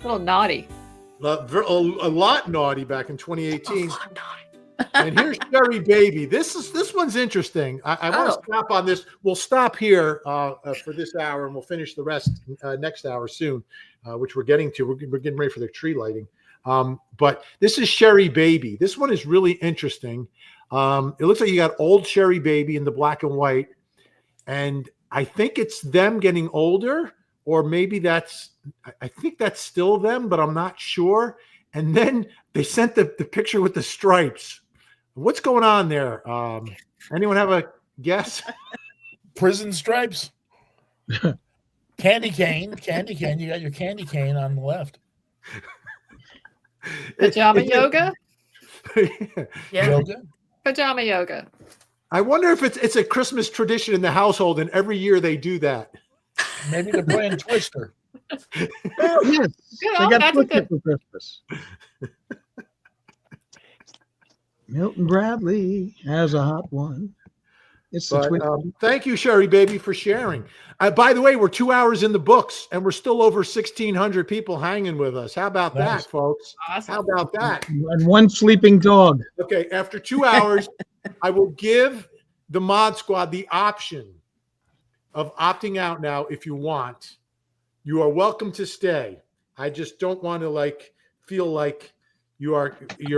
little naughty. A lot naughty back in 2018. And here's Sherry Baby. This one's interesting. I want to stop on this. We'll stop here for this hour, and we'll finish the rest next hour soon, which we're getting to. We're getting ready for the tree lighting. But this is Sherry Baby. This one is really interesting. It looks like you got old Sherry Baby in the black and white, and I think it's them getting older, or maybe I think that's still them, but I'm not sure. And then they sent the picture with the stripes. What's going on there? Anyone have a guess? Prison stripes. Candy cane. You got your candy cane on the left. Pajama yoga? Yeah. Yoga? Pajama yoga. I wonder if it's a Christmas tradition in the household, and every year they do that. Maybe they're playing Twister. Oh, yes. They got Twister for Christmas. Milton Bradley has a hot one. Thank you, Sherry Baby, for sharing. By the way, we're 2 hours in the books, and we're still over 1,600 people hanging with us. How about that, folks? Awesome. How about that? And one sleeping dog. Okay, after 2 hours, I will give the Mod Squad the option of opting out now if you want. You are welcome to stay. I just don't want to feel like you're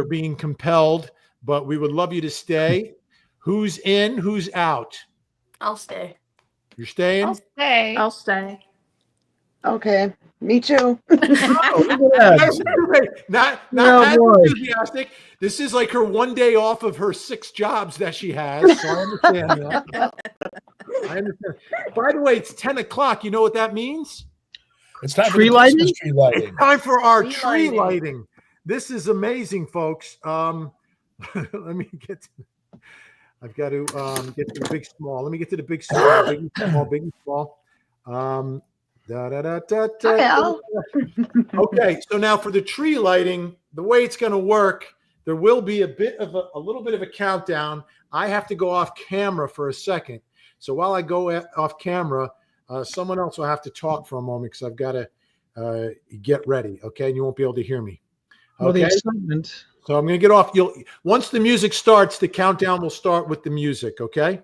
being compelled, but we would love you to stay. Who's in? Who's out? I'll stay. You're staying? I'll stay. Okay, me too. Not as enthusiastic. This is like her one day off of her 6 jobs that she has. So I understand that. I understand. By the way, it's 10 o'clock. You know what that means? It's time tree for lighting. Tree lighting. It's time for our tree lighting. This is amazing, folks. Let me get to. I've got to get to the big small. Let me get to the big small, big small. Okay, so now for the tree lighting, the way it's going to work, there will be a little bit of a countdown. I have to go off camera for a second. So while I go off camera, someone else will have to talk for a moment because I've got to get ready. Okay, and you won't be able to hear me. Okay. Well, the excitement. So I'm going to get off. Once the music starts, the countdown will start with the music. Okay.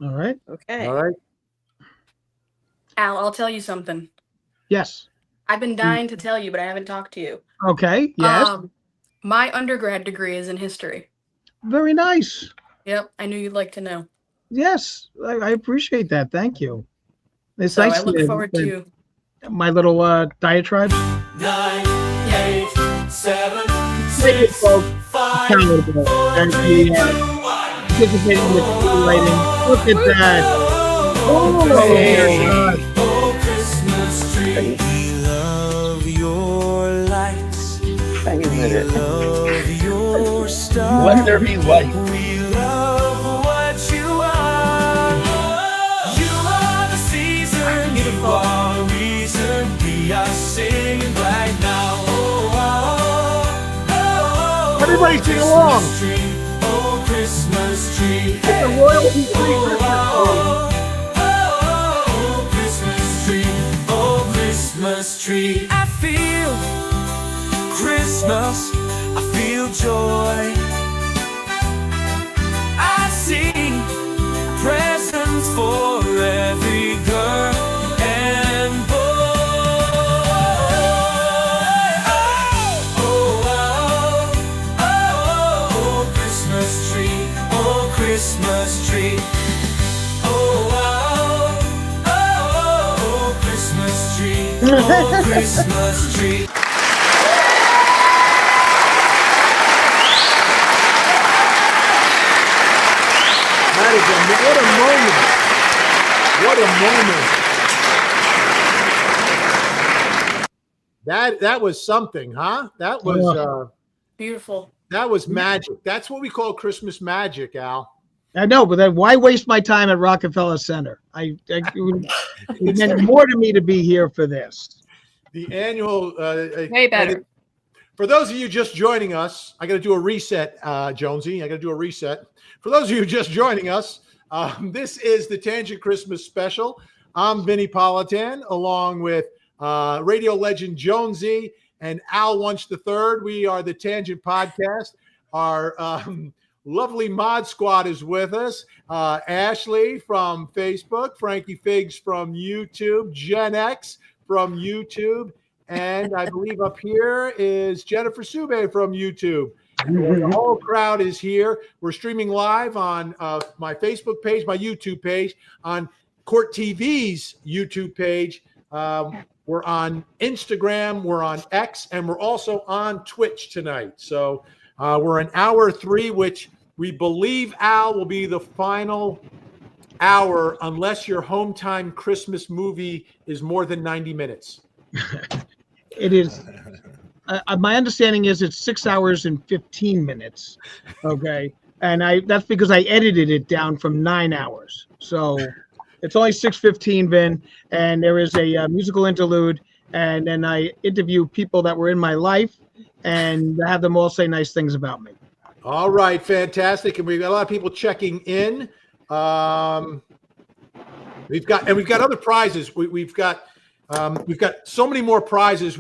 All right. Okay. All right. Al, I'll tell you something. Yes. I've been dying to tell you, but I haven't talked to you. Okay. Yes. My undergrad degree is in history. Very nice. Yep. I knew you'd like to know. Yes. I appreciate that. Thank you. It's So nice. I look forward to my little diatribe. 9, 8, 7, Thank you, 6, folks. 5, Palatable. 4, And 3, 2, the, 1. participating in the tree lighting. Look at that. Oh, Christmas tree. We love your lights. We love your stars. Let there be light. We love what you are. You are the season. You are the reason we are singing right now. Everybody sing along. Oh, Christmas tree. It's a royalty free Christmas tree. Oh, Christmas tree. I feel Christmas. I feel joy. I see presents for every girl and boy. Oh, Christmas tree. Oh, Christmas tree. Oh, Christmas Oh, Christmas tree. That is what a moment. That was something, huh? That was Beautiful. that was magic. That's what we call Christmas magic, Al. I know, but then why waste my time at Rockefeller Center? It meant more to me to be here for this. The annual Way better. For those of you just joining us, I got to do a reset, Jonesy. I got to do a reset. For those of you just joining us, this is the Tangent Christmas Special. I'm Vinnie Politan, along with radio legend Jonesy and Al Wunsch III. We are the Tangent Podcast. Our lovely mod squad is with us. Ashley from Facebook, Frankie Figs from YouTube, Gen X from YouTube, and I believe up here is Jennifer Sube from YouTube. The whole crowd is here. We're streaming live on my Facebook page, my YouTube page, on Court TV's YouTube page. We're on Instagram, we're on X, and we're also on Twitch tonight. So we're in hour 3, which we believe, Al, will be the final hour unless your home time Christmas movie is more than 90 minutes. It is. My understanding is it's 6 hours and 15 minutes. Okay. And that's because I edited it down from 9 hours. So it's only 6:15, Vin. And there is a musical interlude. And then I interview people that were in my life and have them all say nice things about me. All right, fantastic. And we've got a lot of people checking in. We've got other prizes. We've got so many more prizes.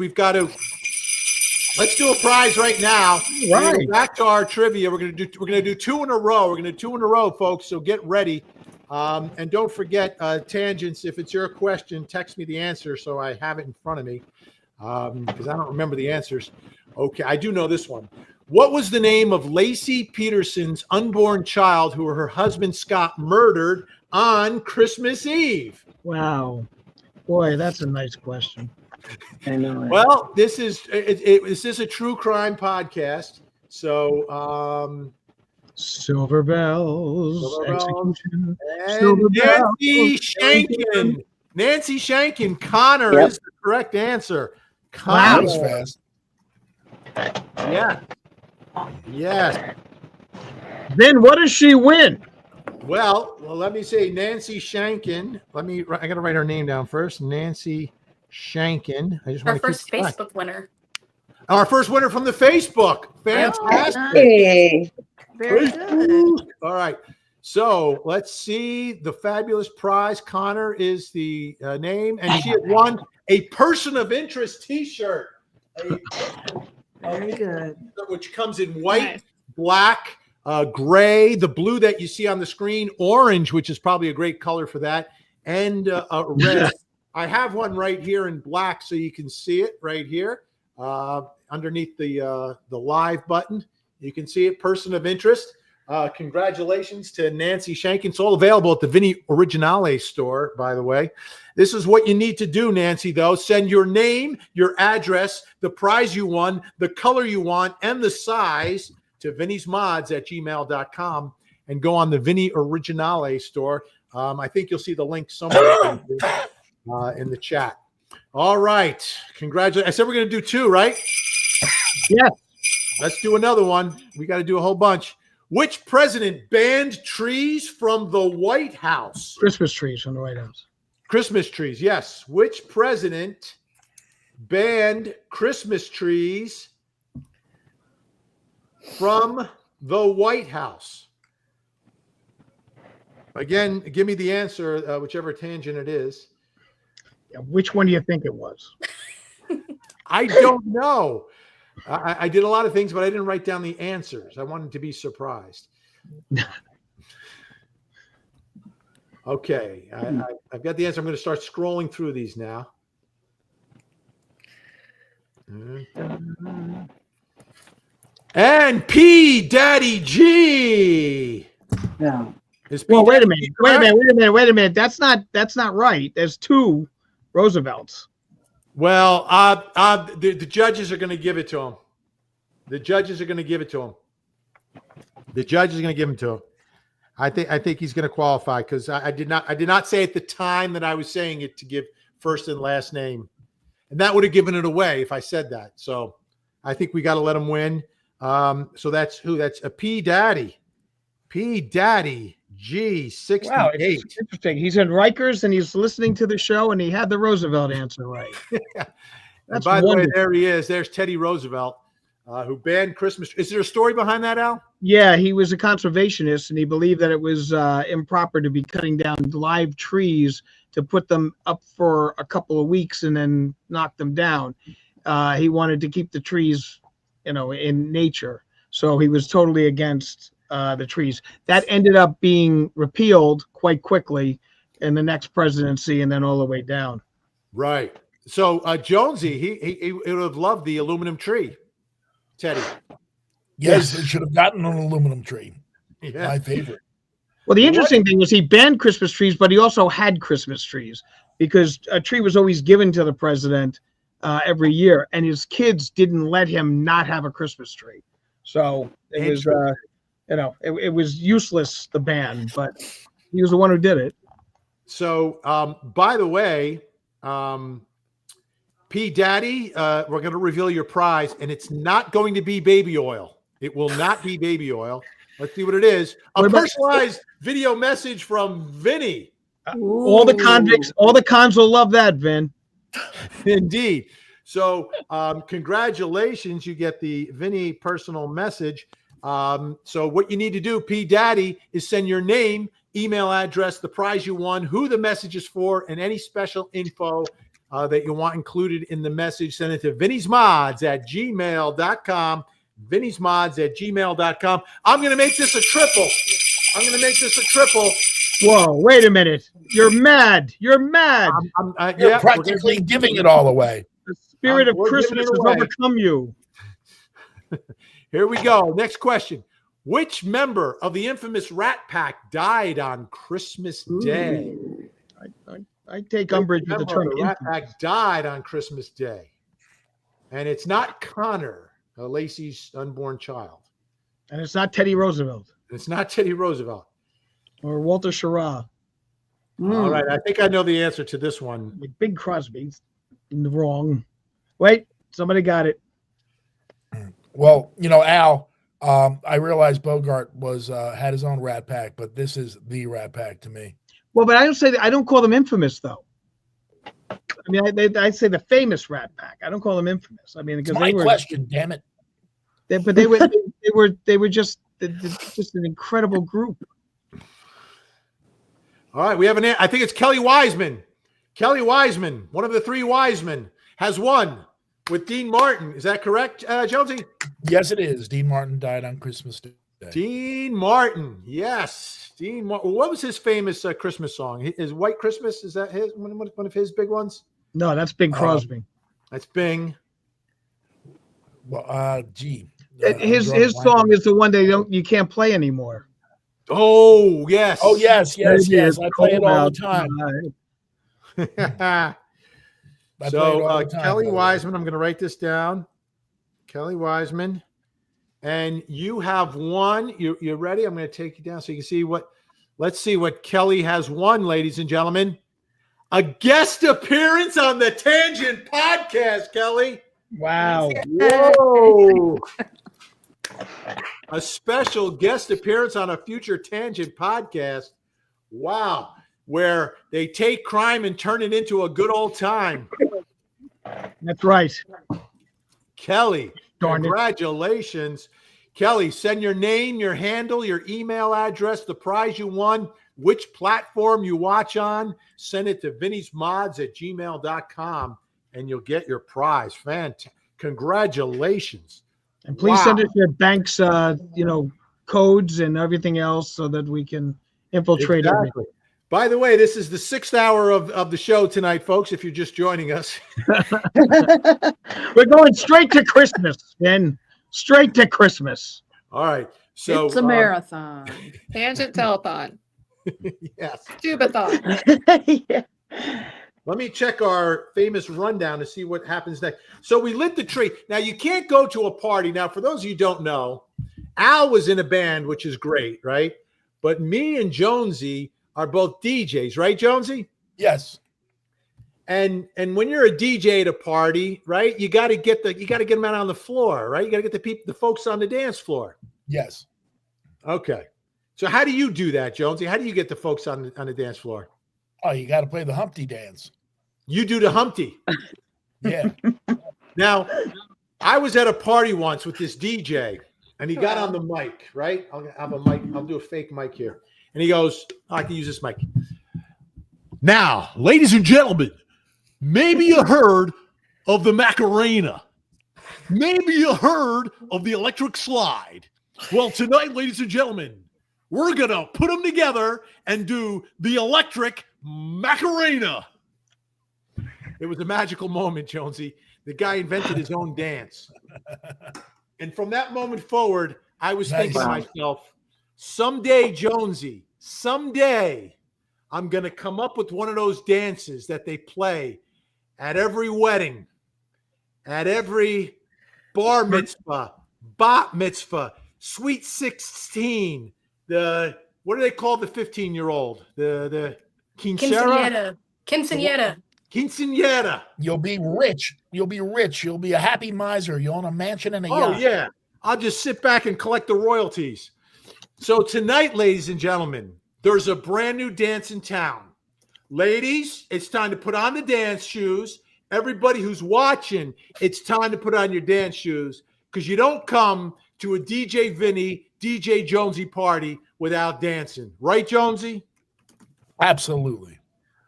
Let's do a prize right now. Right. Back to our trivia. We're gonna do 2 in a row. We're gonna do 2 in a row, folks. So get ready. And don't forget, tangents. If it's your question, text me the answer so I have it in front of me, because I don't remember the answers. Okay, I do know this one. What was the name of Lacey Peterson's unborn child who her husband Scott murdered on Christmas Eve? Wow. Boy, that's a nice question. I know. Well, this is a true crime podcast. So Silver bells. Execution. And Nancy Shankin. Connor is the correct answer. That Connor. was fast. Yeah. Yes. Then what does she win? Well, let me say Nancy Shankin. I got to write her name down first. Nancy Shankin. I just Our want to first Facebook winner. Our first winner from the Facebook. Fantastic. Hey. Very good. All right. So let's see the fabulous prize. Connor is the name, and she has won a Person of Interest T-shirt. Very good. Which comes in white, black, gray, the blue that you see on the screen, orange, which is probably a great color for that, and red. I have one right here in black, so you can see it right here underneath the live button. You can see it, Person of Interest. Congratulations to Nancy Shankin. It's all available at the Vinnie Originale store, by the way. This is what you need to do, Nancy, though. Send your name, your address, the prize you won, the color you want, and the size to vinniesmods@gmail.com and go on the Vinnie Originale store. I think you'll see the link somewhere in the chat. All right. Congratulations. I said we're going to do 2, right? Yes. Let's do another one. We got to do a whole bunch. Which president banned trees from the White House? Christmas trees from the White House. Christmas trees, yes. Which president banned Christmas trees from the White House? Again, give me the answer, whichever tangent it is. Yeah, which one do you think it was? I don't know. I did a lot of things, but I didn't write down the answers. I wanted to be surprised. Okay, I've got the answer. I'm going to start scrolling through these now. And P Daddy G. Yeah. Well, wait a minute. That's not right. There's 2 Roosevelts. Well, the judges are going to give it to him. The judges are going to give it to him. The judge is going to give him to him. I think he's going to qualify because I did not say at the time that I was saying it to give first and last name, and that would have given it away if I said that. So I think we got to let him win. So that's who? That's a P Daddy. P Daddy G68. Wow, it's interesting. He's in Rikers and he's listening to the show, and he had the Roosevelt answer right. And by the way, there he is. There's Teddy Roosevelt, who banned Christmas. Is there a story behind that, Al? Yeah, he was a conservationist, and he believed that it was improper to be cutting down live trees to put them up for a couple of weeks and then knock them down. He wanted to keep the trees, in nature. So he was totally against the trees. That ended up being repealed quite quickly in the next presidency and then all the way down. Right. So Jonesy, he would have loved the aluminum tree, Teddy. Yes, they should have gotten an aluminum tree. Yeah. My favorite. Well, the interesting thing was he banned Christmas trees, but he also had Christmas trees because a tree was always given to the president every year, and his kids didn't let him not have a Christmas tree. So it was, it was useless, the ban, but he was the one who did it. So, by the way, P Daddy, we're going to reveal your prize, and it's not going to be baby oil. It will not be baby oil. Let's see what it is. A personalized video message from Vinny. All the cons will love that, Vin. Indeed. So, congratulations. You get the Vinny personal message. So what you need to do, P Daddy, is send your name, email address, the prize you won, who the message is for, and any special info that you want included in the message. Send it to vinny'smods@gmail.com. vinny'smods@gmail.com. I'm going to make this a triple. Whoa, wait a minute. You're mad. You're mad. You're practically giving it all away. The spirit of Christmas has overcome you. Here we go. Next question. Which member of the infamous Rat Pack died on Christmas Day? I take umbrage with the term. The Rat Pack died on Christmas Day. And it's not Connor, Lacey's unborn child. And it's not Teddy Roosevelt. It's not Teddy Roosevelt. Or Walter Schirra. All right. I think I know the answer to this one. Like Bing Crosby's wrong. Wait, somebody got it. Well, Al, I realized Bogart had his own Rat Pack, but this is the Rat Pack to me. Well, but I don't call them infamous though. I mean, I say the famous Rat Pack. I don't call them infamous. I mean, because my question, damn it. But they were just an incredible group. All right, we have I think it's Kelly Wiseman. Kelly Wiseman, one of the three Wisemen, has won with Dean Martin. Is that correct, Jonesy? Yes, it is. Dean Martin died on Christmas Day. Dean Martin, yes. Dean Martin. What was his famous Christmas song? Is White Christmas? Is that one of his big ones? No, that's Bing Crosby. That's Bing. Well, gee. His song is the one you can't play anymore. Oh, yes. Oh, yes. I play it all the time. So Kelly Wiseman, I'm going to write this down. Kelly Wiseman. And you have won. You're ready? I'm going to take you down so you can see let's see what Kelly has won, ladies and gentlemen. A guest appearance on the Tangent Podcast, Kelly. Wow. Whoa. A special guest appearance on a future Tangent Podcast. Wow. Where they take crime and turn it into a good old time. That's right. Kelly, congratulations. Kelly, send your name, your handle, your email address, the prize you won, which platform you watch on. Send it to vinny'smods@gmail.com and you'll get your prize. Fantastic. Congratulations. And please send us your bank's codes and everything else so that we can infiltrate everything. By the way, this is the 6th hour of the show tonight, folks, if you're just joining us. We're going straight to Christmas, Ben. Straight to Christmas. All right. So it's a marathon. Tangent telethon. Yes. Tubathon. Yeah. Let me check our famous rundown to see what happens next. So we lit the tree. Now, you can't go to a party. Now, for those of you who don't know, Al was in a band, which is great, right? But me and Jonesy are both DJs, right, Jonesy? Yes. And when you're a DJ at a party, right, you got to get them out on the floor, right? You got to get the folks on the dance floor. Yes. Okay. So how do you do that, Jonesy? How do you get the folks on the dance floor? Oh, you got to play the Humpty dance. You do the Humpty. Yeah. Now, I was at a party once with this DJ, and he got on the mic, right? I'll have a mic. I'll do a fake mic here. And he goes, I can use this mic. Now, ladies and gentlemen, maybe you heard of the Macarena. Maybe you heard of the electric slide. Well, tonight, ladies and gentlemen, we're going to put them together and do the electric Macarena. It was a magical moment, Jonesy. The guy invented his own dance. And from that moment forward, I was thinking to myself, someday, Jonesy, someday, I'm going to come up with one of those dances that they play at every wedding, at every bar mitzvah, bat mitzvah, sweet 16, what do they call the 15-year-old? The quinceañera? Quinceañera. You'll be rich. You'll be rich. You'll be a happy miser. You own a mansion and a yacht. Oh, yeah. I'll just sit back and collect the royalties. So tonight, ladies and gentlemen, there's a brand new dance in town. Ladies, it's time to put on the dance shoes. Everybody who's watching, it's time to put on your dance shoes because you don't come to a DJ Vinny, DJ Jonesy party without dancing. Right, Jonesy? Absolutely.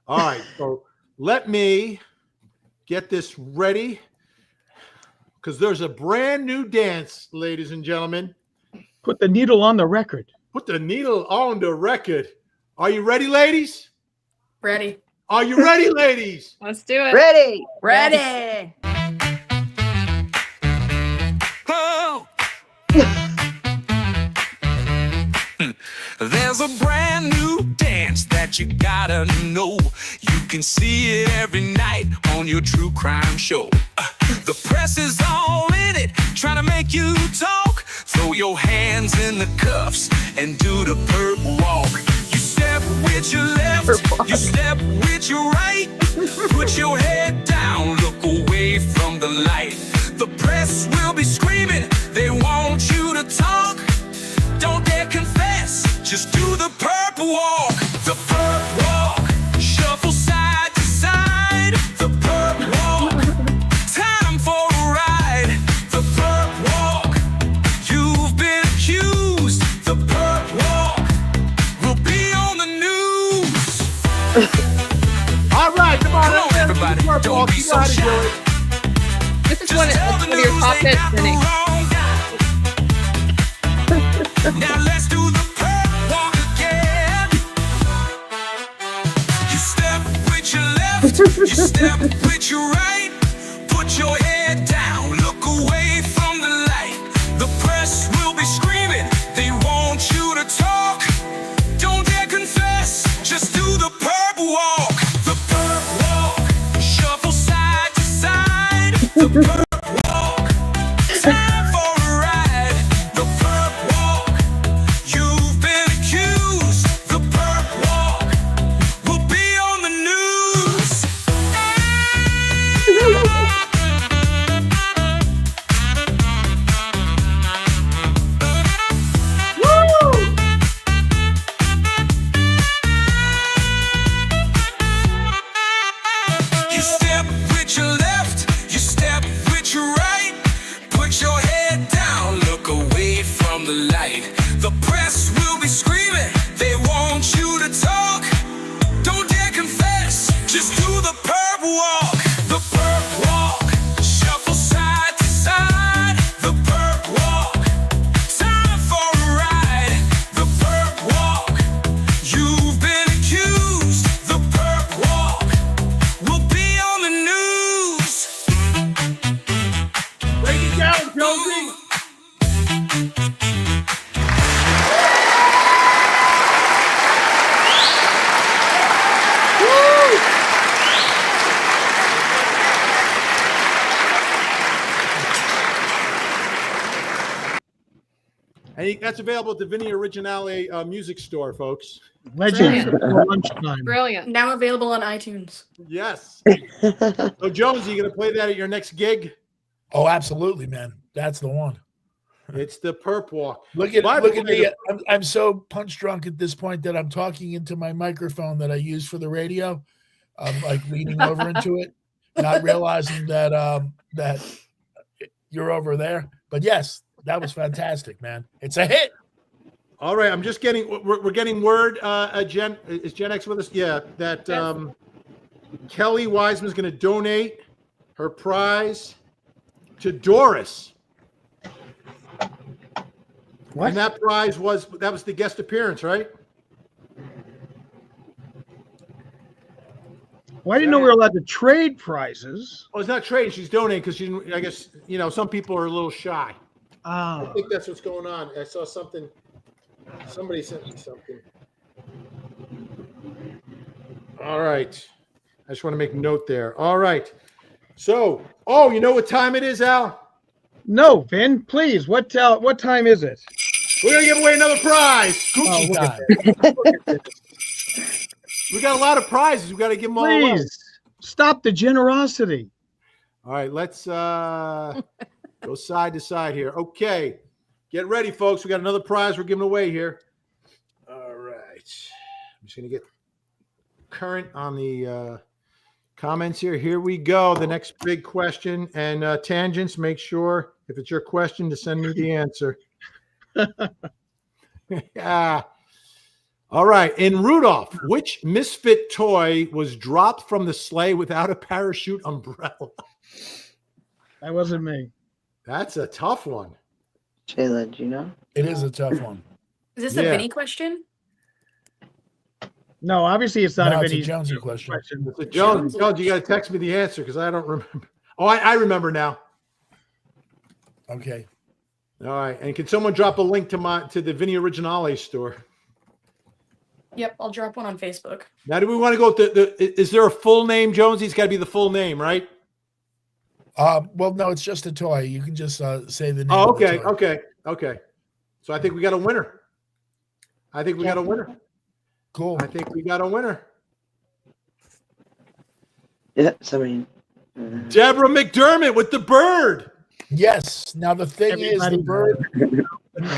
All right. So let me get this ready because there's a brand new dance, ladies and gentlemen. Put the needle on the record. Put the needle on the record. Are you ready, ladies? Ready. Are you ready, ladies? Let's do it. Ready. Ready. Oh. There's a brand new dance that you gotta know. You can see it every night on your true crime show. The press is all in it, trying to make you talk. Throw your hands in the cuffs and do the perpwalk. You step with your left, you step with your right. Put your head down, look away from the light. The press will be screaming, they want you to talk. Don't dare confess, just do the perpwalk. The perpwalk, shuffle side to side. The perpwalk, time for a ride. The perpwalk, you've been accused. The perpwalk will be on the news. All right, come on, everybody, don't be so shy. This is one of your top hits, Vinny. Now let's do the perpwalk again. You step with your left, you step with your right. Put your head down, look away from the light. The press will be screaming, they want you to talk. Don't dare confess, just do the perpwalk. The perpwalk, shuffle side to side. The perpwalk, time for a ride. The perpwalk, you've been accused. The perpwalk will be on the news. You step with your left, you step with And that's available at the Vinny Originale music store, folks. Legends Brilliant. for lunchtime. Brilliant. Now available on iTunes. Yes. So, Jones, are you going to play that at your next gig? Oh, absolutely, man. That's the one. It's the perp walk. Look at By look the at way, me. I'm so punch drunk at this point that I'm talking into my microphone that I use for the radio. I'm like leaning over into it, not realizing that that you're over there. But yes, that was fantastic, man. It's a hit. All right, I'm just getting we're getting word. Jen, is Gen X with us? Yeah, that Kelly Wiseman's going to donate her prize to Doris. What? And that prize was the guest appearance, right? Well, I didn't know we were allowed to trade prizes. Oh, it's not trading. She's donating because I guess some people are a little shy. I Oh, think that's what's going on. I saw something. Somebody sent me something. All right. I just want to make a note there. All right. So, you know what time it is, Al? no, Vin, please. What time is it? We're going to give away another prize. Cookie look time. at that. We got a lot of prizes. We got to give them all away. Please stop the generosity. All right. Let's go side to side here. Okay. Get ready, folks. We got another prize we're giving away here. All right. I'm just going to get current on the comments here. Here we go. The next big question. And tangents, make sure if it's your question to send me the answer. Yeah. All right. In Rudolph, which misfit toy was dropped from the sleigh without a parachute umbrella? That wasn't me. That's a tough one. Shayla, do you know? It is a tough one. Is this a Yeah. Vinny question? No, obviously it's not No, a it's a Vinny Jonesy question. It's a Jones, you got to text me the answer because I don't remember. Oh, I remember now. Okay. All right. And can someone drop a link to the Vinny Originale store? Yep, I'll drop one on Facebook. Now, do we want to go with is there a full name, Jones? It's got to be the full name, right? Well, no, it's just a toy. You can just say the name. Oh, of the okay. toy. Okay. So I think we got a winner. Cool. I think we got a winner. Yeah, somebody. Deborah McDermott with the bird. Yes. Now the thing is, Everybody the bird,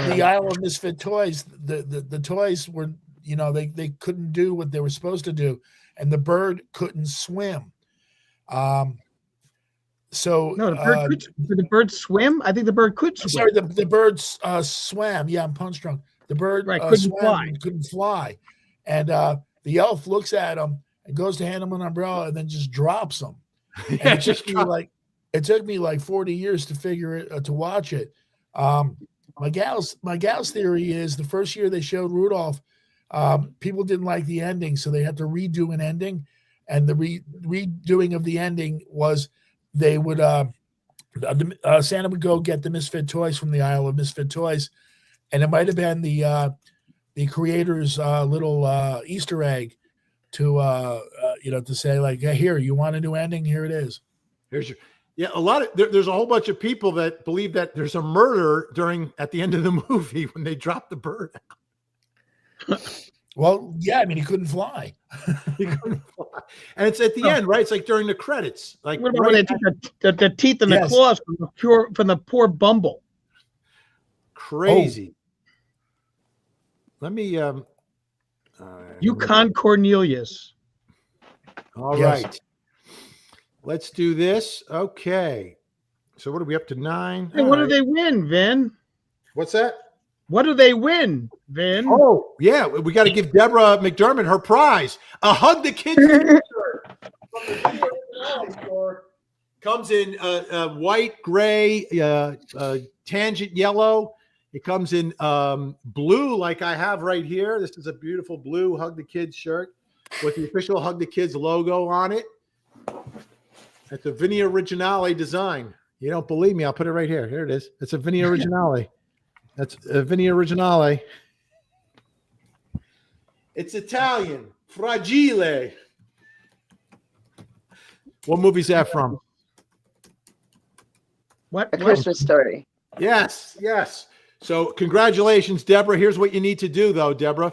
the Isle of Misfit Toys, the toys were, they couldn't do what they were supposed to do, and the bird couldn't swim. So No, the bird did the bird swim? I think the bird could I'm swim. sorry, the bird swam. Yeah, I'm punch drunk. The bird couldn't swam fly. and couldn't fly, and the elf looks at him and goes to hand him an umbrella and then just drops him. And Yeah, it took me like 40 years to figure it to watch it. My gal's theory is the first year they showed Rudolph, people didn't like the ending, so they had to redo an ending, and the redoing of the ending was they would Santa would go get the Misfit toys from the Isle of Misfit Toys, and it might have been the creator's little Easter egg to to say like, hey, here, you want a new ending? Here it is. Here's your. Yeah, there's a whole bunch of people that believe that there's a murder at the end of the movie when they drop the bird. Well, yeah, I mean, he couldn't fly. He couldn't fly. And it's at the end, right? It's like during the credits. Like What about when they took the teeth and the Yes. claws from the poor Bumble? crazy. Let me Yukon Cornelius. all Yes. right. Let's do this. Okay. So what are we up to 9? Hey, what do they win, Vin? What's that? What do they win, Vin? Oh, yeah. We got to give Deborah McDermott her prize. A Hug the Kids t-shirt. Comes in white, gray, tangent yellow. It comes in blue, like I have right here. This is a beautiful blue Hug the Kids shirt with the official Hug the Kids logo on it. It's a Vinny Originale design. You don't believe me? I'll put it right here. Here it is. It's a Vinny Originale. That's a Vinny Originale. It's Italian. Fragile. What movie's that from? What? A Christmas Story. Yes, yes. So congratulations, Deborah. Here's what you need to do, though, Deborah.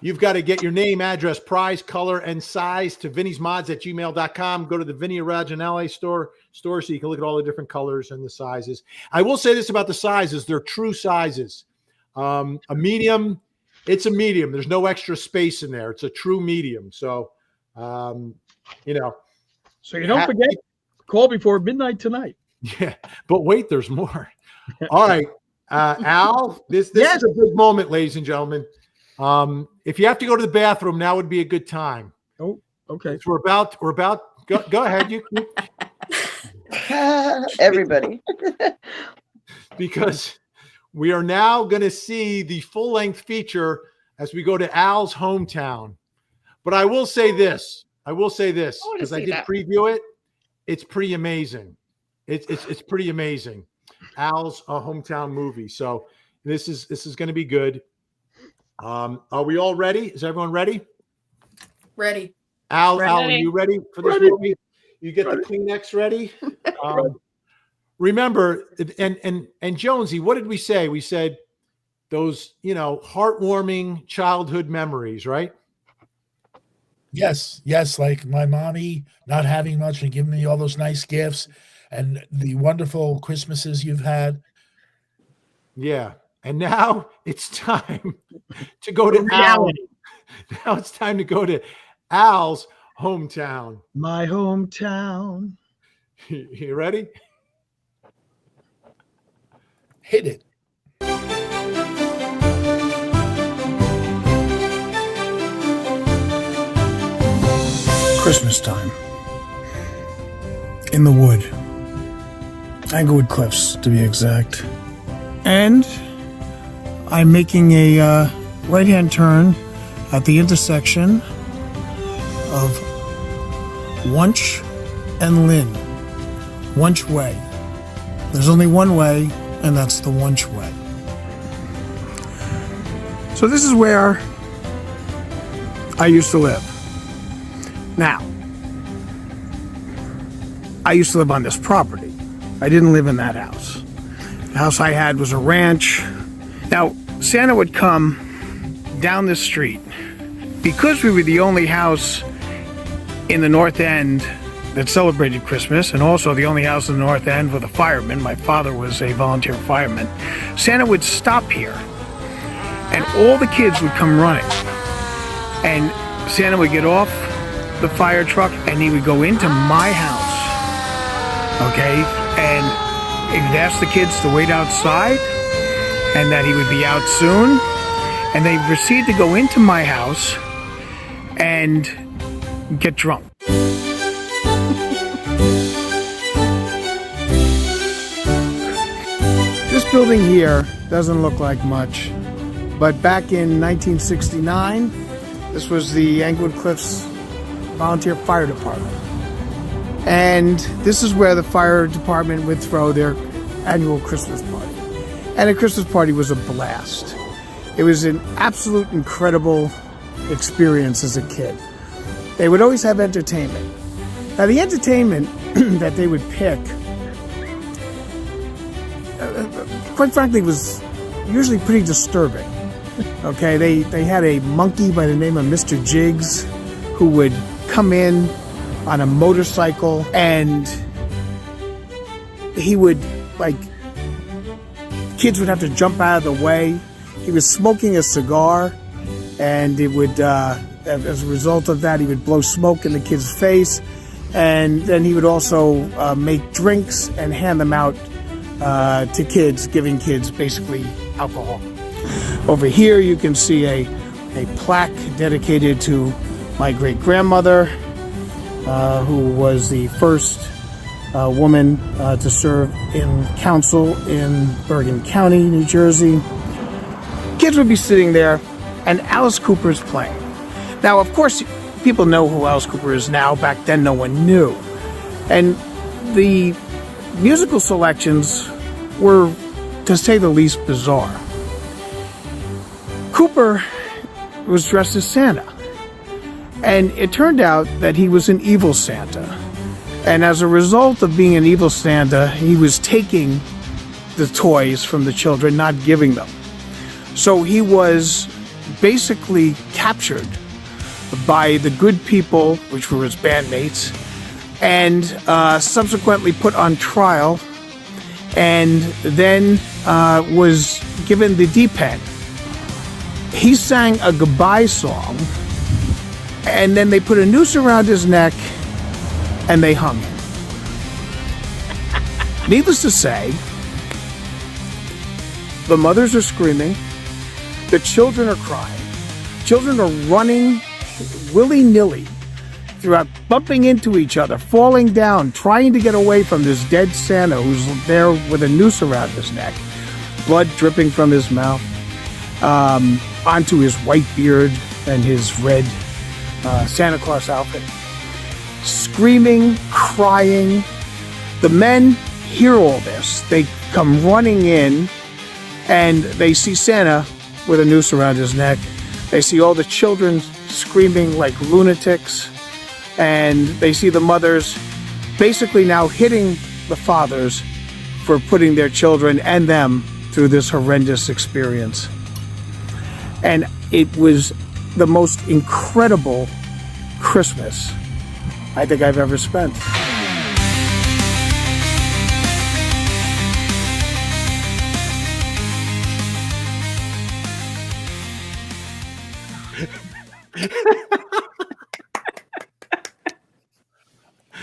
You've got to get your name, address, price, color, and size to vinny'smods@gmail.com. Go to the Vinny Raginelli store so you can look at all the different colors and the sizes. I will say this about the sizes. They're true sizes. A medium, it's a medium. There's no extra space in there. It's a true medium. So, you know. So you don't forget, call before midnight tonight. Yeah, but wait, there's more. All right. Al, this is a big moment, ladies and gentlemen. If you have to go to the bathroom, now would be a good time. Oh, okay. We're about go ahead. You Everybody. Because we are now going to see the full-length feature as we go to Al's hometown. But I will say this because I did preview it. It's pretty amazing. It's pretty amazing. Al's hometown movie. So this is going to be good. Are we all ready? Is everyone ready? Ready. Al, Ready. are you ready for this movie? You get the Kleenex ready. Remember, and Jonesy, what did we say? We said those, heartwarming childhood memories, right? Yes, like my mommy not having much and giving me all those nice gifts and the wonderful Christmases you've had. Yeah. And now it's time to go to Al. Now it's time to go to Al's hometown. My hometown. You ready? Hit it. Christmas time. In the wood. Englewood Cliffs, to be exact. And I'm making a right-hand turn at the intersection of Wunsch and Lynn. Wunsch Way. There's only one way, and that's the Wunsch Way. So this is where I used to live. Now, I used to live on this property. I didn't live in that house. The house I had was a ranch. Now, Santa would come down the street. Because we were the only house in the North End that celebrated Christmas, and also the only house in the North End with a fireman. My father was a volunteer fireman. Santa would stop here, and all the kids would come running. And Santa would get off the fire truck, and he would go into my house, okay? And he would ask the kids to wait outside, and that he would be out soon. And they proceed to go into my house and get drunk. This building here doesn't look like much, but back in 1969, this was the Englewood Cliffs Volunteer Fire Department. And this is where the fire department would throw their annual Christmas party. And the Christmas party was a blast. It was an absolute incredible experience as a kid. They would always have entertainment. Now the entertainment that they would pick, quite frankly, was usually pretty disturbing. Okay, they had a monkey by the name of Mr. Jiggs who would come in on a motorcycle, and he would, kids would have to jump out of the way. He was smoking a cigar, and it would, as a result of that, he would blow smoke in the kid's face, and then he would also make drinks and hand them out to kids, giving kids basically alcohol. Over here you can see a plaque dedicated to my great-grandmother, who was the first woman to serve in council in Bergen County, New Jersey. Kids would be sitting there, and Alice Cooper's playing. Now, of course, people know who Alice Cooper is now. Back then, no one knew. And the musical selections were, to say the least, bizarre. Cooper was dressed as Santa. And it turned out that he was an evil Santa. And as a result of being an evil Santa, he was taking the toys from the children, not giving them. So he was basically captured by the good people, which were his bandmates, and subsequently put on trial, and then was given the D-pen. He sang a goodbye song, and then they put a noose around his neck, and they hung him. Needless to say, the mothers are screaming, the children are crying, children are running willy-nilly throughout, bumping into each other, falling down, trying to get away from this dead Santa who's there with a noose around his neck, blood dripping from his mouth, onto his white beard and his red Santa Claus outfit. Screaming, crying. The men hear all this. They come running in, and they see Santa with a noose around his neck. They see all the children screaming like lunatics, and they see the mothers basically now hitting the fathers for putting their children and them through this horrendous experience. And it was the most incredible Christmas I think I've ever spent.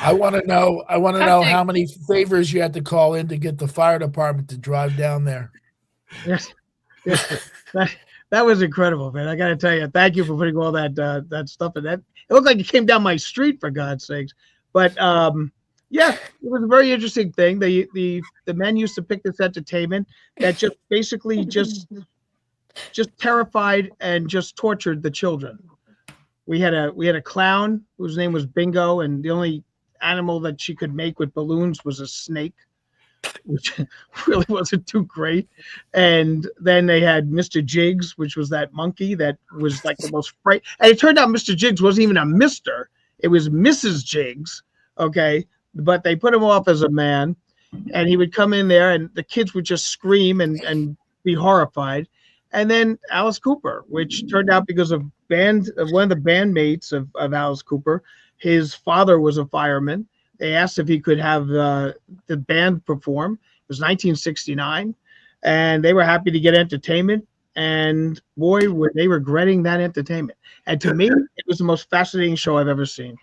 I want to know how many favors you had to call in to get the fire department to drive down there. Yes. That was incredible, man. I got to tell you, thank you for putting all that stuff in that. It looked like it came down my street, for God's sakes. But yeah, it was a very interesting thing. The men used to pick this entertainment that just basically just terrified and just tortured the children. We had a clown whose name was Bingo, and the only animal that she could make with balloons was a snake, which really wasn't too great. And then they had Mr. Jiggs, which was that monkey that was like the most fright. And it turned out Mr. Jiggs wasn't even a Mr. It was Mrs. Jiggs. Okay. But they put him off as a man, and he would come in there and the kids would just scream and be horrified. And then Alice Cooper, which turned out because of one of the bandmates of Alice Cooper, his father was a fireman. They asked if he could have the band perform. It was 1969, and they were happy to get entertainment. And boy, were they regretting that entertainment. And to me, it was the most fascinating show I've ever seen.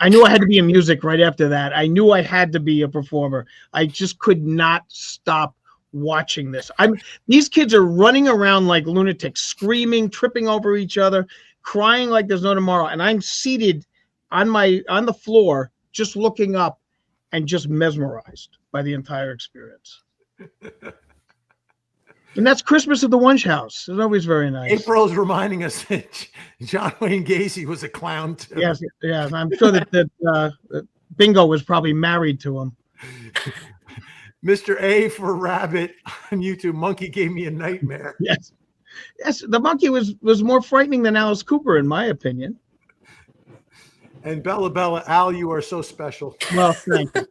I knew I had to be in music right after that. I knew I had to be a performer. I just could not stop watching this. These kids are running around like lunatics, screaming, tripping over each other, crying like there's no tomorrow. And I'm seated on the floor, just looking up and just mesmerized by the entire experience. And that's Christmas at the Wunsch House. It's always very nice. April's reminding us that John Wayne Gacy was a clown too. Yes. I'm sure that Bingo was probably married to him. Mr. A for Rabbit on YouTube. Monkey gave me a nightmare. Yes. The monkey was more frightening than Alice Cooper, in my opinion. And Bella, Al, you are so special. Well, thank you.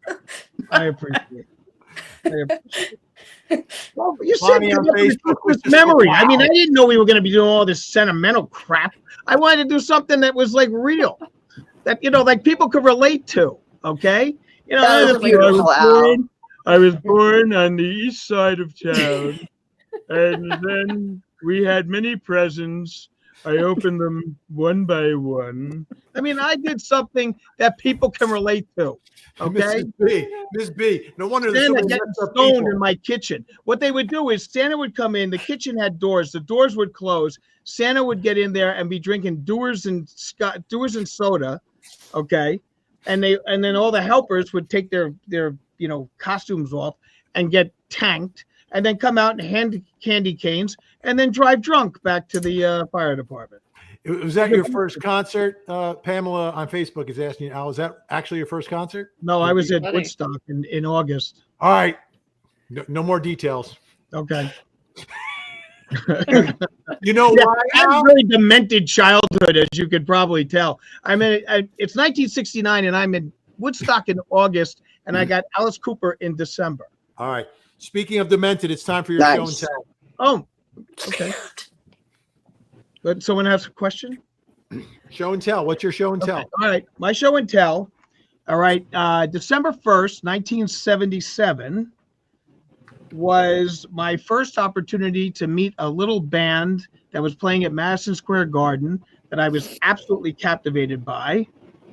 I appreciate it. Well, you said Christmas memory. Wow. I mean, I didn't know we were going to be doing all this sentimental crap. I wanted to do something that was like real, that like people could relate to. Okay, I was born on the east side of town, and then we had many presents. I opened them one by one. I mean, I did something that people can relate to. Okay, Miss B. No wonder Santa getting stoned in my kitchen. What they would do is Santa would come in. The kitchen had doors. The doors would close. Santa would get in there and be drinking Dewar's and soda. Okay, and then all the helpers would take their costumes off and get tanked, and then come out and hand candy canes, and then drive drunk back to the fire department. Was that your first concert? Pamela on Facebook is asking you, Al, is that actually your first concert? No, I was at Woodstock in August. All right. No more details. Okay. You know why? I had a really demented childhood, as you could probably tell. I mean, it's 1969, and I'm in Woodstock in August, and I got Alice Cooper in December. All right. Speaking of demented, it's time for your show and tell. Oh, okay. But someone has a question? Show and tell. What's your show and tell? All right. My show and tell. All right. December 1st, 1977 was my first opportunity to meet a little band that was playing at Madison Square Garden that I was absolutely captivated by,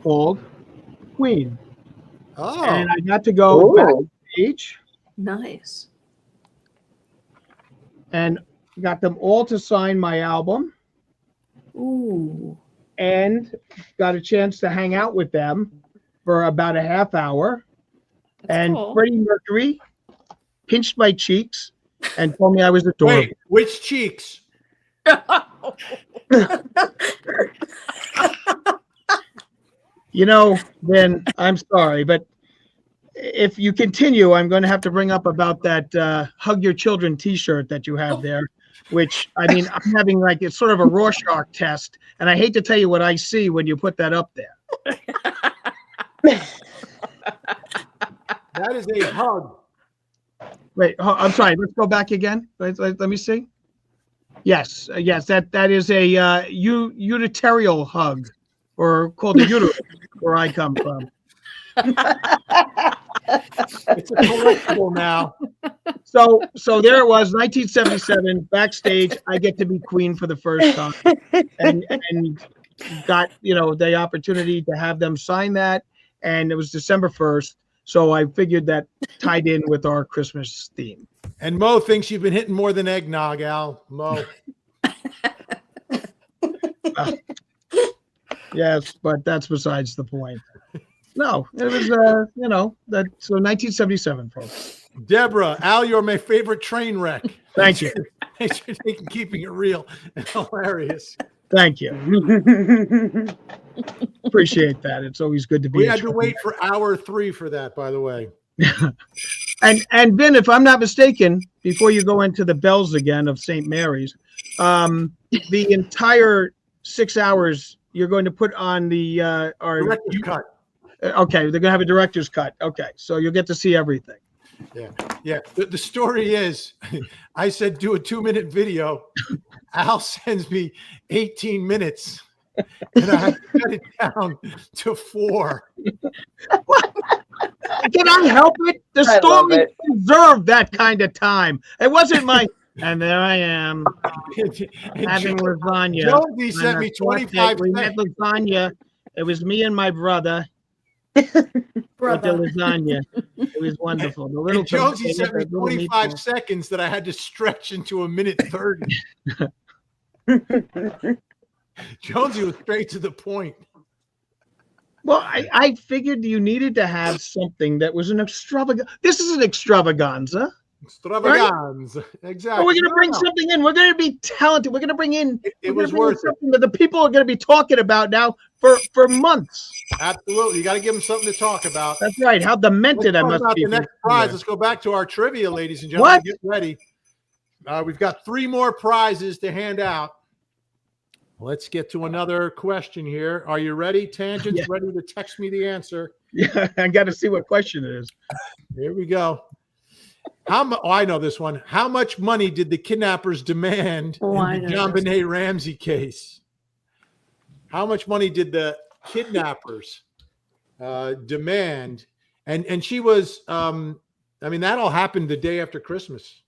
called Queen. Oh. And I got to go backstage. Nice. And got them all to sign my album. Ooh. And got a chance to hang out with them for about a half hour. And cool. Freddie Mercury pinched my cheeks and told me I was adorable. Wait, which cheeks? You know, Ben, I'm sorry, but if you continue, I'm going to have to bring up about that Hug Your Children t-shirt that you have there, which, I mean, I'm having like, it's sort of a Rorschach test, and I hate to tell you what I see when you put that up there. That is a hug. Wait, I'm sorry, let's go back again. Let me see. Yes, that is a uterine hug, or called a uterus, where I come from. It's a collectible now. So there it was, 1977, backstage. I get to be Queen for the first time, and got the opportunity to have them sign that, and it was December 1st. So I figured that tied in with our Christmas theme. And Mo thinks you've been hitting more than eggnog, Al. Mo. Yes, but that's besides the point. No, it was so 1977, folks. Deborah, Al, you're my favorite train wreck. Thank you. Thanks for keeping it real and hilarious. Thank you. Appreciate that. It's always good to be. We had to wait for hour 3 for that, by the way. And Ben, if I'm not mistaken, before you go into the bells again of St. Mary's, the entire 6 hours you're going to put on the our director's cut. Okay, they're gonna have a director's cut. Okay, so you'll get to see everything. Yeah. The story is, I said do a 2-minute video. Al sends me 18 minutes, and I have to cut it down to 4. Can I help it? The story deserved that kind of time. It wasn't my. And there I am having lasagna. Jonesy sent me 25 We had lasagna. It was me and my brother. With the lasagna. It was wonderful. The little Jonesy sent me 25 seconds that I had to stretch into 1:30. Jonesy was straight to the point. Well, I figured you needed to have something that was an extravaganza. This is an extravaganza. Extravaganza. Right? Exactly. But we're going to bring something in. We're going to be talented. We're going to bring in. It was worth something that the people are going to be talking about now for months. Absolutely. You got to give them something to talk about. That's right. How demented I must be. The next prize. Let's go back to our trivia, ladies and gentlemen. What? Get ready. We've got 3 more prizes to hand out. Let's get to another question here. Are you ready? Tangents ready to text me the answer. Yeah, I got to see what question it is. Here we go. I know this one. How much money did the kidnappers demand in the John Benet Ramsey case? How much money did the kidnappers demand? And she was, that all happened the day after Christmas.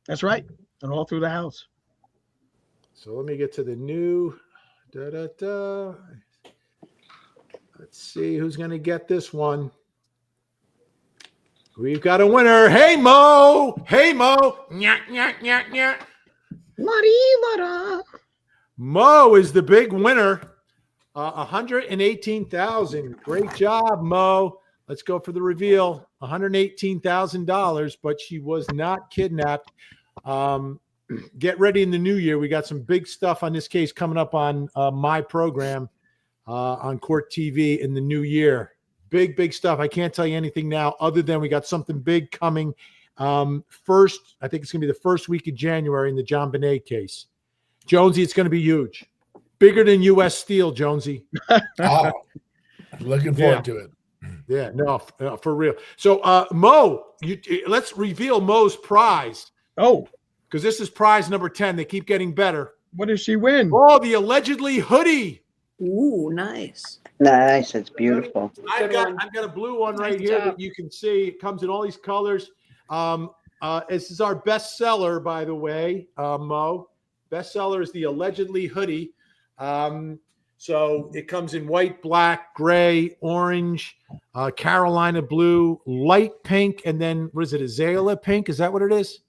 That's right. And all through the house. So let me get to the new. Let's see who's going to get this one. We've got a winner. Hey, Mo. Hey, Mo. Nya, nya, nya, nya. Mo is the big winner. 118,000. Great job, Mo. Let's go for the reveal. $118,000, but she was not kidnapped. Get ready in the new year. We got some big stuff on this case coming up on my program on Court TV in the new year. Big stuff. I can't tell you anything now other than we got something big coming first. I think it's going to be the first week of January in the John Benet case. Jonesy, it's going to be huge. Bigger than U.S. Steel, Jonesy. Looking forward to it. Yeah, no, for real. So, Mo, let's reveal Mo's prize. Oh, because this is prize number 10. They keep getting better. What does she win? Oh, the allegedly hoodie. Ooh, nice. Nice. It's beautiful. I've got a blue one right here that you can see. It comes in all these colors. This is our bestseller, by the way, Mo. Bestseller is the allegedly hoodie. So it comes in white, black, gray, orange, Carolina blue, light pink, and then what is it? Azalea pink? Is that what it is?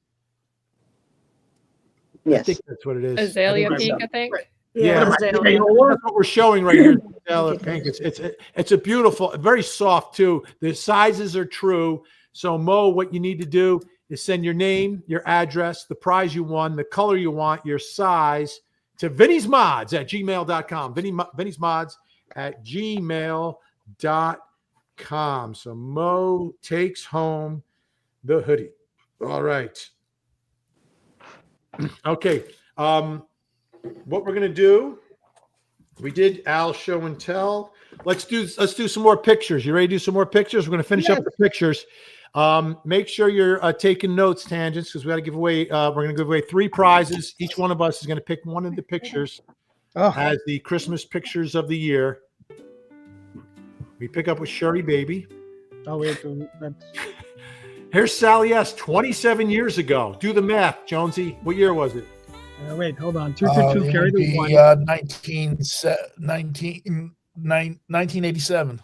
Yes. I think that's what it is. Azalea pink, I think. Yeah, that's what we're showing right here. Azalea pink. It's a beautiful, very soft too. The sizes are true. So Mo, what you need to do is send your name, your address, the prize you won, the color you want, your size to vinny'smods@gmail.com. vinny'smods@gmail.com. So Mo takes home the hoodie. All right. Okay. What we're gonna do? We did Al's show and tell. Let's do some more pictures. You ready to do some more pictures? We're gonna finish up the pictures. Make sure you're taking notes, Tangents, because we got to give away. We're going to give away 3 prizes. Each one of us is going to pick one of the pictures as the Christmas pictures of the year. We pick up with Sherry Baby. Oh wait, that's... Here's Sally S. 27 years ago. Do the math, Jonesy. What year was it? Wait, hold on. 2 carry the 1. 1987.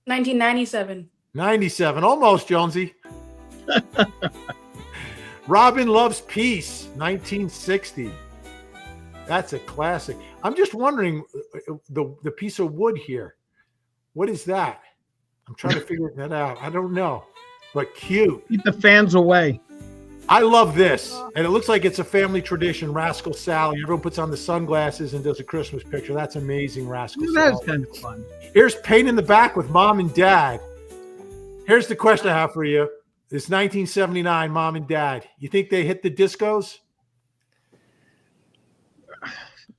1987. 97. Almost, Jonesy. Robin Loves Peace, 1960. That's a classic. I'm just wondering, the piece of wood here, what is that? I'm trying to figure that out. I don't know, but cute. Keep the fans away. I love this, and it looks like it's a family tradition. Rascal Sally. Everyone puts on the sunglasses and does a Christmas picture. That's amazing, Rascal Sally. That's kind of fun. Here's Pain in the Back with Mom and Dad. Here's the question I have for you. It's 1979, Mom and Dad. You think they hit the discos?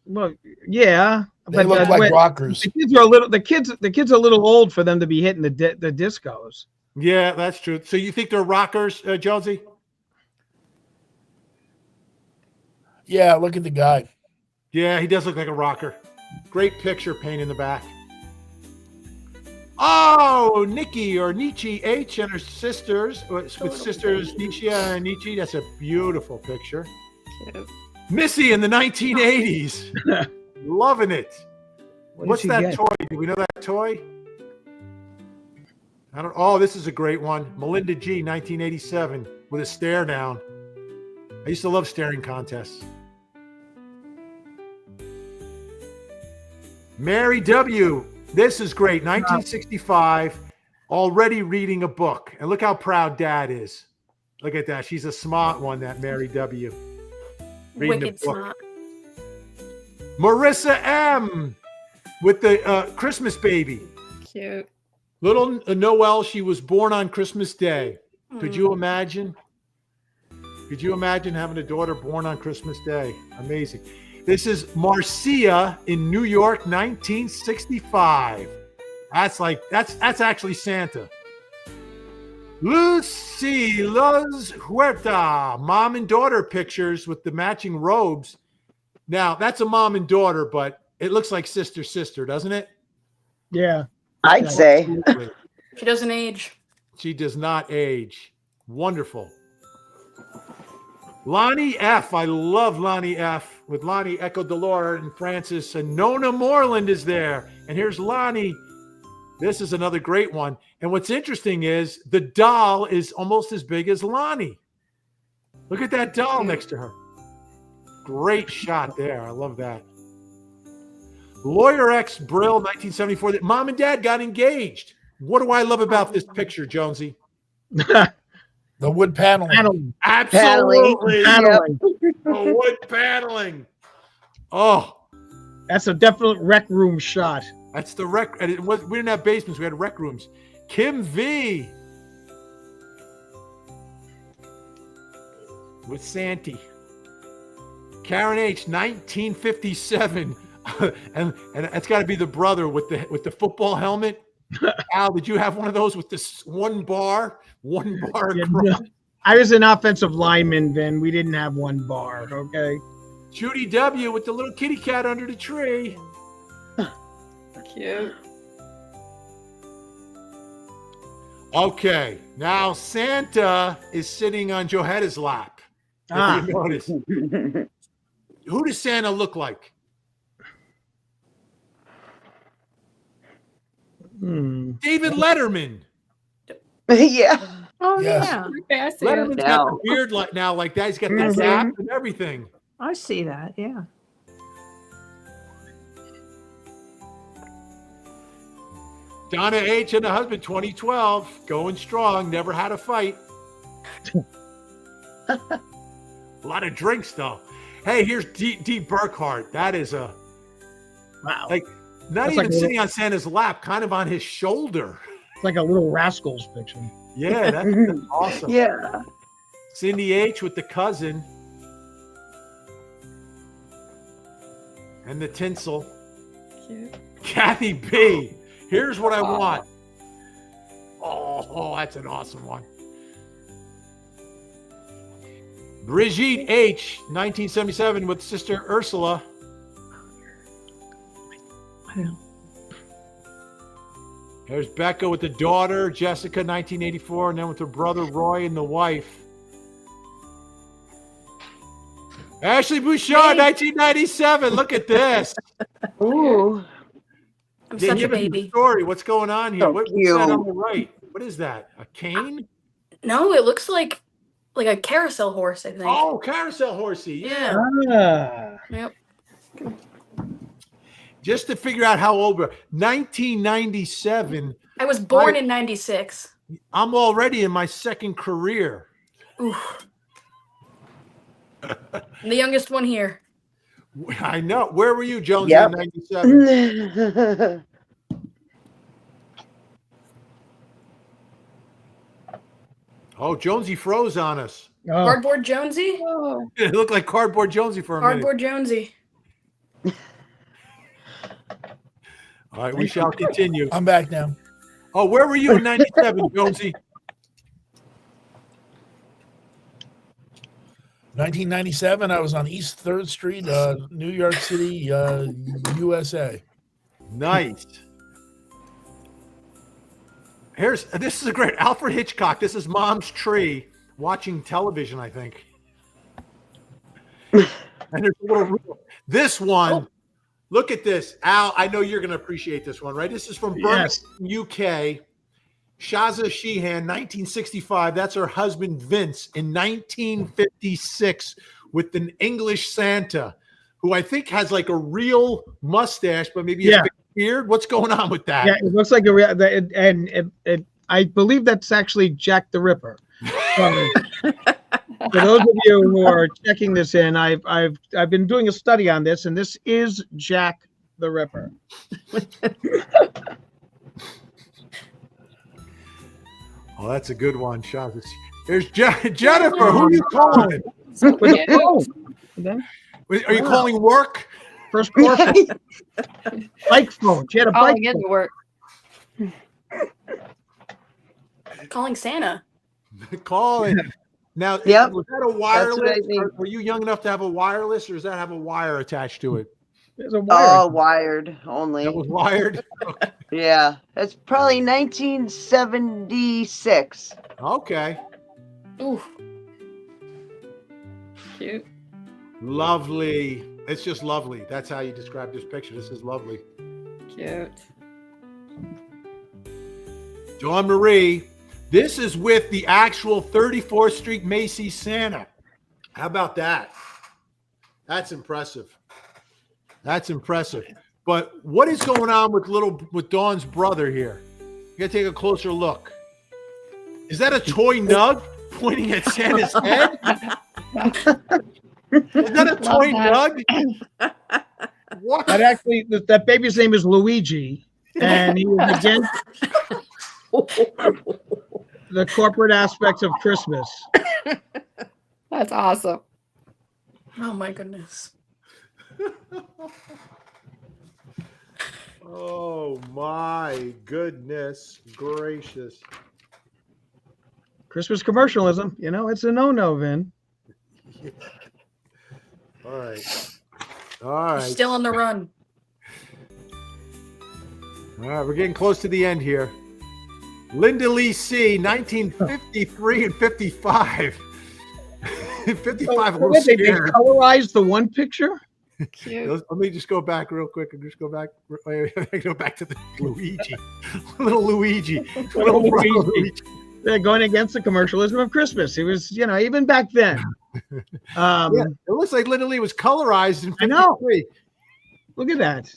Well, yeah. They look like rockers. The kids are a little. The kids are a little old for them to be hitting the discos. Yeah, that's true. So you think they're rockers, Jonesy? Yeah, look at the guy. Yeah, he does look like a rocker. Great picture, Pain in the Back. Oh, Nikki or Nietzsche H and her sisters, with sisters Nietzsche and Nietzsche. That's a beautiful picture. Cute. Missy in the 1980s. Loving it. What's that toy? Do we know that toy? I don't. Oh, this is a great one. Melinda G, 1987, with a stare down. I used to love staring contests. Mary W. This is great. 1965, already reading a book. And look how proud Dad is. Look at that. She's a smart one, that Mary W. Reading Wicked the book. smart. Marissa M. with the Christmas baby. Cute. Little Noelle, she was born on Christmas Day. Could you imagine? Could you imagine having a daughter born on Christmas Day? Amazing. This is Marcia in New York, 1965. That's actually Santa. Lucy Los Huerta, mom and daughter pictures with the matching robes. Now, that's a mom and daughter, but it looks like sister, doesn't it? Yeah. I'd say. She doesn't age. She does not age. Wonderful. Lonnie F. I love Lonnie F. With Lonnie, Echo Delore, and Francis, and Nona Moreland is there. And here's Lonnie. This is another great one. And what's interesting is the doll is almost as big as Lonnie. Look at that doll next to her. Great shot there. I love that. Lawyer X Brill, 1974. That Mom and Dad got engaged. What do I love about this picture, Jonesy? The wood paneling. Absolutely. Paneling. The wood paneling. Oh. That's a definite rec room shot. That's the rec. And we didn't have basements. We had rec rooms. Kim V. With Santy. Karen H. 1957. and it's got to be the brother with the football helmet. Al, did you have one of those with this one bar across? No. I was an offensive lineman then. We didn't have one bar. Okay. Judy W. with the little kitty cat under the tree. Cute. Okay, now Santa is sitting on Johanna's lap. If you notice. Who does Santa look like? David Letterman. Yeah. Oh Yes. yeah. Okay, I see Letterman's it. got the beard like that. He's got the cap and everything. I see that. Yeah. Donna H. and the husband, 2012, going strong. Never had a fight. A lot of drinks though. Hey, here's D. Burkhart. That is a Wow. like not That's even like a sitting on Santa's lap, kind of on his shoulder. It's like a little Rascals picture. Yeah, that's awesome. Yeah. Cindy H. with the cousin and the tinsel. Cute. Kathy B. Here's what I want. Oh, that's an awesome one. Brigitte H. 1977 with sister Ursula. There's Becca with the daughter, Jessica 1984, and then with her brother Roy and the wife. Ashley Bouchard, 1997. Look at this. Ooh. I'm Yeah, such a give us the baby. story. What's going on here? So What's that on cute. the right? What is that? A cane? No, it looks like a carousel horse, I think. Oh, carousel horsey. Yeah. Yeah. Yep. Just to figure out how old we're 1997. I was born in 96. I'm already in my second career. Oof. I'm the youngest one here. I know. Where were you, Jonesy, Yep. in 97? Oh, Jonesy froze on us. Oh, Cardboard Jonesy? It looked like Cardboard Jonesy for a Cardboard Jonesy. minute. All right, we shall continue. I'm back now. Oh, where were you in 97, Jonesy? 1997, I was on East 3rd Street, New York City, USA. Nice. This is a great Alfred Hitchcock. This is Mom's tree watching television, I think. And there's a little reel. This one, look at this. Al, I know you're going to appreciate this one, right? This is from Birmingham, UK. Shaza Sheehan, 1965. That's her husband, Vince, in 1956 with an English Santa who I think has like a real mustache, but maybe a big beard. What's going on with that? yeah, it looks like a real, and I believe that's actually Jack the Ripper. So, for those of you who are checking this in, I've been doing a study on this, and this is Jack the Ripper. Oh, that's a good one, Shaza. There's Jennifer. Who are you calling? Okay. Are you calling work? First corporate. Bike phone. She had a bike Calling into phone. work. Calling Santa. Calling. Now, Yep. was that a wireless? I mean. Were you young enough to have a wireless, or does that have a wire attached to it? There's a wire. Oh, wired only. That was wired. Yeah. It's probably 1976. Okay. Ooh. Cute. Lovely. It's just lovely. That's how you describe this picture. This is lovely. Cute. Dawn Marie. This is with the actual 34th Street Macy's Santa. How about that? That's impressive. That's impressive. But what is going on with Dawn's brother here? You gotta take a closer look. Is that a toy nug pointing at Santa's head? Is that a toy nug? What? That actually, that baby's name is Luigi, and he was against the corporate aspects of Christmas. That's awesome. Oh my goodness. Oh my goodness gracious. Christmas commercialism, you know, it's a no-no, Vin. All right. All You're right. still on the run. All right, we're getting close to the end here. Linda Lee C, 1953 and 55. 55, a little They scared. colorized the one picture? Cute. Let me just go back real quick and just go back. Go back to the Luigi. Little Luigi. Little Luigi. They're going against the commercialism of Christmas. It was, you know, even back then. Yeah, it looks like Linda Lee was colorized in 53. I know. Look at that.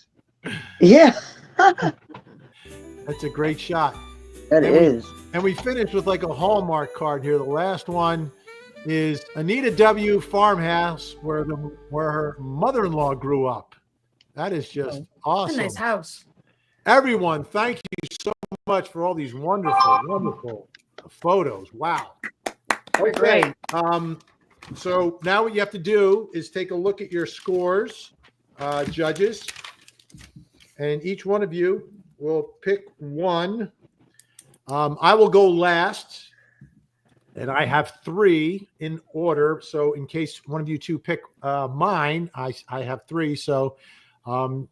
Yeah, That's a great shot. that is. And we finished with like a Hallmark card here. The last one is Anita W. farmhouse where her mother-in-law grew up. That is just That's awesome. a nice house. Everyone, thank you so much for all these wonderful photos. Wow. Okay. So now what you have to do is take a look at your scores, judges, and each one of you will pick one. I will go last, and I have 3 in order. So in case one of you two pick mine, I have 3. So do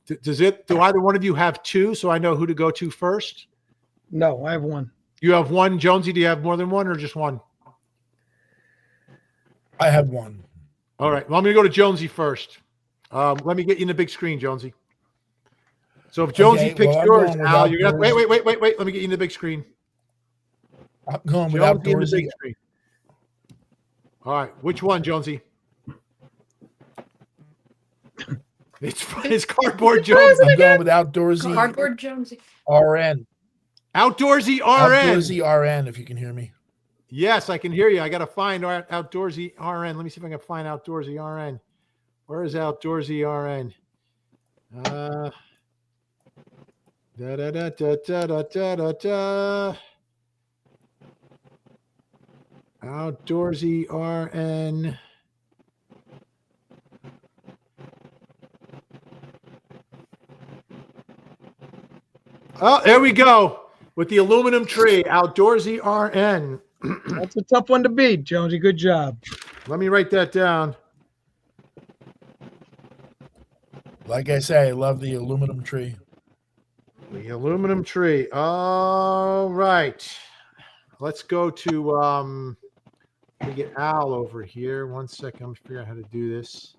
either one of you have 2 so I know who to go to first? No, I have 1. You have 1. Jonesy, do you have more than 1 or just 1? I have 1. All right. Well, I'm going to go to Jonesy first. Let me get you in the big screen, Jonesy. So if Jonesy picks I'm yours, going Al, with you're gonna outdoors. wait. Let me get you in the big screen. I'm going with Jonesy in the outdoorsy. big screen. All right. Which one, Jonesy? It's cardboard Jonesy. I'm going with outdoorsy. Cardboard Jonesy. RN. Outdoorsy RN. Outdoorsy RN, if you can hear me. Yes, I can hear you. I got to find Outdoorsy RN. Let me see if I can find Outdoorsy RN. Where is Outdoorsy RN? Da da da da da da da da da. Outdoorsy RN. Oh, there we go. With the aluminum tree, Outdoorsy RN. That's a tough one to beat, Jonesy. Good job. Let me write that down. Like I say, I love the aluminum tree. The aluminum tree. All right. Let's go to let me get Al over here. 1 second. I'm figuring out how to do this.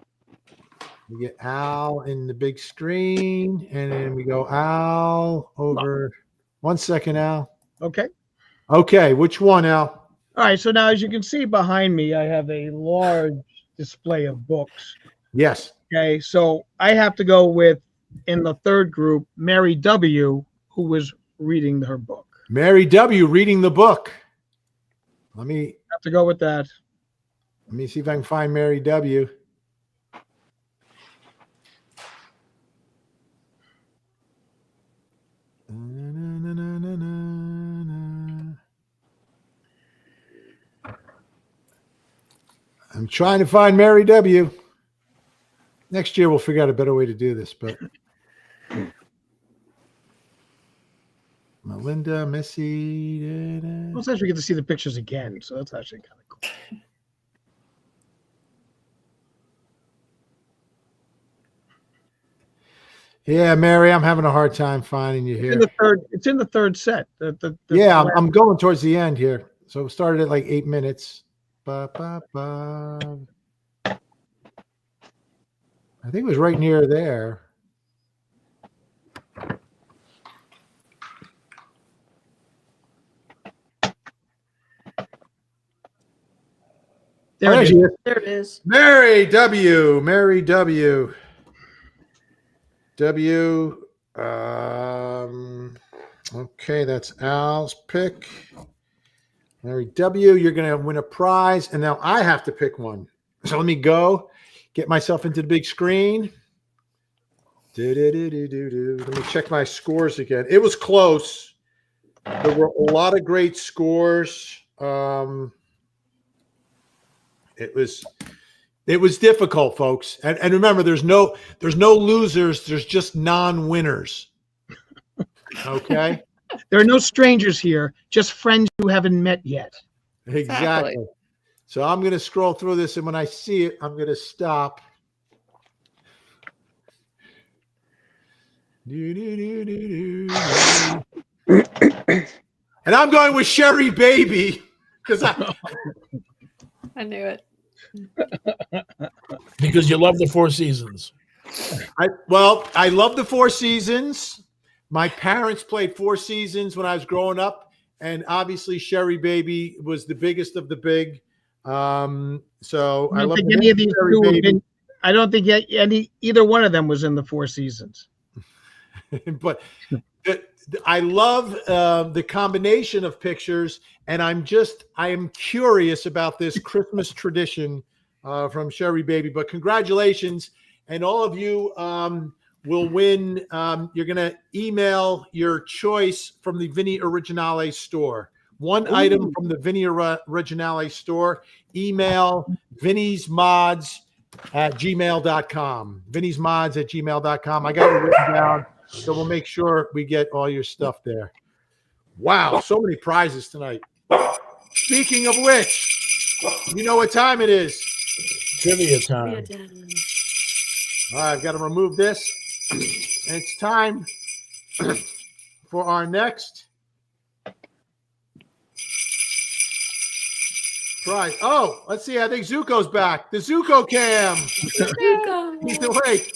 We get Al in the big screen, and then we go Al over. 1 second, Al. Okay. Okay, which one, Al? All right. So now, as you can see behind me, I have a large display of books. Yes. Okay. So I have to go with, in the third group, Mary W., who was reading her book. Mary W. reading the book. Let me Have to go with that. see if I can find Mary W. I'm trying to find Mary W. Next year we'll figure out a better way to do this, but Melinda, Missy. Well, sometimes we get to see the pictures again, so that's actually kind of cool. Yeah, Mary, I'm having a hard time finding you here. It's in the third set. Yeah, I'm going towards the end here. So it started at like 8 minutes. Ba, ba, ba. I think it was right near there. There it is. There it is. Mary W. Mary W. W. Okay, that's Al's pick. Mary W., you're going to win a prize. And now I have to pick one. So let me go get myself into the big screen. Let me check my scores again. It was close. There were a lot of great scores. It was difficult, folks. And remember, there's no losers. There's just non-winners. Okay. There are no strangers here, just friends you haven't met yet. Exactly. So I'm going to scroll through this, and when I see it, I'm going to stop. And I'm going with Sherry Baby because I knew it. Because you love the Four Seasons. I love the Four Seasons. My parents played Four Seasons when I was growing up, and obviously Sherry Baby was the biggest of the big. So I love any of these two. I don't think either one of them was in the Four Seasons. But I love the combination of pictures, and I am curious about this Christmas tradition from Sherry Baby. But congratulations, and all of you will win. You're going to email your choice from the Vinny Originale store. One item from the Vinny Originale store. Email vinny'smods@gmail.com. vinny'smods@gmail.com. I got it written down, so we'll make sure we get all your stuff there. Wow, so many prizes tonight. Speaking of which, you know what time it is. Trivia time. All right, I've got to remove this. And it's time for our next prize. Oh, let's see. I think Zuko's back. The Zuko cam. He's awake.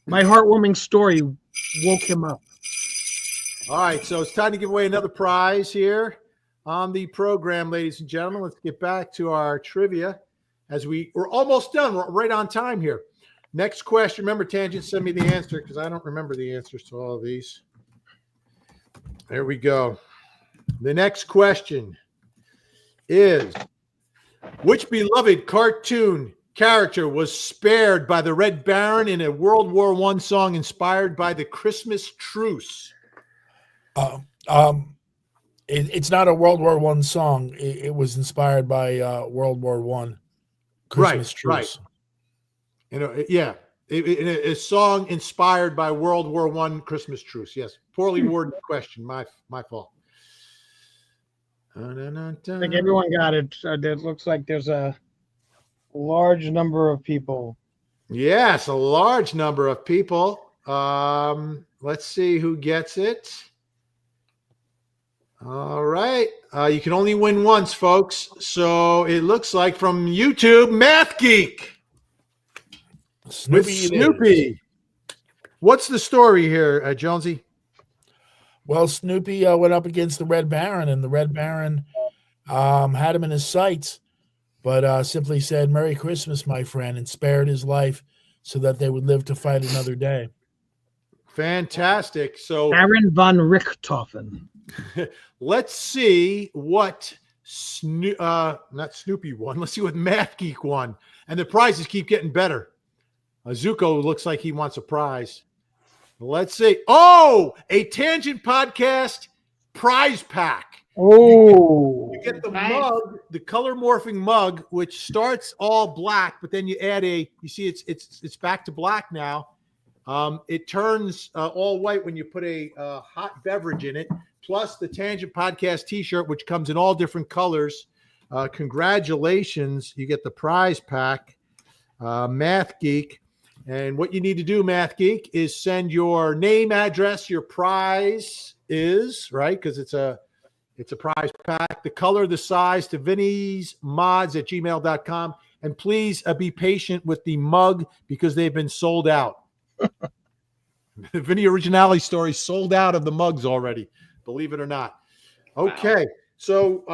My heartwarming story woke him up. All right, so it's time to give away another prize here on the program, ladies and gentlemen. Let's get back to our trivia as we're almost done. We're right on time here. Next question. Remember, Tangent, send me the answer because I don't remember the answers to all of these. There we go. The next question is, which beloved cartoon character was spared by the Red Baron in a World War I song inspired by the Christmas truce? It's not a World War I song. It was inspired by World War I Christmas truce. Right. Yeah. A song inspired by World War I Christmas truce. Yes. Poorly worded question. My fault. I think everyone got it. It looks like there's a large number of people. Yes, a large number of people. Let's see who gets it. All right. You can only win once, folks. So it looks like from YouTube, Math Geek. Snoopy. What's the story here, Jonesy? Well, Snoopy went up against the Red Baron, and the Red Baron had him in his sights, but simply said, "Merry Christmas, my friend," and spared his life so that they would live to fight another day. Fantastic. So Baron von Richthofen. Let's see what not Snoopy won. Let's see what Math Geek won. And the prizes keep getting better. Zuko looks like he wants a prize. Let's see. Oh, a Tangent Podcast prize pack. Oh, you get the mug, the color morphing mug, which starts all black, but then you add you see it's back to black now. It turns all white when you put a hot beverage in it, plus the Tangent Podcast t-shirt, which comes in all different colors. Congratulations. You get the prize pack, Math Geek. And what you need to do, Math Geek, is send your name, address, your prize is, right? Because it's a prize pack, the color, the size to vinny'smods@gmail.com. And please be patient with the mug because they've been sold out. The Vinny Originale story sold out of the mugs already, believe it or not. Okay, so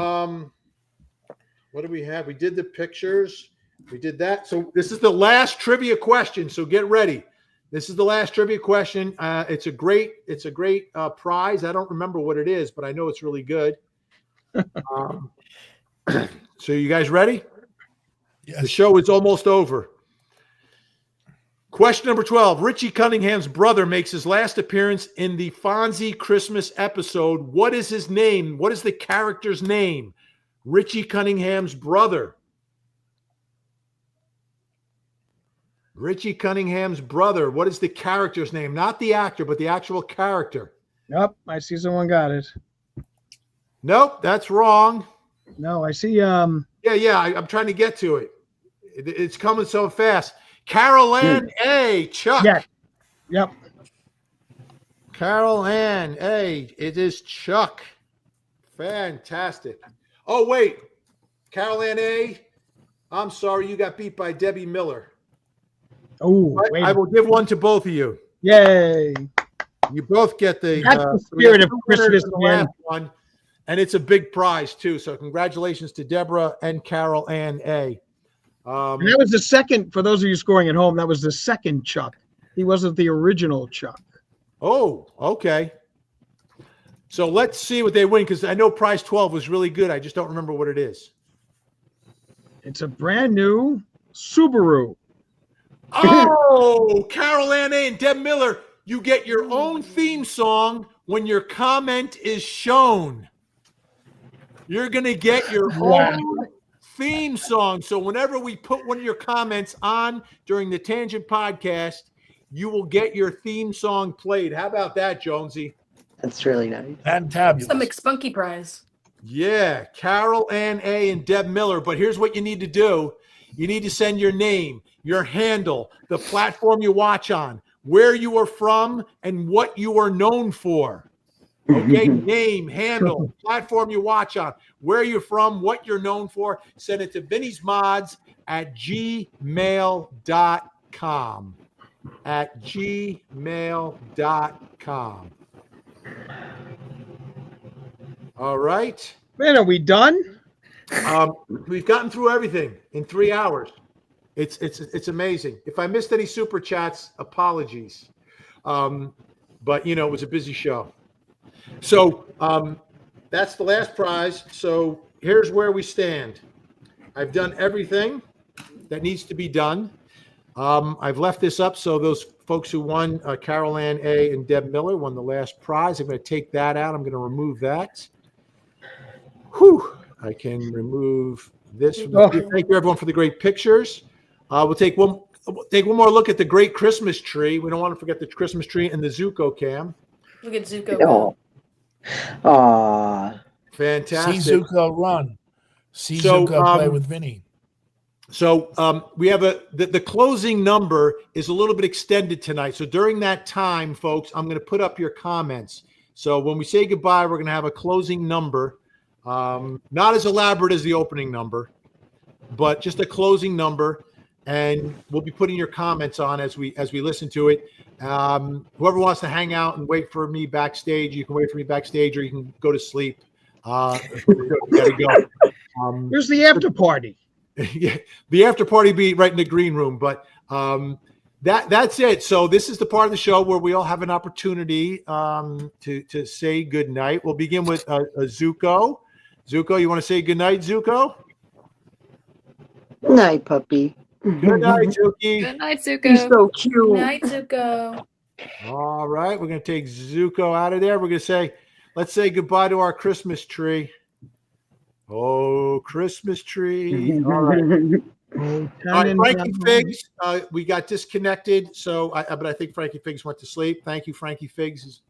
what do we have? We did the pictures. We did that. So this is the last trivia question. So get ready. This is the last trivia question. It's a great prize. I don't remember what it is, but I know it's really good. So you guys ready? Yes. The show is almost over. Question number 12. Richie Cunningham's brother makes his last appearance in the Fonzie Christmas episode. What is his name? What is the character's name? Richie Cunningham's brother. Richie Cunningham's brother. What is the character's name? Not the actor, but the actual character. Nope, I see someone got it. Nope, that's wrong. No, I see. I'm trying to get to it. It's coming so fast. Carol Ann A. Chuck. Yeah. Yep. Carol Ann A. It is Chuck. Fantastic. Oh, wait. Carol Ann A. I'm sorry, you got beat by Debbie Miller. Oh, I will give one to both of you. Yay. You both get the, That's the spirit of Christmas, man. one, and it's a big prize too. So congratulations to Deborah and Carol Ann A. And that was the second, for those of you scoring at home, that was the second Chuck. He wasn't the original Chuck. Oh, okay. So let's see what they win, because I know prize 12 was really good. I just don't remember what it is. It's a brand new Subaru. Oh, Carol Ann A. and Deb Miller, you get your own theme song when your comment is shown. You're going to get your own theme song. So whenever we put one of your comments on during the Tangent podcast, you will get your theme song played. How about that, Jonesy? That's really nice. Fantabulous. It's the McSpunky prize. Yeah, Carol Ann A. and Deb Miller. But here's what you need to do. You need to send your name, your handle, the platform you watch on, where you are from, and what you are known for. Okay, name, handle, platform you watch on, where you're from, what you're known for. Send it to vinny'smods@gmail.com. @gmail.com. All right. Man, are we done? We've gotten through everything in 3 hours. It's amazing. If I missed any super chats, apologies. But you know, it was a busy show. So that's the last prize. So here's where we stand. I've done everything that needs to be done. I've left this up so those folks who won, Carol Ann A. and Deb Miller, won the last prize. I'm going to take that out. I'm going to remove that. Whew. I can remove this. Thank you, everyone, for the great pictures. We'll take one more look at the great Christmas tree. We don't want to forget the Christmas tree and the Zuko cam. Look at Zuko. Aww. Fantastic. See Zuko run. See Zuko play with Vinny. So we have the closing number is a little bit extended tonight. So during that time, folks, I'm going to put up your comments. So when we say goodbye, we're going to have a closing number. Not as elaborate as the opening number, but just a closing number, and we'll be putting your comments on as we listen to it. Whoever wants to hang out and wait for me backstage, you can wait for me backstage, or you can go to sleep. Gotta go. Where's the after party? Yeah, the after party be right in the green room, but that's it. So this is the part of the show where we all have an opportunity to say good night. We'll begin with Zuko. Zuko, you want to say good night, Zuko? Good night, puppy. Good night, Zuki. Good night, Zuko. He's so cute. Good night, Zuko. All right, we're going to take Zuko out of there. We're going to let's say goodbye to our Christmas tree. Oh, Christmas tree. All right. All right, Frankie Figs, we got disconnected. So, but I think Frankie Figs went to sleep. Thank you, Frankie Figs,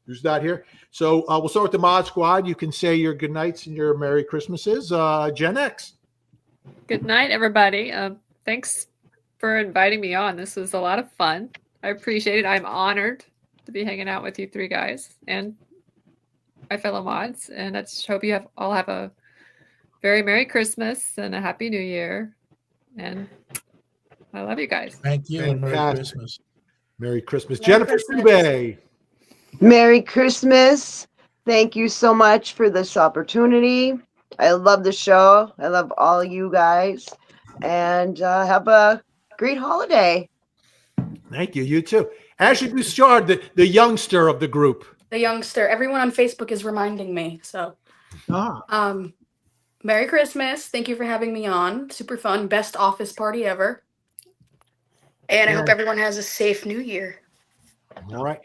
who's not here. So we'll start with the Mod Squad. You can say your good nights and your Merry Christmases. Gen X. Good night, everybody. Thanks for inviting me on. This was a lot of fun. I appreciate it. I'm honored to be hanging out with you three guys and my fellow mods. And I just hope you all have a very Merry Christmas and a Happy New Year. And I love you guys. Thank you and Merry Christmas. Merry Christmas. Jennifer Sube. Merry Christmas. Thank you so much for this opportunity. I love the show. I love all you guys. And have a great holiday. Thank you. You too. Ashley Bouchard, the youngster of the group. The youngster. Everyone on Facebook is reminding me. So, Merry Christmas. Thank you for having me on. Super fun. Best office party ever. And I hope everyone has a safe New Year. All right.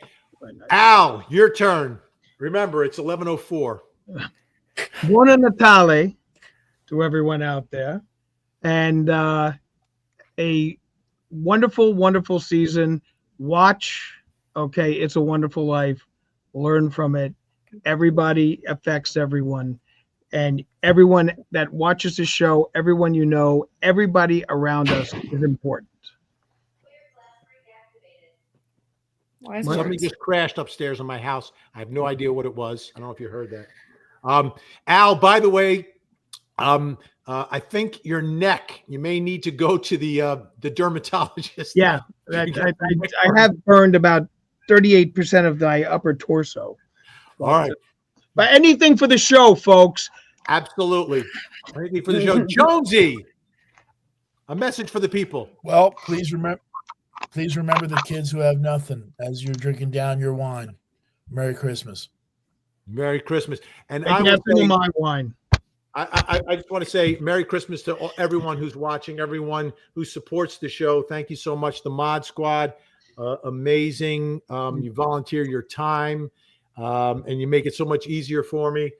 Al, your turn. Remember, it's 11:04. Buona Natale to everyone out there. And a wonderful, wonderful season. Watch, okay, It's a Wonderful Life. Learn from it. Everybody affects everyone. And everyone that watches the show, everyone you know, everybody around us is important. Somebody just crashed upstairs in my house. I have no idea what it was. I don't know if you heard that. Al, by the way, I think your neck, you may need to go to the dermatologist. Yeah, I have burned about 38% of my upper torso. All right. But anything for the show, folks. Absolutely. Anything for the show. Jonesy, a message for the people. Well, please remember the kids who have nothing as you're drinking down your wine. Merry Christmas. Merry Christmas. And I will say, my wine. I just want to say Merry Christmas to everyone who's watching, everyone who supports the show. Thank you so much. The Mod Squad, amazing. You volunteer your time, and you make it so much easier for me.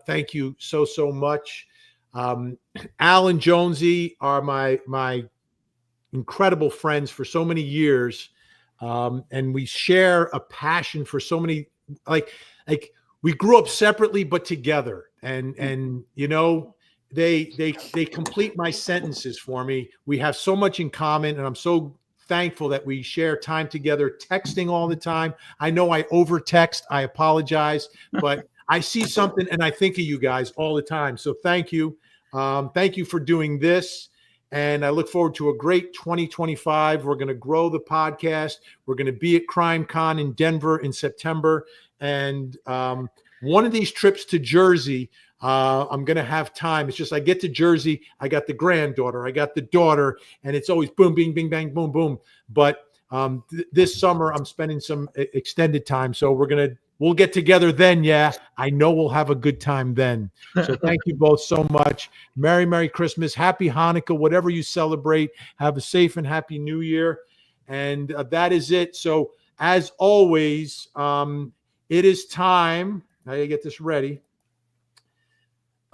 Thank you so much. Al and Jonesy are my incredible friends for so many years, and we share a passion for so many. Like we grew up separately but together, and you know, they complete my sentences for me. We have so much in common, and I'm so thankful that we share time together, texting all the time. I know I over text. I apologize, but I see something and I think of you guys all the time. So thank you. Thank you for doing this. And I look forward to a great 2025. We're going to grow the podcast. We're going to be at Crime Con in Denver in September. And one of these trips to Jersey, I'm going to have time. It's just I get to Jersey, I got the granddaughter, I got the daughter, and it's always boom, bing, bing, bang, boom, boom. But this summer, I'm spending some extended time. So we'll get together then. Yeah, I know we'll have a good time then. So thank you both so much. Merry Christmas. Happy Hanukkah, whatever you celebrate. Have a safe and happy New Year. And that is it. So as always, it is time. I gotta get this ready.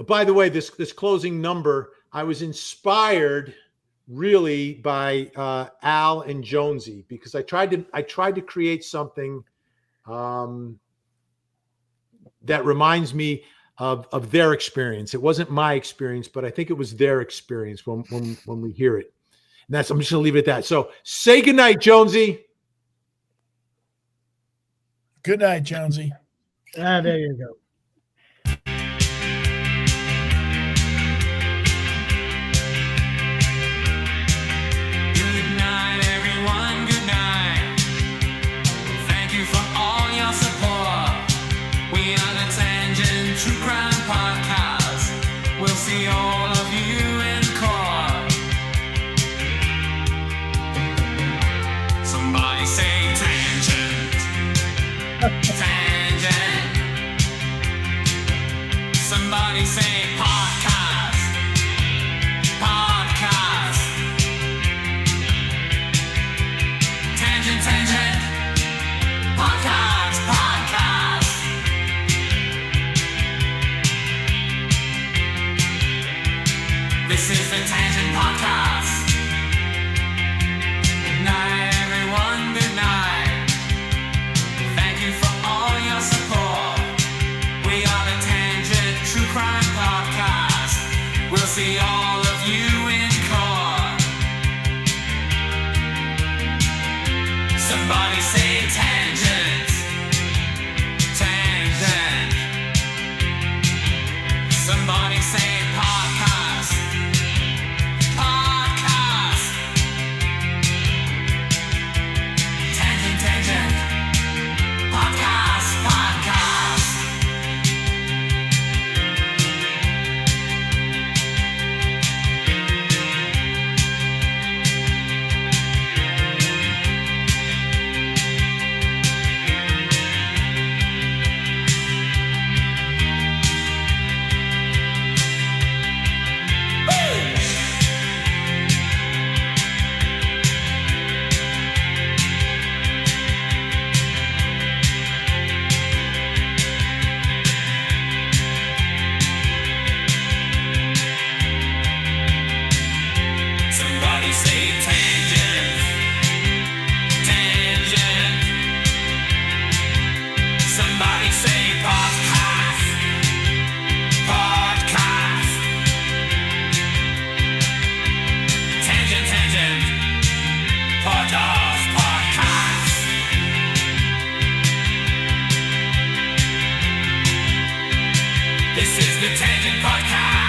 By the way, this closing number, I was inspired really by Al and Jonesy, because I tried to create something that reminds me of their experience. It wasn't my experience, but I think it was their experience when we hear it. And I'm just gonna leave it at that. So say goodnight, Jonesy. Good night, Jonesy. There you go. True Crime Podcast. We'll see all of you in court. Somebody say tangent. Tangent. Somebody say podcast. Podcast. Tangent, tangent. Podcast, podcast. This is the Tangent Podcast. Good night, everyone. Good night. Thank you for all your support. We are the Tangent True Crime Podcast. We'll see all of you in court. Somebody say tangent. Tangent. Somebody say podcast. Podcast. This is the Tangent Podcast.